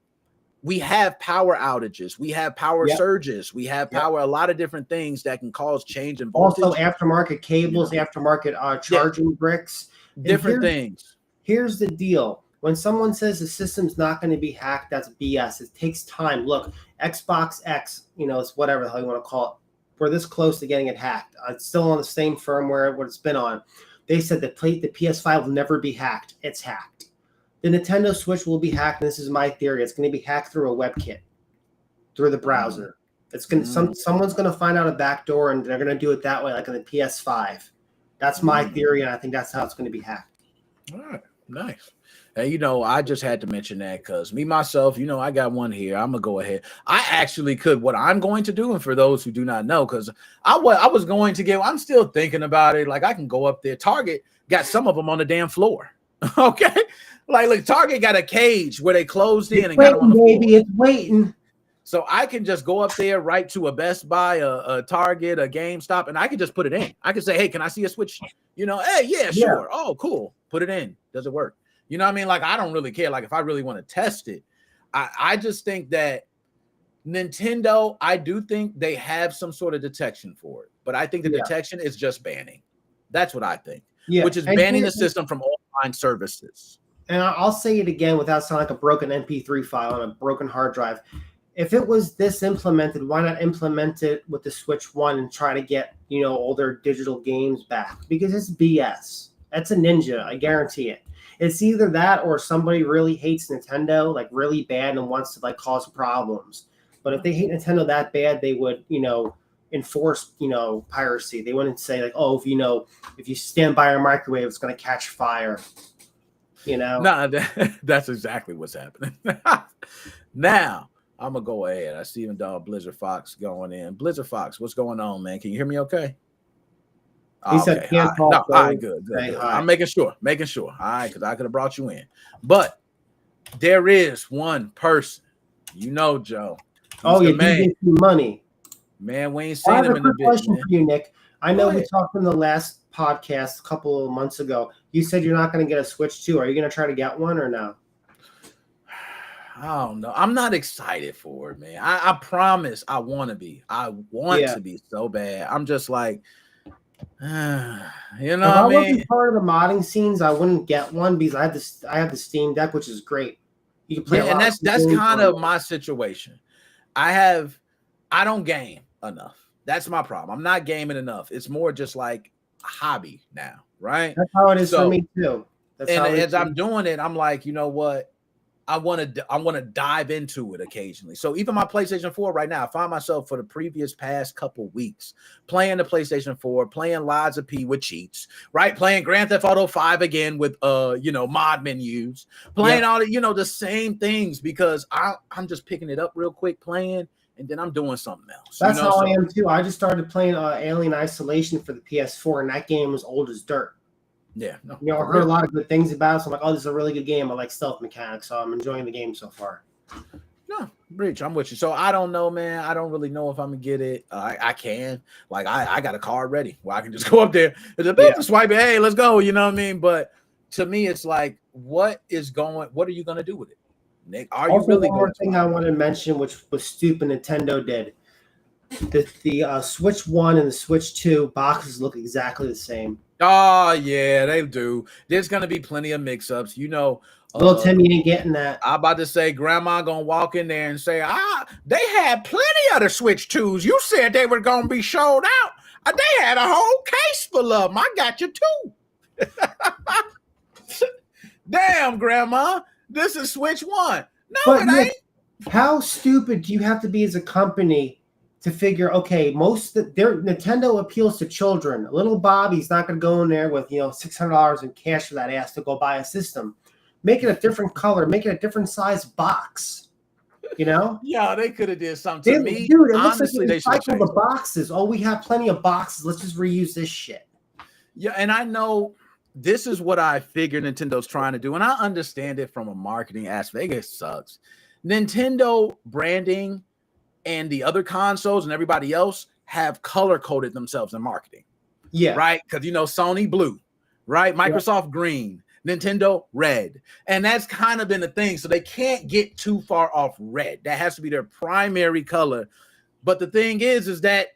We have power outages. We have power surges. We have power, a lot of different things that can cause change in voltage. Also aftermarket cables, aftermarket charging bricks. Different things. Here's the deal. When someone says the system's not going to be hacked, that's BS. It takes time. Look, Xbox X, it's whatever the hell you want to call it. We're this close to getting it hacked. It's still on the same firmware what it's been on. They said the PS5 will never be hacked. It's hacked. the Nintendo Switch will be hacked. And this is my theory. It's going to be hacked through a WebKit, through the browser. It's going someone's going to find out a backdoor, and they're going to do it that way, like on the PS5. That's my theory, and I think that's how it's going to be hacked. All right, nice. Hey, I just had to mention that because me, myself, I got one here. I'm going to go ahead. I actually could. What I'm going to do, and for those who do not know, because I was going to I'm still thinking about it. Like, I can go up there. Target got some of them on the damn floor. Okay? Like, look, Target got a cage where they closed in and got them on the floor. Baby, it's waiting. So I can just go up there, right to a Best Buy, a Target, a GameStop, and I can just put it in. I can say, hey, can I see a Switch? Hey, yeah, sure. Yeah. Oh, cool. Put it in. Does it work? You know what I mean? Like, I don't really care. Like, if I really want to test it, I just think that Nintendo, I do think they have some sort of detection for it. But I think the detection is just banning. That's what I think. Yeah. Which is banning the system from online services. And I'll say it again without sounding like a broken MP3 file on a broken hard drive. If it was this implemented, why not implement it with the Switch 1 and try to get, older digital games back? Because it's BS. That's a ninja. I guarantee it. It's either that or somebody really hates Nintendo, like really bad, and wants to like cause problems. But if they hate Nintendo that bad, they would, enforce, piracy. They wouldn't say like, oh, if you stand by a microwave, it's going to catch fire. No, that's exactly what's happening. Now, I'm going to go ahead. I see even dog Blizzard Fox going in. Blizzard Fox, what's going on, man? Can you hear me okay? He said can't talk. No, all right, good. I'm making sure. All right, because I could have brought you in. But there is one person, Joe. Oh, yeah, he money. Man, we ain't seen him in a bit. Question for you, Nick. I know we talked in the last podcast a couple of months ago. You said you're not going to get a Switch 2. Are you going to try to get one or no? I don't know. I'm not excited for it, man. I promise I want to be. I want to be so bad. I'm just like, if I wasn't part of the modding scenes, I wouldn't get one because I have the Steam Deck, which is great. You can play and that's kind of my situation. I don't game enough. That's my problem. I'm not gaming enough. It's more just like a hobby now, right? That's how it is for me too. As I'm doing it, I'm like, you know what? I want to dive into it occasionally. So even my PlayStation 4 right now, I find myself for the past couple weeks playing the PlayStation 4, playing Lies of P with cheats, right? Playing Grand Theft Auto 5 again with mod menus, playing all the the same things because I'm just picking it up real quick, playing, and then I'm doing something else. That's how I am too. I just started playing Alien Isolation for the PS4, and that game was old as dirt. Yeah, no, I heard a lot of good things about it. So I'm like, oh, this is a really good game. I like stealth mechanics, so I'm enjoying the game so far. No, Breach, I'm with you. So I don't know, man. I don't really know if I'm gonna get it. I can. Like, I got a card ready where I can just go up there. It's a bit swipe it. Hey, let's go. You know what I mean? But to me, it's like, what are you gonna do with it, Nick? Are you really? One more thing I want to mention, which was stupid, Nintendo did. The Switch 1 and the Switch 2 boxes look exactly the same. Oh, yeah, they do. There's going to be plenty of mix-ups. Little Timmy ain't getting that. I'm about to say grandma going to walk in there and say, they had plenty of the Switch 2s. You said they were going to be sold out. They had a whole case full of them. I got you two. Damn, grandma. This is Switch 1. No, it ain't. How stupid do you have to be as a company to figure, okay, Nintendo appeals to children. Little Bobby's not going to go in there with, $600 in cash for that ass to go buy a system. Make it a different color. Make it a different size box. Yeah, they could have did something to me. Dude, it honestly, looks like they recycle the boxes. Oh, we have plenty of boxes. Let's just reuse this shit. Yeah, and I know this is what I figure Nintendo's trying to do, and I understand it from a marketing aspect. It sucks. Nintendo branding and the other consoles and everybody else have color coded themselves in marketing. Yeah. Right? Because, Sony blue, right? Microsoft green, Nintendo red. And that's kind of been the thing. So they can't get too far off red. That has to be their primary color. But the thing is that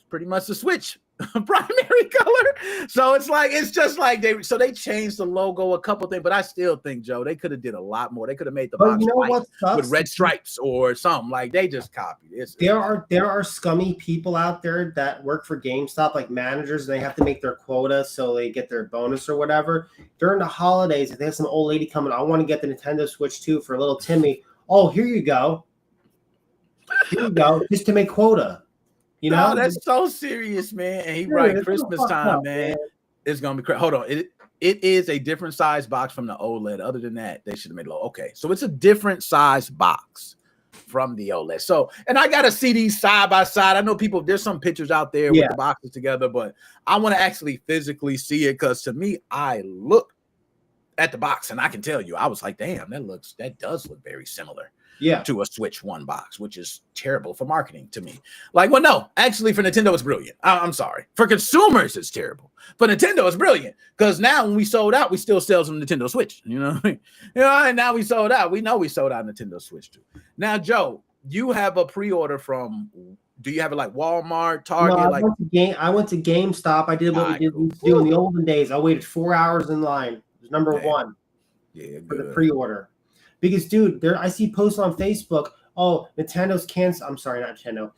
pretty much the Switch primary color. So it's just like they changed the logo a couple things, but I still think, Joe, they could have did a lot more. They could have made the box white what sucks with red stripes or something. Like they just copied it. There are scummy people out there that work for GameStop, like managers, and they have to make their quota so they get their bonus or whatever. During the holidays, if they have some old lady coming, I want to get the Nintendo Switch 2 for little Timmy. Oh, here you go. Here you go, just to make quota. You know, that's so serious, man. And he right, Christmas time, man. It's gonna be crazy. Hold on, it is a different size box from the OLED. Other than that, they should have made it low. Okay, so it's a different size box from the OLED. So, and I gotta see these side by side. I know there's some pictures out there with the boxes together, but I want to actually physically see it because to me, I look at the box and I can tell you, I was like, damn, that does look very similar. To a Switch 1 box, which is terrible for marketing to me. Like, well, no, actually, for Nintendo, it's brilliant. I'm sorry. For consumers, it's terrible. For Nintendo, it's brilliant because now when we sold out, we still sell some Nintendo Switch. You know, and now we sold out. We know we sold out Nintendo Switch too. Now, Joe, you have a pre-order from. Do you have it like Walmart, Target? No, I went to GameStop. I did what we did do in the olden days. I waited 4 hours in line. It was number one. For the pre-order. Because, dude, I see posts on Facebook. Oh, Nintendo's cancel. I'm sorry, not Nintendo.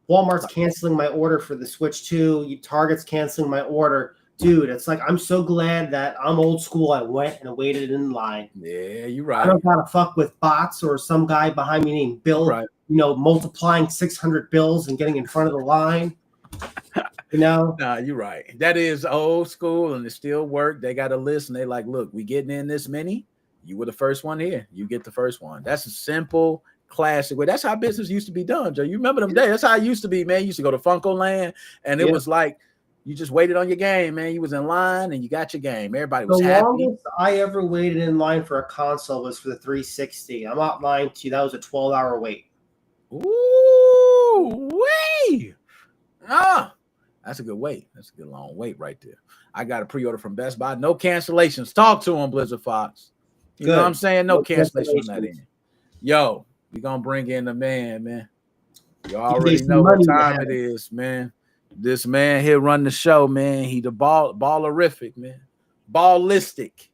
Walmart's canceling my order for the Switch 2. Target's canceling my order. Dude, it's like I'm so glad that I'm old school. I went and waited in line. Yeah, you're right. I don't gotta fuck with bots or some guy behind me named Bill. Right. Multiplying 600 bills and getting in front of the line. Nah, you're right. That is old school, and it still work. They got a list, and they like, look, we getting in this many. You were the first one here. You get the first one. That's a simple, classic way. That's how business used to be done, Joe. You remember them days? That's how it used to be, man. You used to go to Funko Land, and it was like you just waited on your game, man. You was in line, and you got your game. Everybody was happy. The longest I ever waited in line for a console was for the 360. I'm not lying to you. That was a 12-hour wait. Ooh, wait. That's a good wait. That's a good long wait right there. I got a pre-order from Best Buy. No cancellations. Talk to him, Blizzard Fox. You know what I'm saying? No cancellation on that end. Yo, we gonna bring in the man. You already know what time it is, man. This man here run the show, man. He the ballerific, man. Ballistic.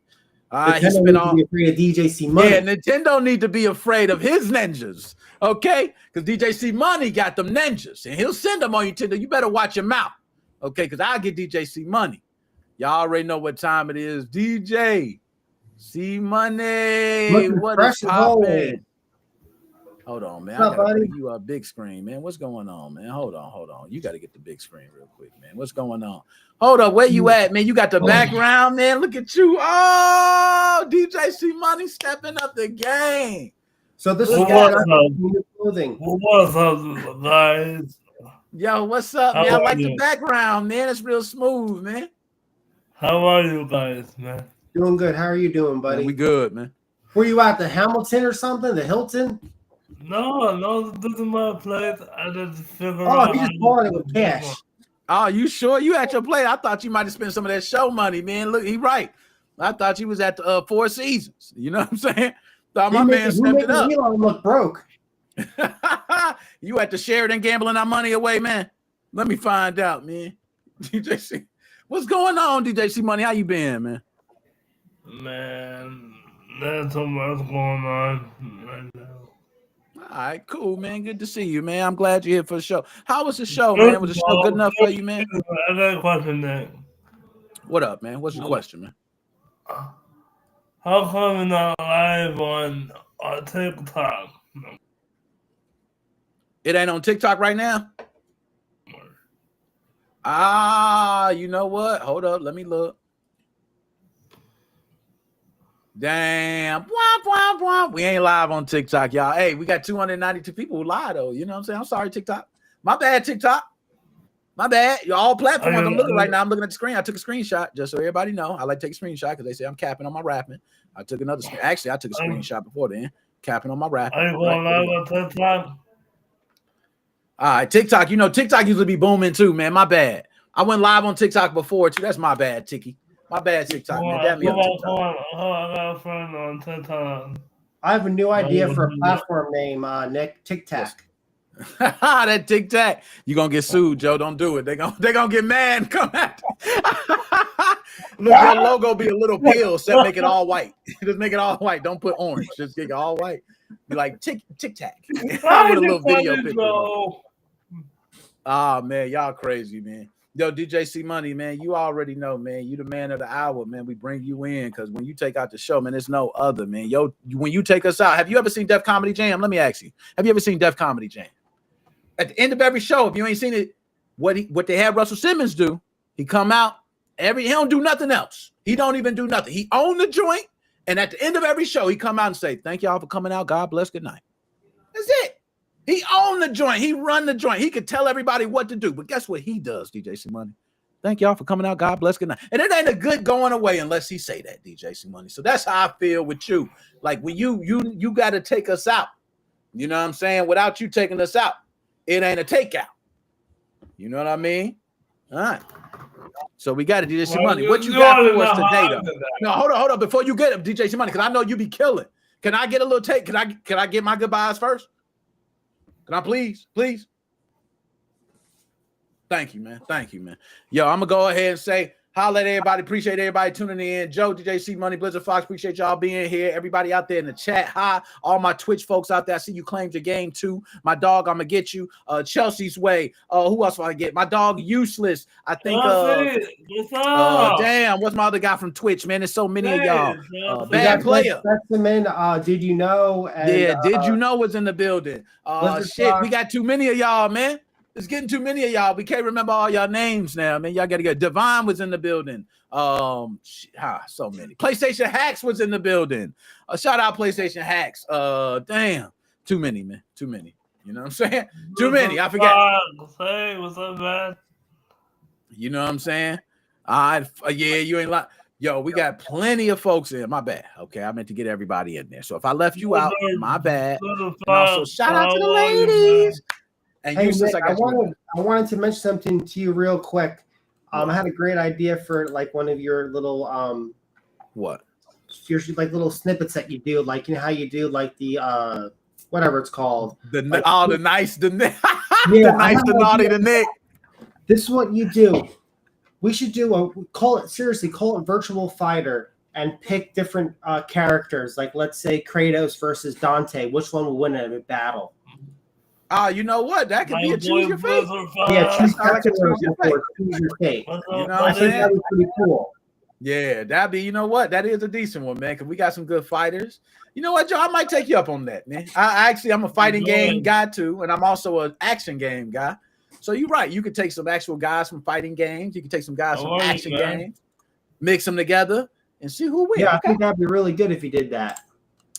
All right, he spent all afraid of DJC Money. Yeah, Nintendo need to be afraid of his ninjas, okay? Because DJC Money got them ninjas, and he'll send them on you. You better watch your mouth, okay? Because I'll get DJC Money. Y'all already know what time it is. DJ. See money. What is popping? Hold on, man. I gotta bring you a big screen, man. What's going on, man? Hold on. You got to get the big screen real quick, man. What's going on? Hold up, where you at, man? You got the background, man. Look at you. Oh, DJ C Money stepping up the game. So this is clothing. What's up, guys? Yo, what's up, man? I like the background, man. It's real smooth, man. How are you guys, man? Doing good. How are you doing, buddy? Man, we good, man. Were you at the Hamilton or something? The Hilton? No, this is my place. I just figure out. Oh, you just bought it with cash. Oh, you sure you at your place? I thought you might have spent some of that show money, man. Look, he right. I thought you was at the Four Seasons. You know what I'm saying? Thought my man stepped it up. Look broke. You at the Sheridan gambling our money away, man? Let me find out, man. DJC, what's going on, DJC Money? How you been, man? Man, there's so much going on right now. All right, cool, man. Good to see you, man. I'm glad you're here for the show. How was the show, man? Was the show good enough for you, man? I got a question, man. What up, man? What's your question, man? How come you're not live on TikTok? It ain't on TikTok right now? You know what? Hold up. Let me look. Damn. We ain't live on TikTok, y'all. Hey, we got 292 people who lie, though. You know what I'm saying? I'm sorry, TikTok. My bad, TikTok. My bad. All platforms. I'm looking right now. I'm looking at the screen. I took a screenshot just so everybody know. I like to take a screenshot because they say I'm capping on my rapping. I took another screen. Actually, I took a screenshot before then, capping on my rapping. Are you going live on TikTok? All right, TikTok. You know, TikTok usually be booming too, man. My bad. I went live on TikTok before too. That's my bad, Tiki. My bad, TikTok, man. Damn me up, TikTok. I got a friend on TikTok. I have a new idea for a platform name, Nick. TikTok. That tic tac. You're gonna get sued, Joe. Don't do it. They're gonna get mad and come at Look, your logo be a little pill, except make it all white. Just make it all white. Don't put orange. Just get it all white. Be like tic tac with a little video picture. Oh man, y'all crazy, man. Yo, DJ C Money, man, you already know, man. You the man of the hour, man. We bring you in because when you take out the show, man, there's no other, man. Yo, when you take us out, have you ever seen Def Comedy Jam? Let me ask you. Have you ever seen Def Comedy Jam? At the end of every show, if you ain't seen it, what they have Russell Simmons do, he come out, he don't do nothing else. He don't even do nothing. He own the joint, and at the end of every show, he come out and say, thank y'all for coming out. God bless. Good night. That's it. He owned the joint. He run the joint. He could tell everybody what to do. But guess what he does, DJ C Money? Thank y'all for coming out. God bless. Good night. And it ain't a good going away unless he say that, DJ C Money. So that's how I feel with you. Like when you got to take us out. You know what I'm saying? Without you taking us out, it ain't a takeout. You know what I mean? All right. So we got it, DJ C Money. What you got for us today, though? No, hold on. Before you get it, DJ C Money, because I know you be killing. Can I get a little take? Can I get my goodbyes first? Can I please? Thank you, man. Yo, I'm going to go ahead and say, holla at everybody. Appreciate everybody tuning in. Joe, DJ C Money, Blizzard Fox, appreciate y'all being here. Everybody out there in the chat, hi. All my Twitch folks out there, I see you claimed your game too. My dog, I'm going to get you. Chelsea's Way. Who else will I get? My dog, Useless. I think, damn, what's my other guy from Twitch, man? There's so many of y'all. Bad Player. Did you know? And, Did you know was in the building? Shit, we got too many of y'all, man. It's getting too many of y'all. We can't remember all y'all names now, man. Y'all got to get. Devon was in the building. So many. PlayStation Hacks was in the building. Shout out PlayStation Hacks. Damn. Too many, man. Too many. You know what I'm saying? Too many. I forget. Hey, what's up, man? You know what I'm saying? Yeah, you ain't like. Yo, we got plenty of folks in. My bad. Okay, I meant to get everybody in there. So if I left you out, my bad. And also, shout out to the ladies. And hey, Useless, Nick, I wanted to mention something to you real quick. I had a great idea for like one of your little what? Your like little snippets that you do, like you know how you do like the whatever it's called. The like, the nice, the naughty, the Nick. This is what you do. We should call it Virtual Fighter and pick different characters. Like let's say Kratos versus Dante. Which one will win in a battle? You know what? That could be a choose your fate. Yeah, choose your fate. You know what I think that was pretty cool. Yeah, that'd be, you know what? That is a decent one, man, because we got some good fighters. You know what, Joe? I might take you up on that, man. I'm a fighting game guy, too, and I'm also an action game guy. So you're right. You could take some actual guys from fighting games. You could take some guys from action games, mix them together, and see who wins. Yeah, I think that'd be really good if you did that.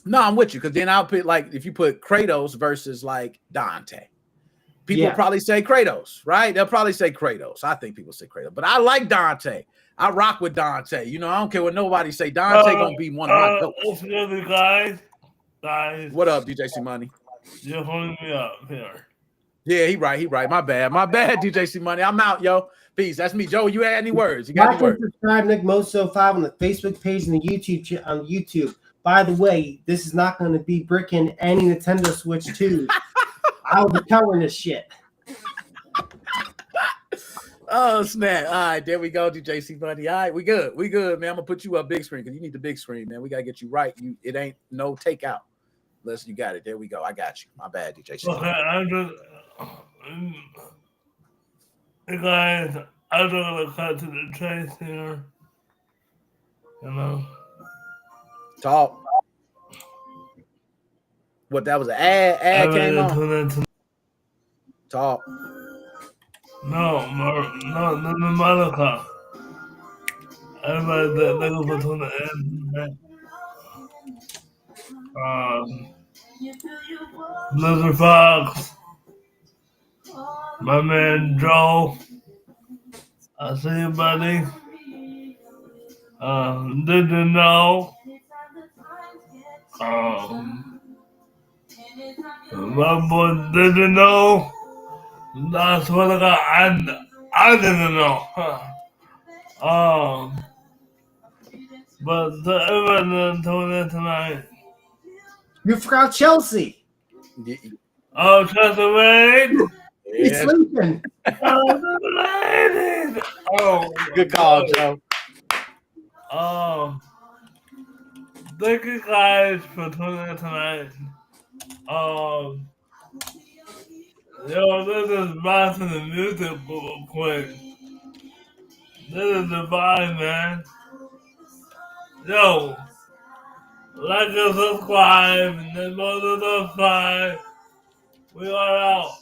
No, I'm with you, because then I'll put, like, if you put Kratos versus, like, Dante. People will probably say Kratos, right? They'll probably say Kratos. I think people say Kratos. But I like Dante. I rock with Dante. You know, I don't care what nobody say. Dante going to be one of my goats. Guys. What up, DJ C Money? You're holding me up here. Yeah, he right. My bad, DJ C Money. I'm out, yo. Peace. That's me, Joe. You had any words? You got any words? Subscribe Nick Moso 5 on the Facebook page and the YouTube on YouTube. By the way, this is not going to be bricking any Nintendo Switch 2. I'll be covering this shit. Oh, snap. All right, there we go, DJ C Money. All right, we good, man. I'm going to put you up big screen because you need the big screen, man. We got to get you right. It ain't no takeout. Unless you got it. There we go. I got you. My bad, DJ C Money. Hey, guys, I'm going to cut to the chase here. You know? Talk. What, that was an ad came on? Talk. No, Monica. Everybody that go for tuna and Blizzard Fox. My man Joe. I see you, buddy. Did you know? My boy, did you know? That's what I didn't know. But everyone tune in tonight. You forgot Chelsea. Oh, trust the rain. He's Yeah, sleeping. Oh, the rain. Oh, my good call, God. Joe. Oh, thank you guys for tuning in tonight. Um, yo, this is back to the music real quick. This is divine, man. Yo, like and subscribe, and then subscribe. We are out.